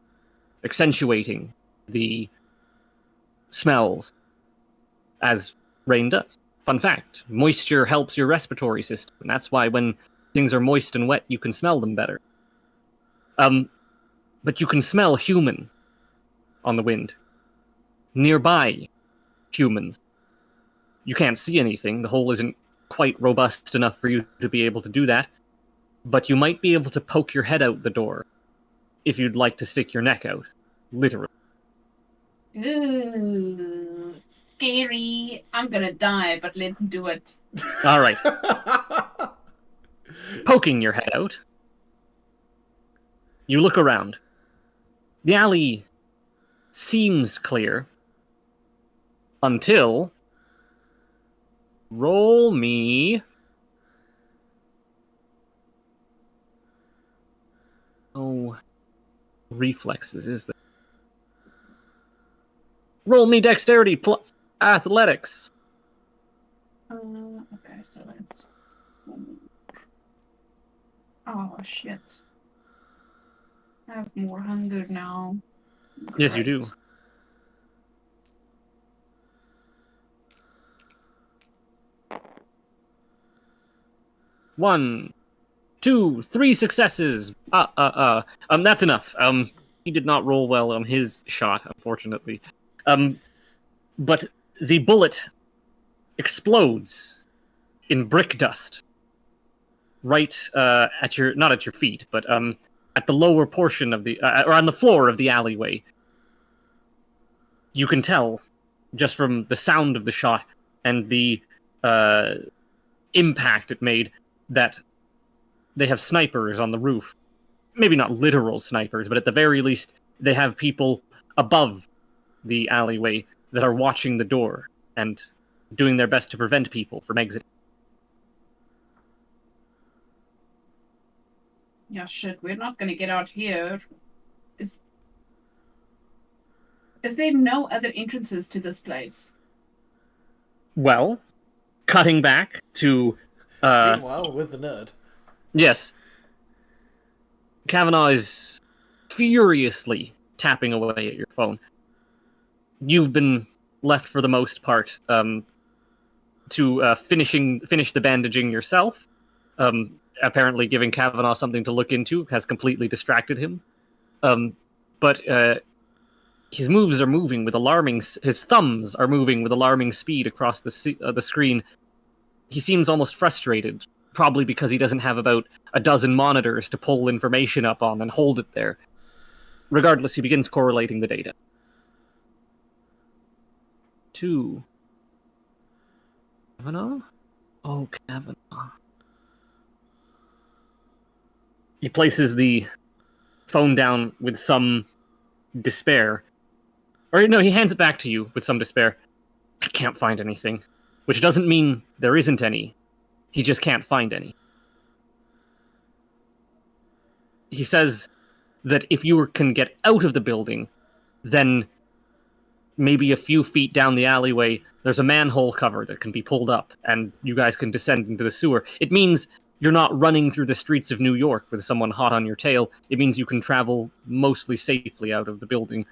S1: accentuating the smells, as rain does. Fun fact, moisture helps your respiratory system, and that's why when things are moist and wet, you can smell them better. But you can smell human on the wind. Nearby humans. You can't see anything, the hole isn't quite robust enough for you to be able to do that, but you might be able to poke your head out the door if you'd like to stick your neck out. Literally.
S3: Ooh, scary. I'm gonna die, but let's do it.
S1: All right. Poking your head out, you look around. The alley seems clear until... Roll me... Oh, reflexes, is there? Roll me dexterity plus athletics.
S3: Okay, so let's... Oh, shit. I have more hunger now.
S1: Yes, you do. One, two, three successes. That's enough. He did not roll well on his shot, unfortunately. But the bullet explodes in brick dust. Right at your, not at your feet, but at the lower portion of the, or on the floor of the alleyway. You can tell, just from the sound of the shot and the impact it made, that they have snipers on the roof. Maybe not literal snipers, but at the very least, they have people above the alleyway that are watching the door and doing their best to prevent people from exiting.
S3: Yeah, shit, we're not gonna get out here. Is there no other entrances to this place?
S1: Well, cutting back to...
S2: Meanwhile, with the nerd.
S1: Yes. Kavanaugh is furiously tapping away at your phone. You've been left, for the most part, to finish the bandaging yourself. Apparently giving Kavanaugh something to look into has completely distracted him. But his moves are moving with alarming... His thumbs are moving with alarming speed across the screen. He seems almost frustrated, probably because he doesn't have about a dozen monitors to pull information up on and hold it there. Regardless, he begins correlating the data. 2. Kavanaugh? Oh, Kavanaugh. He places the phone down with some despair. Or no, he hands it back to you with some despair. I can't find anything. Which doesn't mean there isn't any. He just can't find any. He says that if you can get out of the building, then maybe a few feet down the alleyway, there's a manhole cover that can be pulled up, and you guys can descend into the sewer. It means you're not running through the streets of New York with someone hot on your tail. It means you can travel mostly safely out of the building.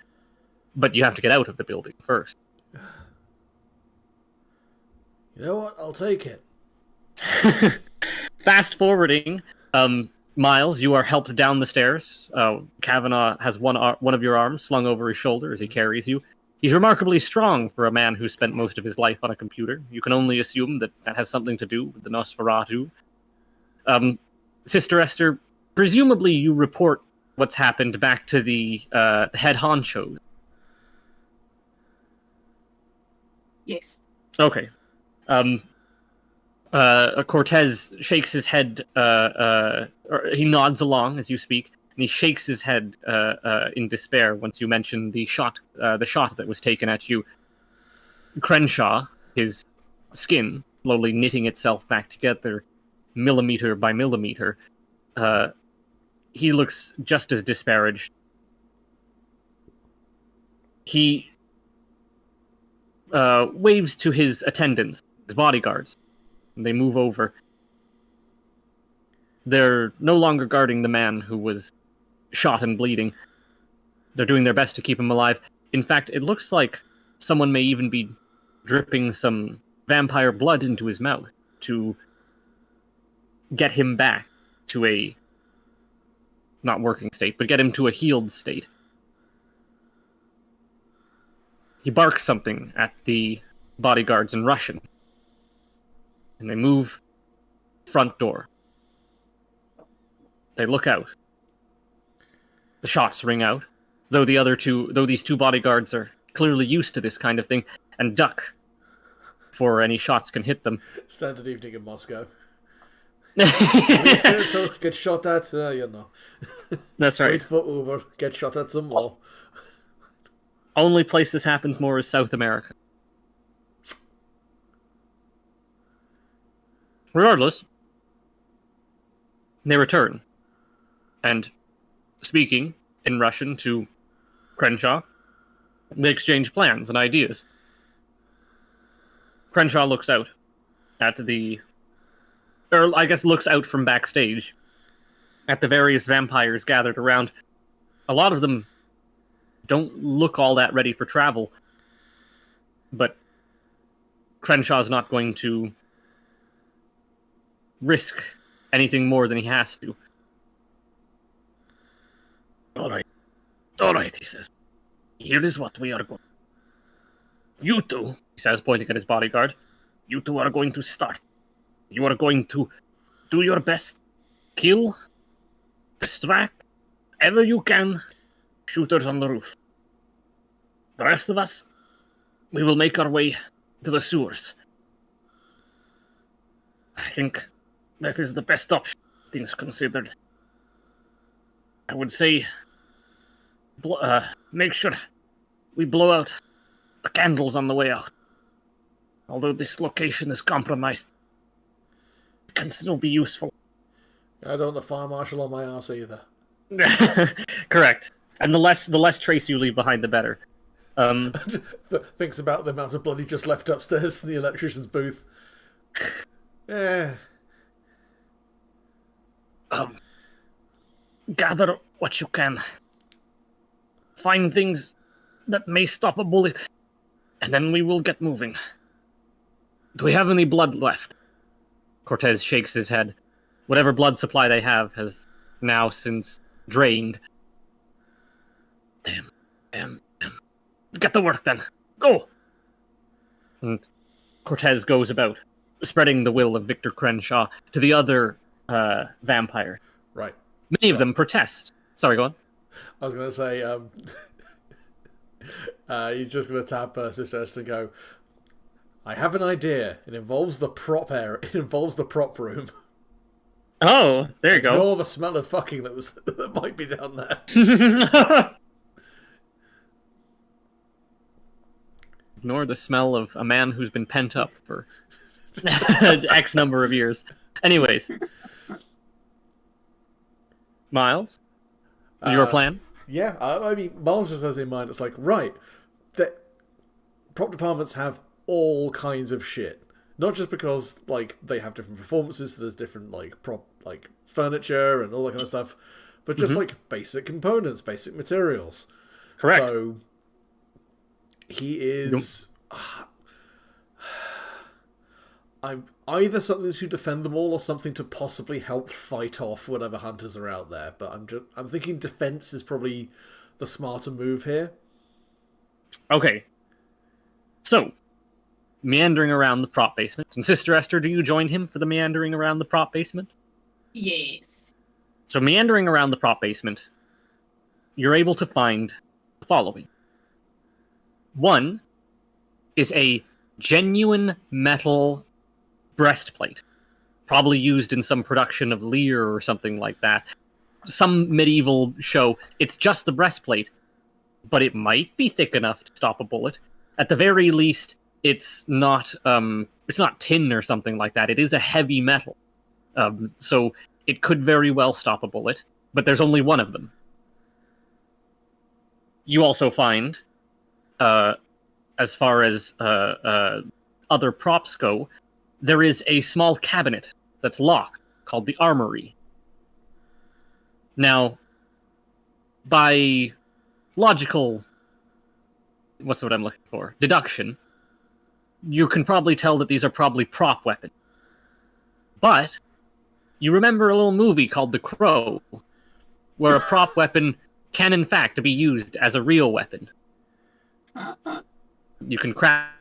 S1: but you have to get out of the building first.
S2: You know what? I'll take it.
S1: Fast forwarding, Miles, you are helped down the stairs. Kavanaugh has one of your arms slung over his shoulder as he carries you. He's remarkably strong for a man who spent most of his life on a computer. You can only assume that has something to do with the Nosferatu. Sister Esther, presumably you report what's happened back to the head honchos.
S3: Yes.
S1: Okay. Cortez shakes his head, or he nods along as you speak, and he shakes his head in despair once you mention the shot that was taken at you. Crenshaw, his skin slowly knitting itself back together, millimeter by millimeter, he looks just as disparaged. He waves to his attendants, his bodyguards. They move over. They're no longer guarding the man who was shot and bleeding. They're doing their best to keep him alive. In fact, it looks like someone may even be dripping some vampire blood into his mouth to get him back to a not working state, but get him to a healed state. He barks something at the bodyguards in Russian, and they move front door. They look out. The shots ring out, though these two bodyguards are clearly used to this kind of thing and duck before any shots can hit them.
S2: Standard evening in Moscow. Get shot at,
S1: That's right.
S2: Wait for Uber, get shot at some more.
S1: Only place this happens more is South America. Regardless, they return, and speaking in Russian to Crenshaw, they exchange plans and ideas. Crenshaw looks out at looks out from backstage at the various vampires gathered around. A lot of them don't look all that ready for travel, but Crenshaw's not going to risk anything more than he has to. All right, he says. Here is what we are going. You two, he says, pointing at his bodyguard, you two are going to start. You are going to do your best. Kill, distract, ever you can, shooters on the roof. The rest of us, we will make our way to the sewers. I think that is the best option, things considered. I would say, make sure we blow out the candles on the way out. Although this location is compromised, it can still be useful.
S2: I don't want the fire marshal on my ass either.
S1: Correct. And the less trace you leave behind, the better.
S2: Thinks about the amount of blood he just left upstairs in the electrician's booth. Yeah.
S1: Gather what you can. Find things that may stop a bullet, and then we will get moving. Do we have any blood left? Cortez shakes his head. Whatever blood supply they have has now since drained. Damn. Get to work then. Go! And Cortez goes about, spreading the will of Victor Crenshaw to the other vampires.
S2: Right.
S1: Many of them protest. Sorry, go on.
S2: I was going to say, you're just going to tap Sister Esther and go, I have an idea. It involves the prop room.
S1: Oh, there you go.
S2: Ignore the smell of fucking that might be down there.
S1: Ignore the smell of a man who's been pent up for X number of years. Anyways. Miles? Your plan?
S2: Yeah, I mean, Miles just has in mind, it's like, right, that prop departments have all kinds of shit. Not just because, like, they have different performances, so there's different, like, furniture and all that kind of stuff, but just, like, basic components, basic materials.
S1: Correct.
S2: So, He is. I'm either something to defend them all or something to possibly help fight off whatever hunters are out there. But I'm thinking defense is probably the smarter move here.
S1: Okay. So, meandering around the prop basement. And Sister Esther, do you join him for the meandering around the prop basement?
S3: Yes.
S1: So, meandering around the prop basement, you're able to find the following. One is a genuine metal breastplate, probably used in some production of Lear or something like that. Some medieval show. It's just the breastplate, but it might be thick enough to stop a bullet. At the very least, it's not tin or something like that. It is a heavy metal, so it could very well stop a bullet. But there's only one of them. You also find, as far as other props go, there is a small cabinet that's locked called the Armory. Now, by logical, what's what I'm looking for? Deduction, you can probably tell that these are probably prop weapons. But you remember a little movie called The Crow, where a prop weapon can in fact be used as a real weapon. You can crack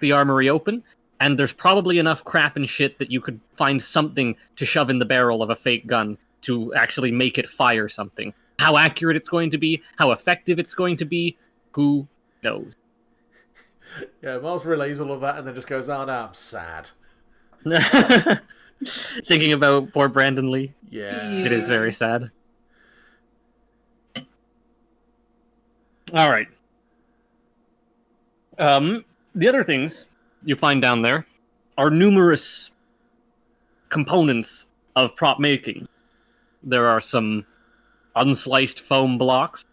S1: the armory open, and there's probably enough crap and shit that you could find something to shove in the barrel of a fake gun to actually make it fire something. How accurate it's going to be, how effective it's going to be, who knows?
S2: Yeah, Miles relays all of that and then just goes, "Oh, no, I'm sad."
S1: Thinking about poor Brandon Lee.
S2: Yeah.
S1: It is very sad. All right. The other things you find down there are numerous components of prop making. There are some unsliced foam blocks,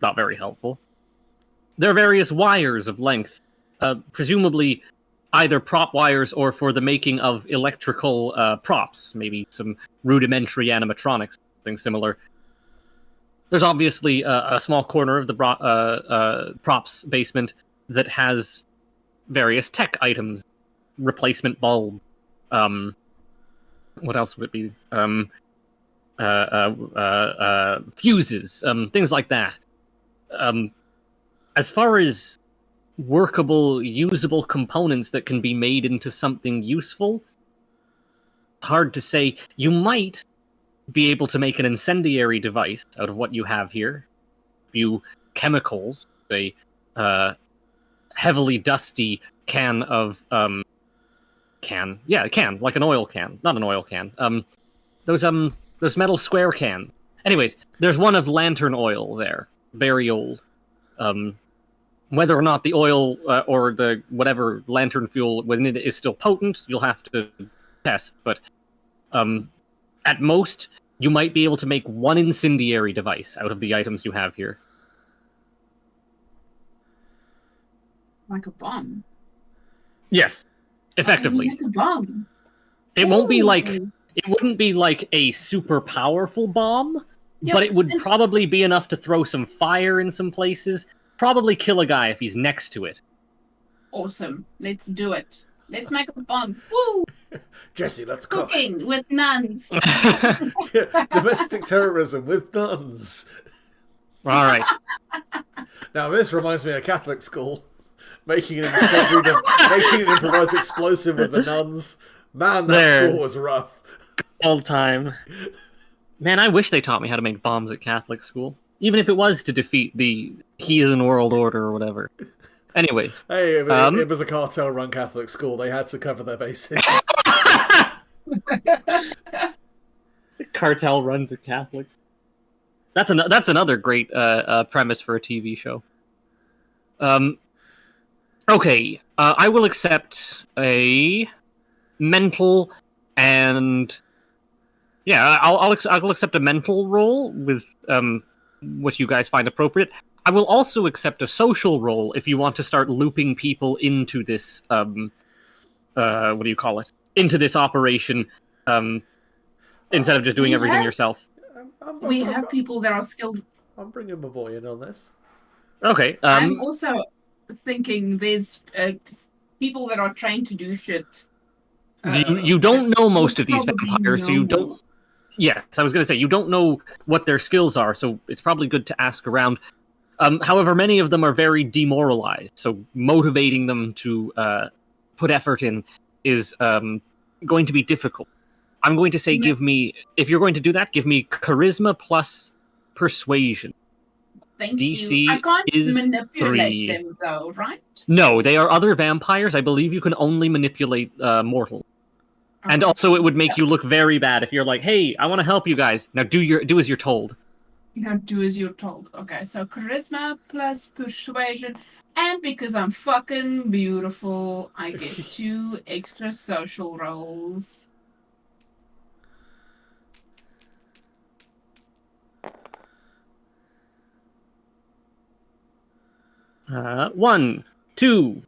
S1: not very helpful. There are various wires of length, presumably either prop wires or for the making of electrical props, maybe some rudimentary animatronics, something similar. There's obviously a small corner of the props basement that has various tech items, replacement bulb. What else would it be? Fuses, things like that. As far as workable, usable components that can be made into something useful, hard to say. You might be able to make an incendiary device out of what you have here. A few chemicals, a heavily dusty can of can, like an oil can, not an oil can. Those metal square cans. Anyways, there's one of lantern oil there, very old. Whether or not the oil or the whatever lantern fuel within it is still potent, you'll have to test. But at most, you might be able to make one incendiary device out of the items you have here.
S3: Like a bomb.
S1: Yes, effectively.
S3: Like a bomb.
S1: It won't be like it wouldn't be like a super powerful bomb, but it would probably be enough to throw some fire in some places. Probably kill a guy if he's next to it.
S3: Awesome. Let's do it. Let's make a bomb. Woo!
S2: Jesse, let's cook.
S3: Cooking with nuns.
S2: Domestic terrorism with nuns.
S1: All right.
S2: Now this reminds me of Catholic school. Making an improvised explosive with the nuns. Man, that school was rough.
S1: All time. Man, I wish they taught me how to make bombs at Catholic school. Even if it was to defeat the heathen world order or whatever. Anyways.
S2: Hey, it was a cartel-run Catholic school. They had to cover their bases.
S1: Cartel runs at Catholics. That's another great premise for a TV show. Okay, I will accept a mental and I'll accept a mental role with what you guys find appropriate. I will also accept a social role if you want to start looping people into this what do you call it? Into this operation instead of just doing everything yourself.
S3: We have people that are skilled.
S2: I'm bringing my boy in on this.
S1: Okay.
S3: I'm also thinking there's people that are trained to do shit.
S1: You don't know most of these
S3: probably
S1: vampires, so you don't.
S3: more.
S1: Yes, I was going to say, you don't know what their skills are, so it's probably good to ask around. However, many of them are very demoralized, so motivating them to put effort in is going to be difficult. I'm going to say, if you're going to do that, give me charisma plus persuasion.
S3: Thank
S1: DC
S3: you. I can't
S1: is
S3: manipulate
S1: 3.
S3: them, though, right?
S1: No, they are other vampires. I believe you can only manipulate mortals.
S3: Okay.
S1: And also, it would make you look very bad if you're like, "Hey, I want to help you guys. Now do as you're told."
S3: Now do as you're told. Okay, so charisma plus persuasion, and because I'm fucking beautiful, I get 2 extra social rolls.
S1: One, 2,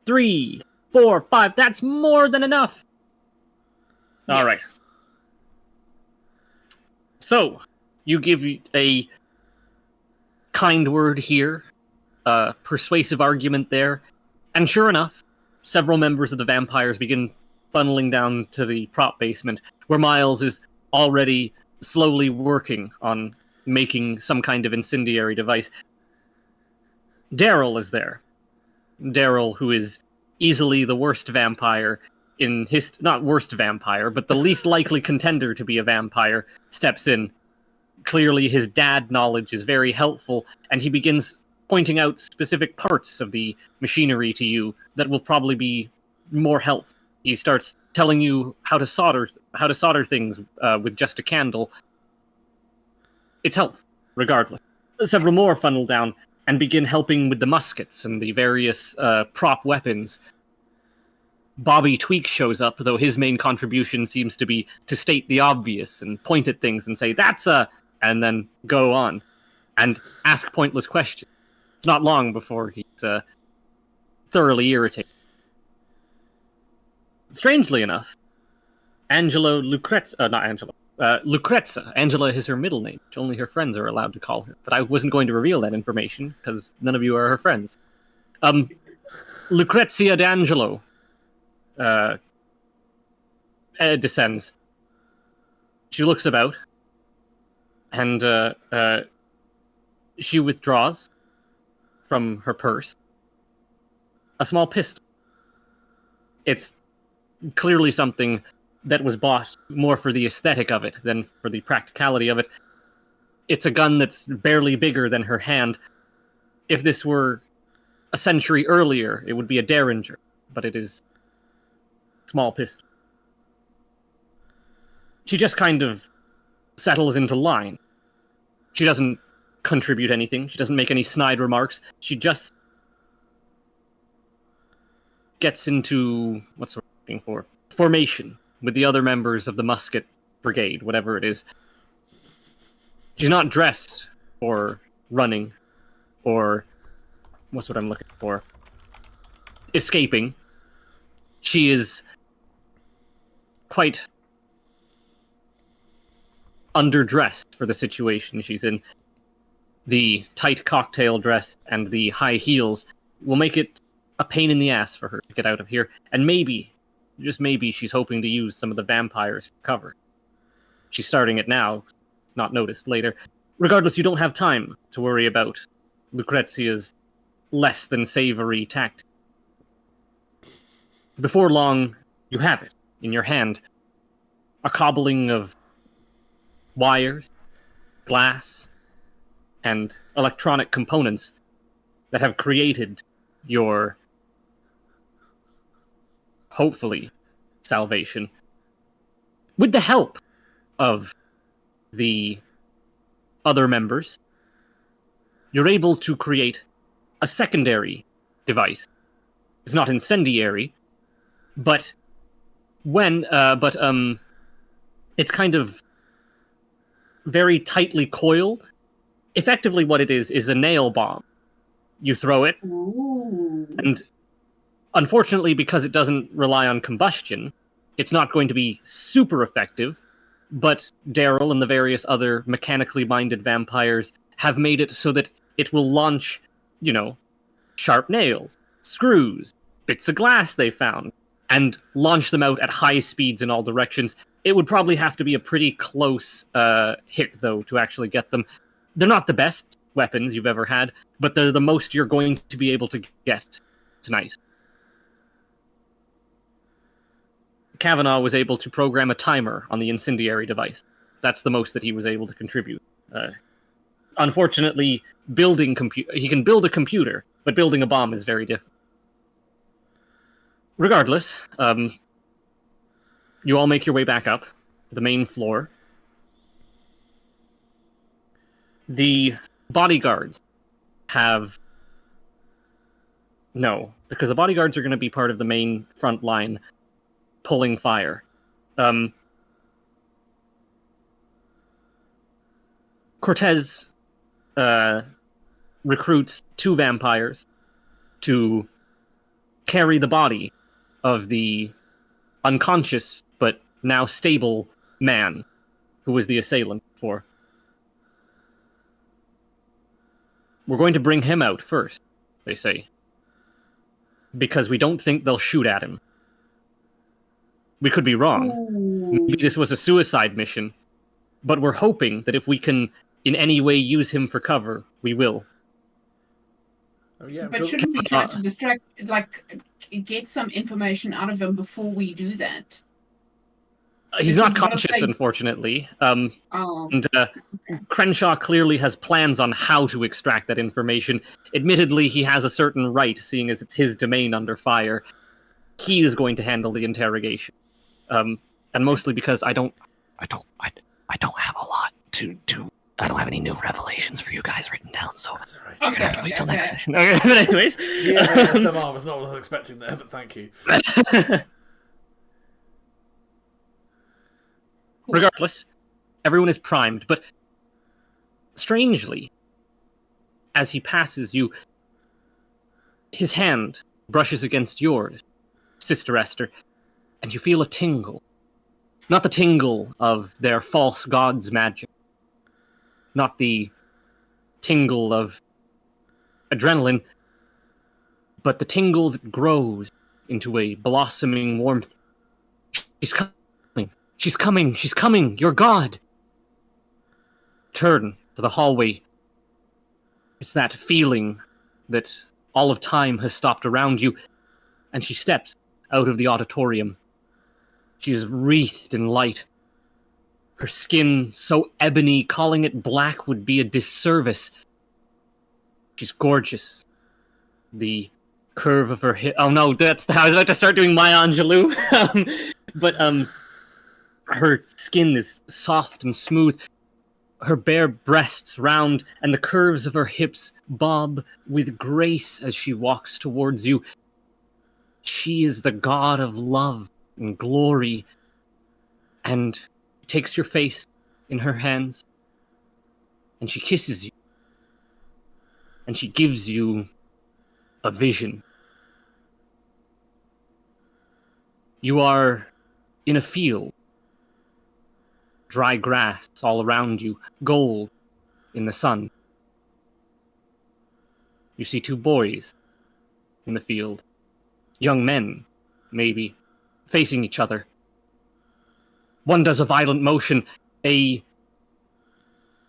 S1: 3, 4, 5. That's more than enough. All right.
S3: Yes.
S1: So, you give a kind word here, a persuasive argument there, and sure enough, several members of the vampires begin funneling down to the prop basement, where Miles is already slowly working on making some kind of incendiary device. Daryl is there. Daryl, who is easily the worst vampire in his... Not worst vampire, but the least likely contender to be a vampire, steps in. Clearly, his dad knowledge is very helpful, and he begins pointing out specific parts of the machinery to you that will probably be more helpful. He starts telling you how to solder things with just a candle. It's helpful, regardless. Several more funnel down and begin helping with the muskets and the various prop weapons. Bobby Tweak shows up, though his main contribution seems to be to state the obvious and point at things and say, "That's a..." and then go on and ask pointless questions. It's not long before he's thoroughly irritated. Strangely enough, Lucrezza, Angela is her middle name, which only her friends are allowed to call her. But I wasn't going to reveal that information, because none of you are her friends. Lucrezia D'Angelo descends. She looks about, and she withdraws from her purse a small pistol. It's clearly something that was bought more for the aesthetic of it than for the practicality of it. It's a gun that's barely bigger than her hand. If this were a century earlier, it would be a Derringer, but it is a small pistol. She just kind of settles into line. She doesn't contribute anything. She doesn't make any snide remarks. She just gets into, what's the word I'm looking for? Formation with the other members of the musket brigade, whatever it is. She's not dressed for running or, what's what I'm looking for? Escaping. She is quite underdressed for the situation she's in. The tight cocktail dress and the high heels will make it a pain in the ass for her to get out of here, and maybe, just maybe, she's hoping to use some of the vampires for cover. She's starting it now, not noticed later. Regardless, you don't have time to worry about Lucrezia's less than savory tact. Before long, you have it in your hand. A cobbling of wires, glass, and electronic components that have created your, hopefully, salvation. With the help of the other members, you're able to create a secondary device. It's not incendiary, but it's kind of very tightly coiled. Effectively, what it is a nail bomb. You throw it,
S3: Ooh.
S1: and unfortunately, because it doesn't rely on combustion, it's not going to be super effective, but Daryl and the various other mechanically minded vampires have made it so that it will launch, sharp nails, screws, bits of glass they found, and launch them out at high speeds in all directions. It would probably have to be a pretty close hit, though, to actually get them. They're not the best weapons you've ever had, but they're the most you're going to be able to get tonight. Kavanaugh was able to program a timer on the incendiary device. That's the most that he was able to contribute. Unfortunately, he can build a computer, but building a bomb is very different. Regardless, you all make your way back up to the main floor. The bodyguards have... No, because the bodyguards are going to be part of the main front line pulling fire. Cortez recruits 2 vampires to carry the body of the unconscious but now stable man who was the assailant before. We're going to bring him out first, they say, because we don't think they'll shoot at him. We could be wrong.
S3: Ooh.
S1: Maybe this was a suicide mission, but we're hoping that if we can in any way use him for cover, we will.
S2: Oh, yeah,
S3: But shouldn't we try to distract, get some information out of him before we do that?
S1: He's not conscious, unfortunately. And Crenshaw clearly has plans on how to extract that information. Admittedly, he has a certain right, seeing as it's his domain under fire. He is going to handle the interrogation. And mostly because I don't have a lot to I don't have any new revelations for you guys written down, so
S2: that's right.
S1: You're gonna have to wait till next session. Okay, but anyways.
S2: GMSMR was not what I was expecting there, but thank you.
S1: Regardless, everyone is primed, but strangely, as he passes you, his hand brushes against yours, Sister Esther, and you feel a tingle. Not the tingle of their false god's magic. Not the tingle of adrenaline, but the tingle that grows into a blossoming warmth. She's coming. She's coming. She's coming. Your God. Turn to the hallway. It's that feeling that all of time has stopped around you, and she steps out of the auditorium. She is wreathed in light. Her skin so ebony, calling it black would be a disservice. She's gorgeous. The curve of her hip... Oh no, that's I was about to start doing Maya Angelou. But her skin is soft and smooth. Her bare breasts round, and the curves of her hips bob with grace as she walks towards you. She is the god of love and glory, and takes your face in her hands, and she kisses you, and she gives you a vision. You are in a field, dry grass all around you, gold in the sun. You see 2 boys in the field, young men, maybe, facing each other. One does a violent motion, a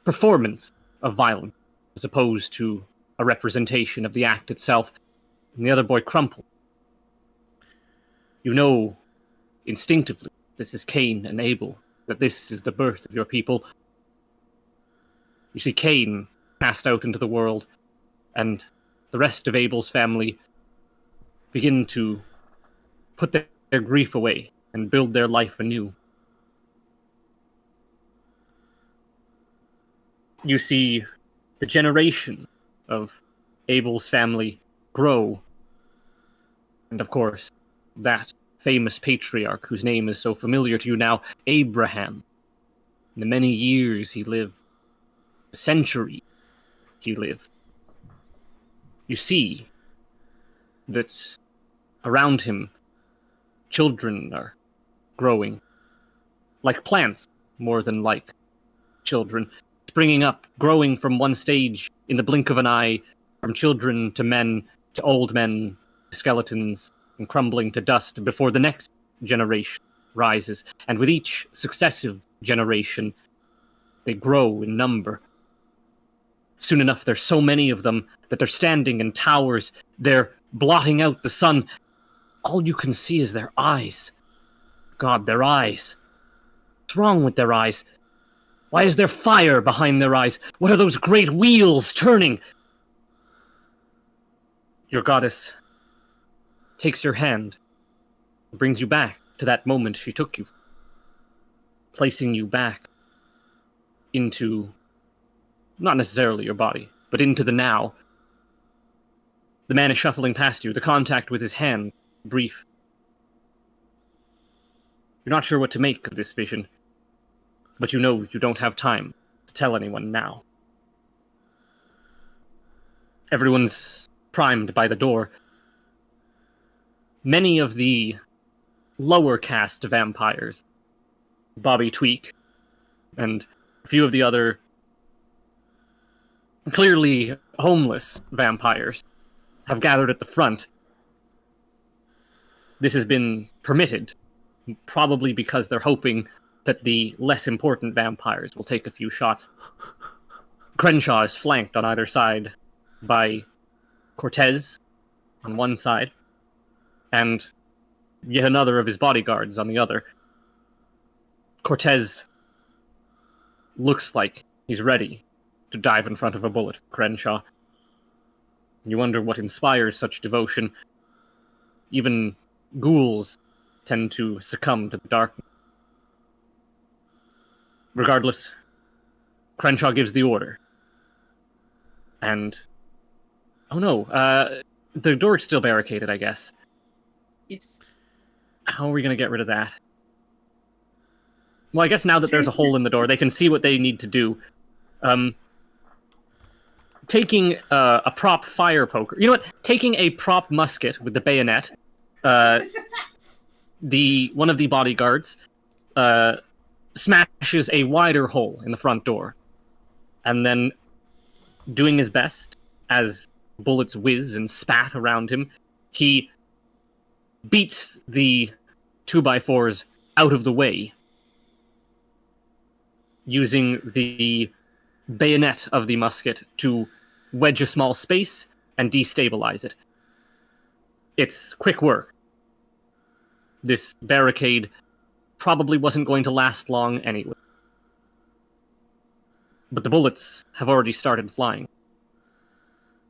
S1: performance of violence, as opposed to a representation of the act itself, and the other boy crumples. You know, instinctively, this is Cain and Abel, that this is the birth of your people. You see Cain cast out into the world, and the rest of Abel's family begin to put their grief away and build their life anew. You see the generation of Abel's family grow, and of course, that famous patriarch whose name is so familiar to you now, Abraham. In the many years he lived, a century he lived. You see that around him, children are growing, like plants more than like children, springing up, growing from one stage in the blink of an eye, from children to men to old men, skeletons, and crumbling to dust before the next generation rises. And with each successive generation, they grow in number. Soon enough, there's so many of them that they're standing in towers. They're blotting out the sun. All you can see is their eyes. God, their eyes. What's wrong with their eyes? Why is there fire behind their eyes? What are those great wheels turning? Your goddess takes your hand and brings you back to that moment she took you, placing you back into, not necessarily your body, but into the now. The man is shuffling past you, the contact with his hand brief. You're not sure what to make of this vision, but you know you don't have time to tell anyone now. Everyone's primed by the door. Many of the lower caste vampires, Bobby Tweak, and a few of the other clearly homeless vampires, have gathered at the front. This has been permitted, probably because they're hoping that the less important vampires will take a few shots. Crenshaw is flanked on either side by Cortez on one side, and yet another of his bodyguards on the other. Cortez looks like he's ready to dive in front of a bullet for Crenshaw. You wonder what inspires such devotion. Even ghouls tend to succumb to the darkness. Regardless, Crenshaw gives the order. And... oh no, the door's still barricaded, I guess.
S3: Yes.
S1: How are we going to get rid of that? Well, I guess now that there's a hole in the door, they can see what they need to do. Taking a prop fire poker... you know what? Taking a prop musket with the bayonet, one of the bodyguards smashes a wider hole in the front door. And then, doing his best, as bullets whiz and spat around him, he beats the 2x4s out of the way, using the bayonet of the musket to wedge a small space and destabilize it. It's quick work. This barricade probably wasn't going to last long anyway. But the bullets have already started flying.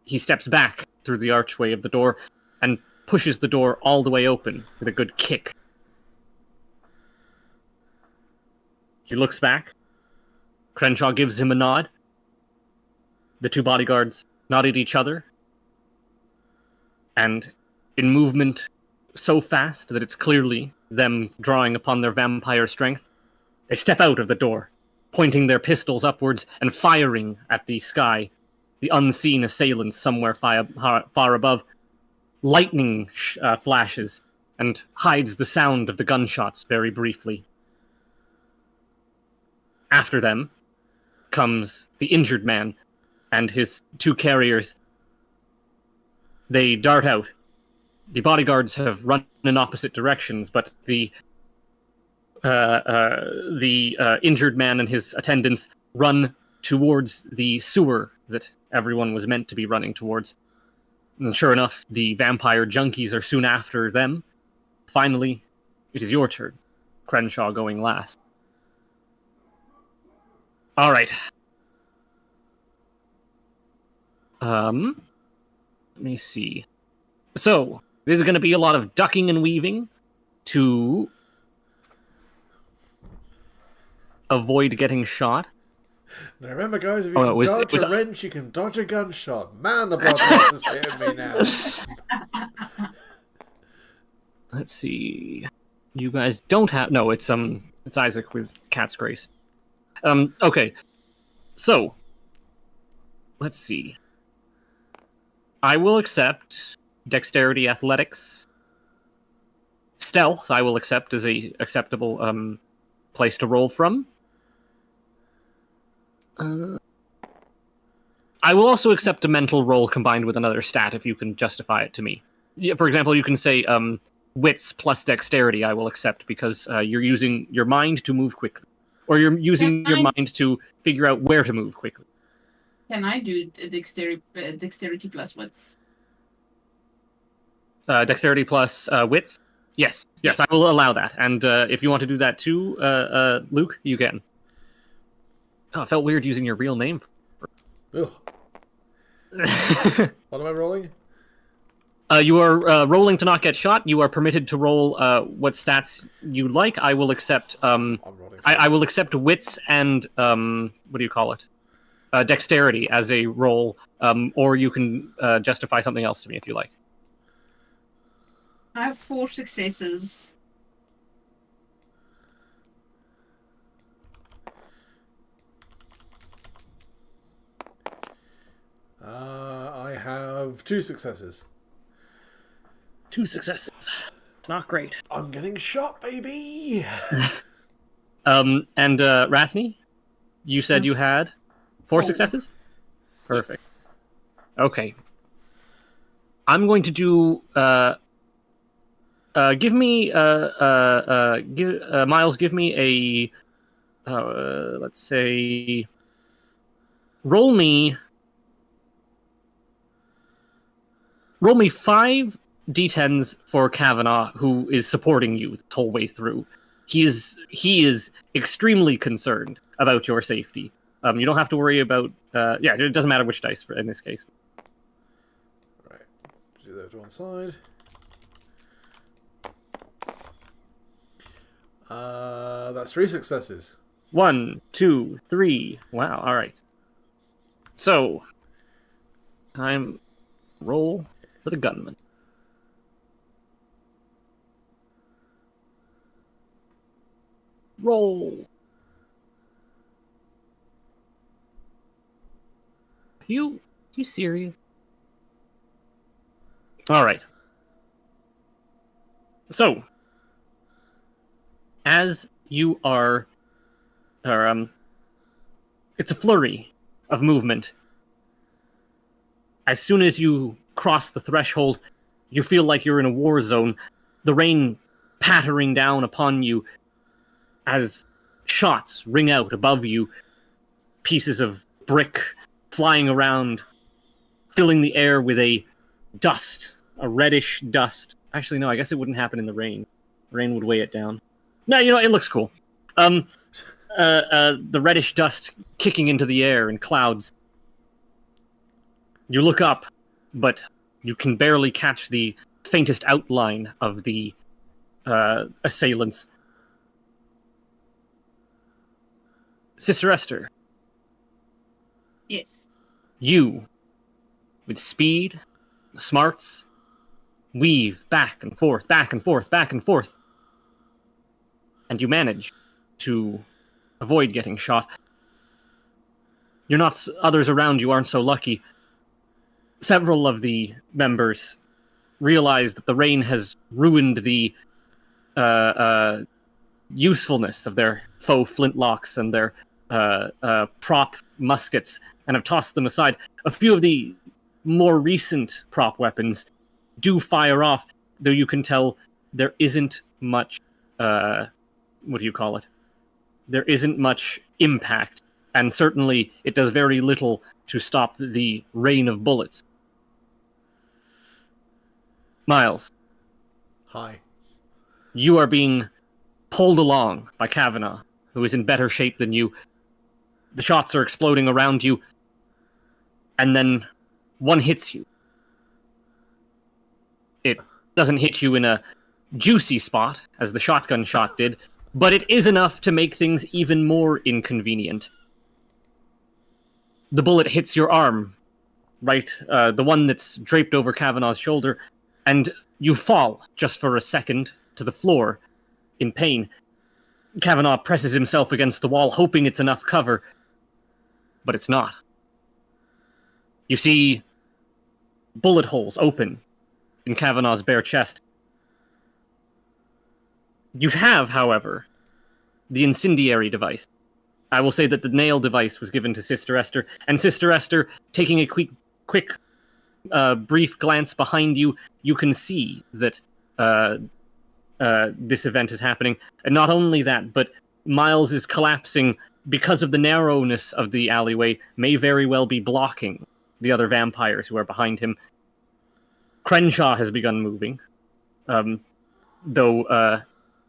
S1: He steps back through the archway of the door and pushes the door all the way open with a good kick. He looks back. Crenshaw gives him a nod. The two bodyguards nod at each other. And in movement so fast that it's clearly them drawing upon their vampire strength, they step out of the door, pointing their pistols upwards and firing at the sky, the unseen assailants somewhere far above. Lightning flashes and hides the sound of the gunshots very briefly. After them comes the injured man and his two carriers. They dart out. The bodyguards have run in opposite directions, but the injured man and his attendants run towards the sewer that everyone was meant to be running towards. And sure enough, the vampire junkies are soon after them. Finally, it is your turn. Crenshaw going last. All right. Let me see. So, there's going to be a lot of ducking and weaving to avoid getting shot.
S2: Now remember, guys, if you can dodge a wrench, you can dodge a gunshot. Man, the blood is hitting me now.
S1: Let's see. You guys don't have... no, it's Isaac with Cat's Grace. Okay. So, let's see. I will accept Dexterity, Athletics. Stealth, I will accept as a acceptable place to roll from. I I will also accept a mental roll combined with another stat if you can justify it to me. For example, you can say wits plus dexterity I will accept because you're using your mind to move quickly. Or you're using your mind to figure out where to move quickly.
S3: Can I do dexterity plus wits?
S1: Dexterity plus wits? Yes, I will allow that. And if you want to do that too, Luke, you can. Oh, it felt weird using your real name.
S2: Ugh. What am I rolling?
S1: You are rolling to not get shot. You are permitted to roll what stats you like. I will accept. I will accept wits and what do you call it? Dexterity as a roll, or you can justify something else to me if you like.
S3: I have 4 successes.
S2: I have 2 successes.
S1: 2 successes. It's not great.
S2: I'm getting shot, baby!
S1: And Rathny, you said you had 4 successes? Perfect.
S3: Yes.
S1: Okay. I'm going to do... give me... Miles, give me a... let's say... Roll me 5 d10s for Kavanaugh, who is supporting you the whole way through. He is extremely concerned about your safety. You don't have to worry about... it doesn't matter which dice in this case.
S2: Right. Do that to one side. That's 3 successes.
S1: 1, 2, 3. Wow, alright. So, time roll for the gunman. Roll. You serious? Alright. So, as you are... it's a flurry of movement. As soon as you cross the threshold, you feel like you're in a war zone. The rain pattering down upon you as shots ring out above you. Pieces of brick flying around, filling the air with a reddish dust. Actually, no, I guess it wouldn't happen in the rain. Rain would weigh it down. No, it looks cool. The reddish dust kicking into the air in clouds. You look up, but you can barely catch the faintest outline of the assailants. Sister Esther.
S3: Yes.
S1: You, with speed, smarts, weave back and forth, back and forth, back and forth. And you manage to avoid getting shot. Others around you aren't so lucky. Several of the members realize that the rain has ruined the usefulness of their faux flintlocks and their prop muskets and have tossed them aside. A few of the more recent prop weapons do fire off, though you can tell there isn't much, what do you call it? There isn't much impact, and certainly it does very little to stop the rain of bullets. Miles.
S2: Hi.
S1: You are being pulled along by Kavanaugh, who is in better shape than you. The shots are exploding around you, and then one hits you. It doesn't hit you in a juicy spot, as the shotgun shot did, but it is enough to make things even more inconvenient. The bullet hits your arm, right, the one that's draped over Kavanaugh's shoulder, and you fall, just for a second, to the floor, in pain. Kavanaugh presses himself against the wall, hoping it's enough cover, but it's not. You see bullet holes open in Kavanaugh's bare chest. You have, however, the incendiary device. I will say that the nail device was given to Sister Esther, and Sister Esther, taking a quick, brief glance behind you, you can see that this event is happening. And not only that, but Miles is collapsing because of the narrowness of the alleyway, may very well be blocking the other vampires who are behind him. Crenshaw has begun moving, though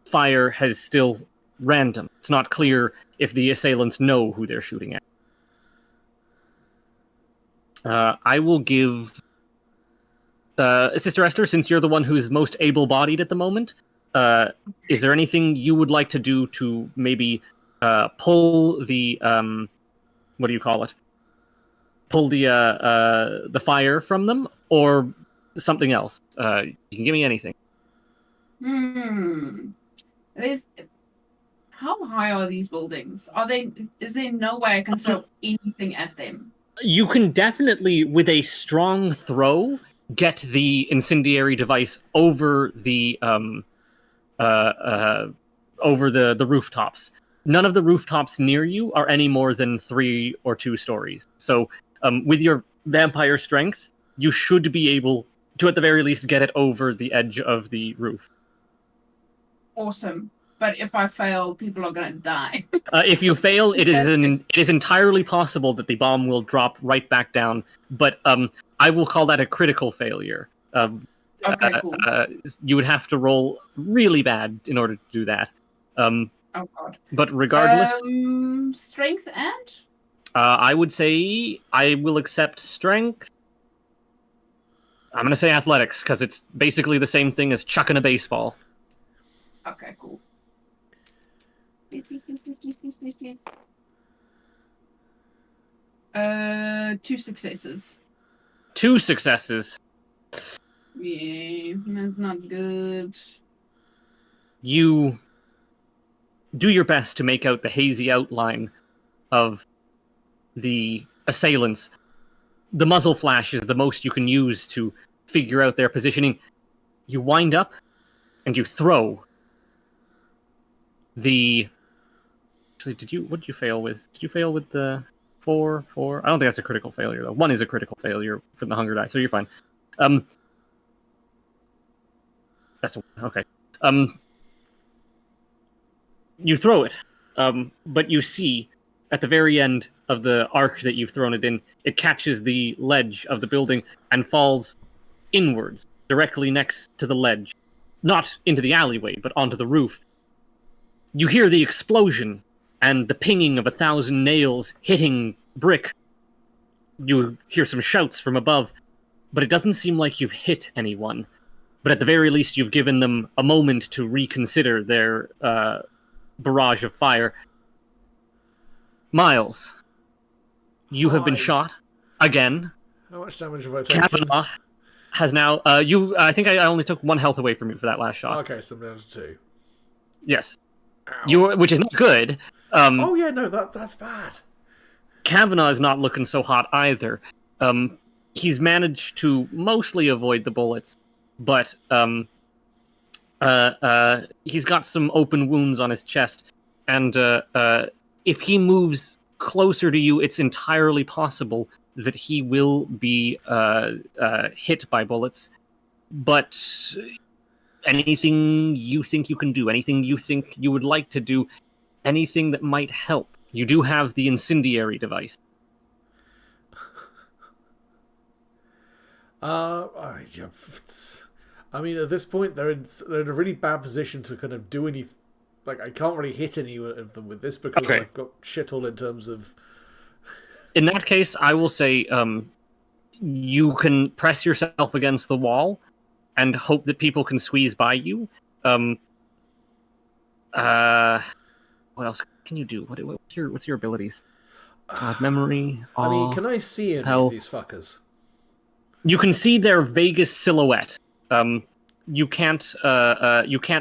S1: fire has still random. It's not clear if the assailants know who they're shooting at. I will give Sister Esther, since you're the one who's most able-bodied at the moment, is there anything you would like to do to maybe pull the what do you call it? Pull the fire from them, or something else? You can give me anything.
S3: How high are these buildings? Is there no way I can throw anything at them?
S1: You can definitely, with a strong throw, get the incendiary device over the rooftops. None of the rooftops near you are any more than 3 or 2 stories. So, with your vampire strength, you should be able to, at the very least, get it over the edge of the roof.
S3: Awesome. But if I fail, people are going to die.
S1: If you fail, it is entirely possible that the bomb will drop right back down. But I will call that a critical failure.
S3: Okay, cool.
S1: You would have to roll really bad in order to do that.
S3: Oh god.
S1: But regardless,
S3: strength and?
S1: I would say I will accept strength. I'm going to say athletics because it's basically the same thing as chucking a baseball.
S3: Okay, cool. Please. 2 successes.
S1: 2 successes.
S3: Yeah, that's not good.
S1: You do your best to make out the hazy outline of the assailants. The muzzle flash is the most you can use to figure out their positioning. You wind up and you throw the... Actually, what did you fail with? Did you fail with the 4? I don't think that's a critical failure, though. 1 is a critical failure for the hunger die, so you're fine. That's okay. You throw it, but you see at the very end of the arc that you've thrown it in, it catches the ledge of the building and falls inwards, directly next to the ledge. Not into the alleyway, but onto the roof. You hear the explosion and the pinging of 1,000 nails hitting brick. You hear some shouts from above, but it doesn't seem like you've hit anyone. But at the very least, you've given them a moment to reconsider their barrage of fire. Miles, you have been shot again.
S2: How much damage have I taken?
S1: Kavanaugh has now... I think I only took 1 health away from you for that last shot.
S2: Okay, so I'm down to 2.
S1: Yes.
S2: Ow.
S1: Which is not good.
S2: Oh yeah, no, that's bad.
S1: Kavanaugh is not looking so hot either. He's managed to mostly avoid the bullets, but he's got some open wounds on his chest, and if he moves closer to you, it's entirely possible that he will be hit by bullets. But anything you think you can do, anything you think you would like to do, anything that might help. You do have the incendiary device.
S2: I mean, at this point, they're in a really bad position to kind of do any. Like, I can't really hit any of them with this because I've got shit all in terms of.
S1: In that case, I will say you can press yourself against the wall and hope that people can squeeze by you. What else can you do? What's your abilities? Memory.
S2: I mean, can I see any of these fuckers?
S1: You can see their vaguest silhouette. You can't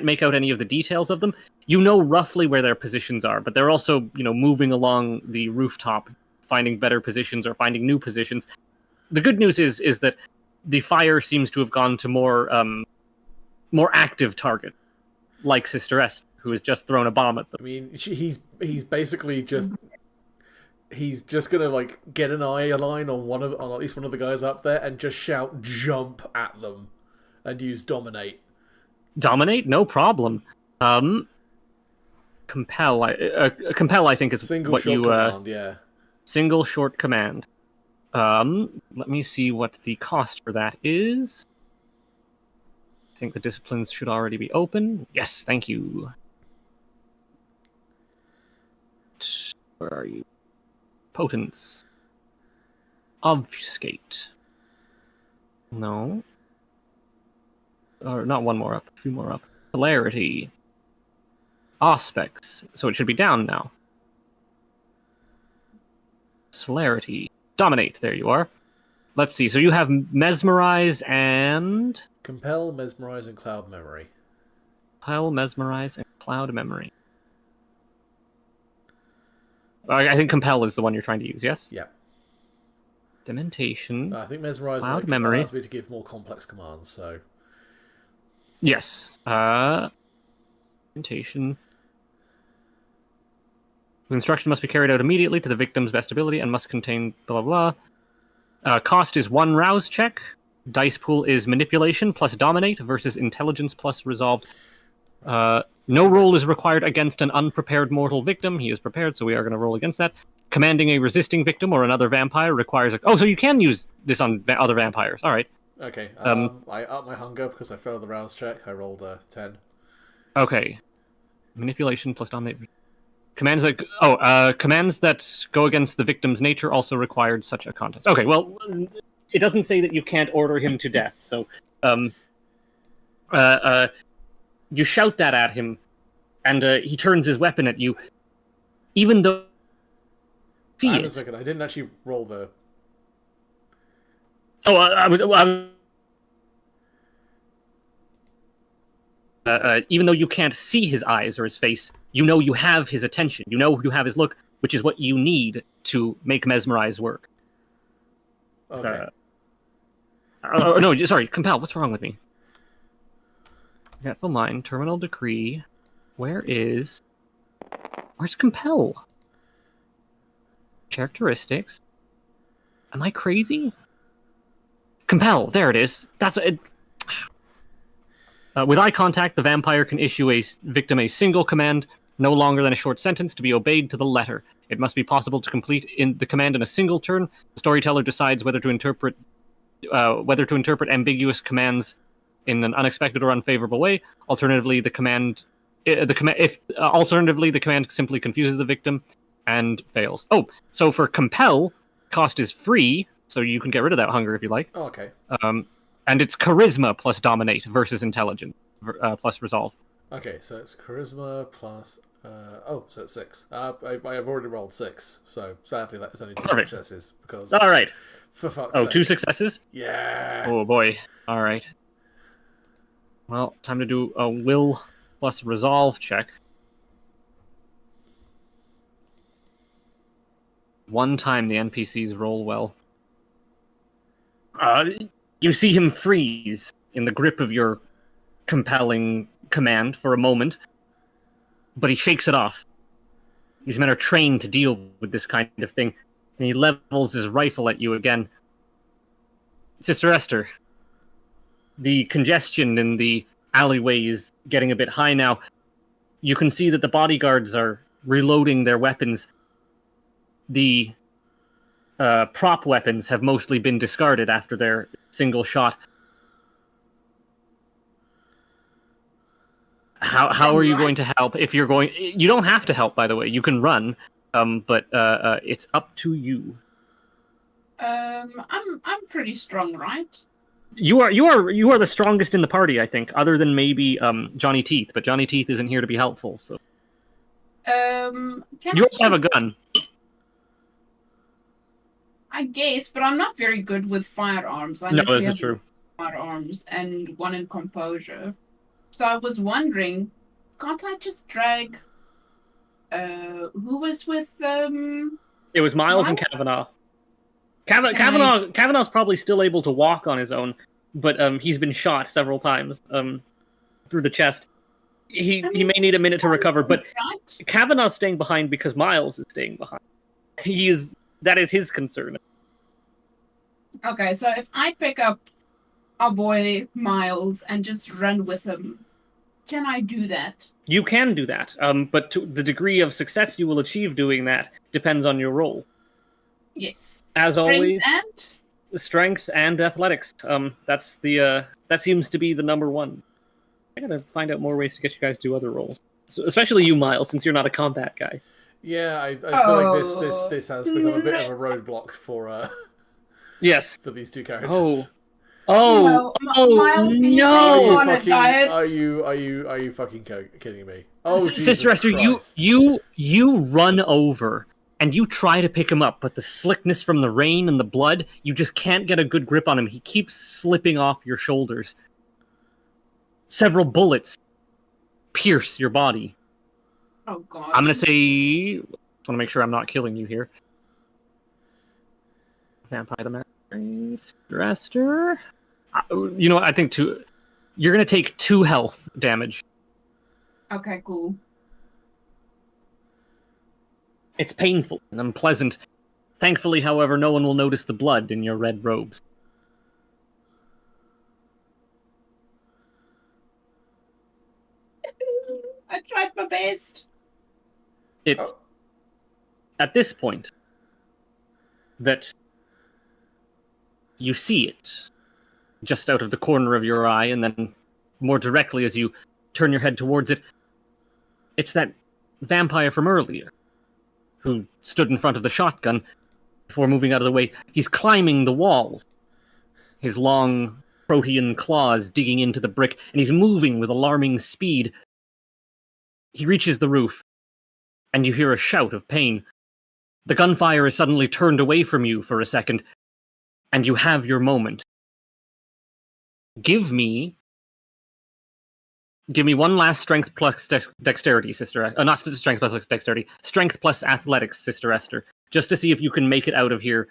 S1: make out any of the details of them. You know roughly where their positions are, but they're also, moving along the rooftop, finding better positions or finding new positions. The good news is that the fire seems to have gone to more active target, like Sister Est, who has just thrown a bomb at them.
S2: I mean, he's basically just he's just gonna like get an eye line on at least one of the guys up there and just shout "jump" at them and use dominate.
S1: Dominate, no problem. Compel. Compel, I think, is
S2: Single
S1: what
S2: short
S1: you.
S2: Command, yeah.
S1: Single short command. Let me see what the cost for that is. I think the disciplines should already be open. Yes, thank you. Where are you? Potence. Obfuscate. No. Or not one more up, a few more up. Celerity. Aspects. So it should be down now. Celerity. Dominate, there you are. Let's see, so you have Mesmerize and...
S2: Compel, Mesmerize, and Cloud Memory.
S1: Compel, Mesmerize, and Cloud Memory. I think Compel is the one you're trying to use, yes?
S2: Yeah.
S1: Dementation.
S2: I think Mesmerize
S1: Cloud Memory
S2: allows me to give more complex commands, so...
S1: Yes. Dementation. The instruction must be carried out immediately to the victim's best ability and must contain blah blah blah. Cost is 1 rouse check. Dice pool is manipulation plus dominate versus intelligence plus resolve. No roll is required against an unprepared mortal victim. He is prepared, so we are going to roll against that. Commanding a resisting victim or another vampire requires a... Oh, so you can use this on other vampires. All right.
S2: Okay. I upped my hunger because I failed the rouse check. I rolled a 10.
S1: Okay. Manipulation plus dominate. Commands that commands that go against the victim's nature also required such a contest. Okay, well, it doesn't say that you can't order him to death. So, you shout that at him, and he turns his weapon at you, even though.
S2: Hang on a second. I didn't actually roll the.
S1: Oh, even though you can't see his eyes or his face, you know you have his attention. You know you have his look, which is what you need to make Mesmerize work.
S2: Okay.
S1: No, sorry, Compel. What's wrong with me? Forgetful Mind, Terminal Decree. Where's Compel? Characteristics. Am I crazy? Compel. There it is. That's it. With eye contact, the vampire can issue a victim a single command, no longer than a short sentence, to be obeyed to the letter. It must be possible to complete the command in a single turn. The storyteller decides whether to interpret ambiguous commands in an unexpected or unfavorable way. Alternatively, the command simply confuses the victim and fails. Oh, so for Compel, cost is free, so you can get rid of that hunger if you like.
S2: Oh, okay.
S1: And it's Charisma plus Dominate versus Intelligence plus Resolve.
S2: Okay, so it's Charisma plus... so it's 6. I have already rolled 6, so sadly that's only 2 successes. Because
S1: all right.
S2: For fuck's sake.
S1: 2 successes?
S2: Yeah.
S1: Oh, boy. All right. Well, time to do a Will plus Resolve check. One time the NPCs roll well. You see him freeze in the grip of your compelling command for a moment, but he shakes it off. These men are trained to deal with this kind of thing, and he levels his rifle at you again. Sister Esther, the congestion in the alleyway is getting a bit high now. You can see that the bodyguards are reloading their weapons. The prop weapons have mostly been discarded after their single shot. How are you going to help? If you're going, you don't have to help, by the way. You can run, but it's up to you.
S3: I'm pretty strong, right?
S1: You are the strongest in the party, I think, other than maybe Johnny Teeth. But Johnny Teeth isn't here to be helpful, so. You also have a gun.
S3: I guess, but I'm not very good with firearms.
S1: No, this is true.
S3: Firearms and 1 in composure. So I was wondering, can't I just drag... who was with...
S1: It was Miles and Kavanaugh. Kavanaugh's probably still able to walk on his own, but he's been shot several times through the chest. he may need a minute to recover, but
S3: Right?
S1: Kavanaugh's staying behind because Miles is staying behind. That is his concern.
S3: Okay, so if I pick up our boy Miles and just run with him, can I do that?
S1: You can do that, but the degree of success you will achieve doing that depends on your role.
S3: Yes.
S1: As
S3: Strength
S1: always,
S3: and
S1: strength and athletics. That's the that seems to be the number one. I gotta find out more ways to get you guys to do other roles, so, especially you, Miles, since you're not a combat guy.
S2: Yeah, I feel like this has become a bit of a roadblock for
S1: Yes.
S2: for these two characters.
S1: Oh,
S3: Miles, can you
S2: Are
S3: take
S2: you
S3: on a
S2: fucking?
S3: diet?
S2: Are you fucking kidding me? Oh, Jesus
S1: Sister Esther,
S2: Christ.
S1: you run over and you try to pick him up, but the slickness from the rain and the blood, you just can't get a good grip on him. He keeps slipping off your shoulders. Several bullets pierce your body.
S3: Oh God.
S1: I'm gonna say, want to make sure I'm not killing you here. Vampire the Masquerade, Sister Esther. You know what? I think you're gonna take 2 health damage.
S3: Okay, cool.
S1: It's painful and unpleasant. Thankfully, however, no one will notice the blood in your red robes.
S3: I tried my best.
S1: It's at this point that you see it just out of the corner of your eye, and then more directly as you turn your head towards it. It's that vampire from earlier who stood in front of the shotgun before moving out of the way. He's climbing the walls, his long protean claws digging into the brick, and he's moving with alarming speed. He reaches the roof, and you hear a shout of pain. The gunfire is suddenly turned away from you for a second, and you have your moment. Give me one last strength plus dexterity, Sister. Not strength plus dexterity. Strength plus athletics, Sister Esther, just to see if you can make it out of here.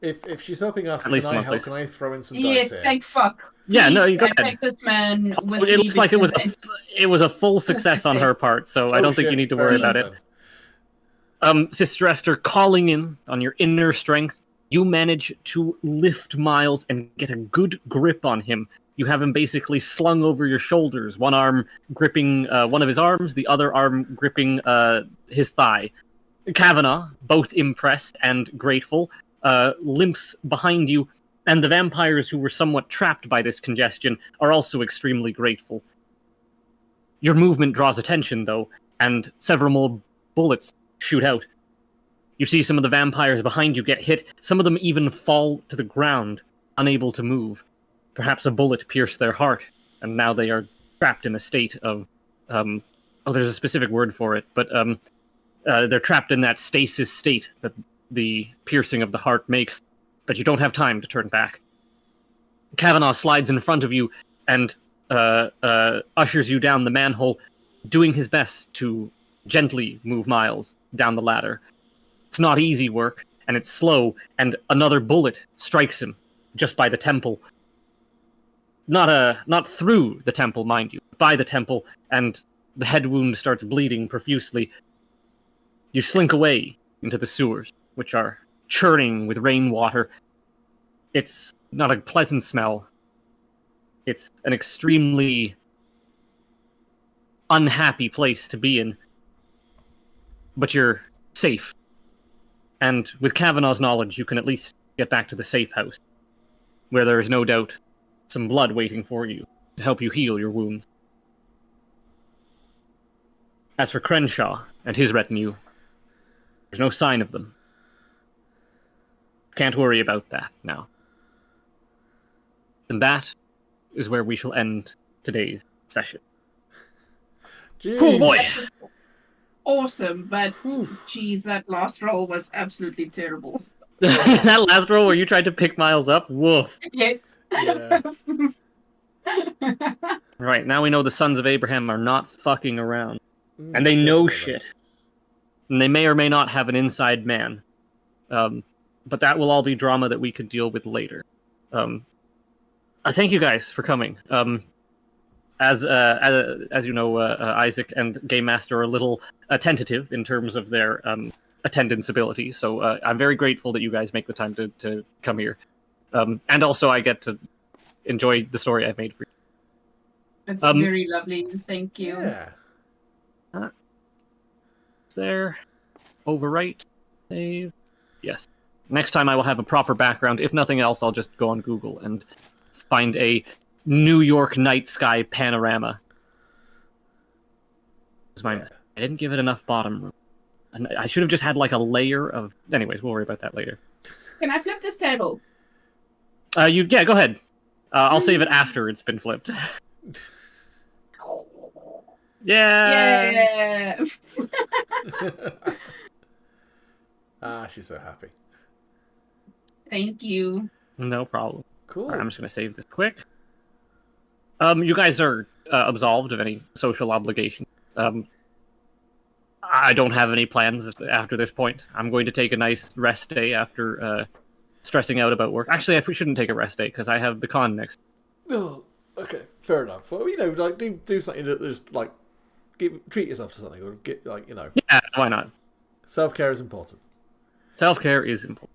S2: If she's helping us,
S1: At least
S2: can I
S1: one
S2: help?
S1: place.
S2: Can I throw in some dice
S3: Yes,
S2: here?
S3: thank fuck.
S1: Yeah, no, you go
S3: Please,
S1: ahead.
S3: take this man with
S1: It
S3: me
S1: looks like it was
S3: because
S1: it was a full success on her part, so I don't think you need to worry about it. Sister Esther, calling in on your inner strength, you manage to lift Miles and get a good grip on him. You have him basically slung over your shoulders, one arm gripping one of his arms, the other arm gripping his thigh. Kavanaugh, both impressed and grateful, limps behind you, and the vampires who were somewhat trapped by this congestion are also extremely grateful. Your movement draws attention, though, and several more bullets shoot out. You see some of the vampires behind you get hit, some of them even fall to the ground, unable to move. Perhaps a bullet pierced their heart, and now they are trapped in a state of... there's a specific word for it, but they're trapped in that stasis state that the piercing of the heart makes, but you don't have time to turn back. Kavanaugh slides in front of you and ushers you down the manhole, doing his best to gently move Miles down the ladder. It's not easy work, and it's slow, and another bullet strikes him just by the temple. Not through the temple, mind you, by the temple, and the head wound starts bleeding profusely. You slink away into the sewers, which are churning with rainwater. It's not a pleasant smell. It's an extremely unhappy place to be in. But you're safe. And with Kavanaugh's knowledge, you can at least get back to the safe house, where there is no doubt some blood waiting for you to help you heal your wounds. As for Crenshaw and his retinue, there's no sign of them. Can't worry about that now. And that is where we shall end today's session.
S2: Jeez.
S1: Boy!
S3: awesome, but geez, that last roll was absolutely terrible.
S1: That last roll where you tried to pick Miles up? Woof.
S3: Yes.
S2: Yeah.
S1: Right, now we know the sons of Abraham are not fucking around. And they know
S2: Definitely.
S1: shit. And they may or may not have an inside man. But that will all be drama that we could deal with later. I thank you guys for coming. as you know, Isaac and Game Master are a little tentative in terms of their attendance ability. So I'm very grateful that you guys make the time to come here, and also I get to enjoy the story I've made for you.
S3: It's very lovely. Thank you.
S2: Yeah.
S1: There, overwrite, save. Yes. Next time I will have a proper background. If nothing else, I'll just go on Google and find a New York night sky panorama. I didn't give it enough bottom room. And I should have just had like a layer of. Anyways, we'll worry about that later.
S3: Can I flip this table?
S1: Yeah, go ahead. I'll save it after it's been flipped. Yeah.
S3: Yeah.
S2: She's so happy.
S3: Thank you.
S1: No problem.
S2: Cool.
S1: Right, I'm just gonna save this quick. You guys are absolved of any social obligation. I don't have any plans after this point. I'm going to take a nice rest day after stressing out about work. Actually, I shouldn't take a rest day because I have the con next.
S2: Oh, okay, fair enough. Well, like do something that just like treat yourself to something, or get like
S1: Yeah, why not?
S2: Self-care is important.
S1: Self-care is important.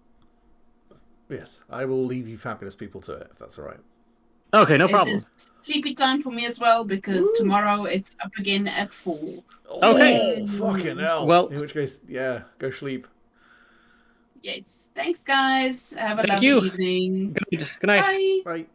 S2: Yes, I will leave you fabulous people to it if that's all right.
S1: Okay, no problem.
S3: It is sleepy time for me as well because tomorrow it's up again at 4.
S1: Okay.
S2: Oh, fucking hell.
S1: Well,
S2: in which case, yeah, go sleep.
S3: Yes. Thanks, guys. Have a
S1: Thank
S3: lovely
S1: you.
S3: evening.
S1: Good night.
S3: Bye.
S2: Bye.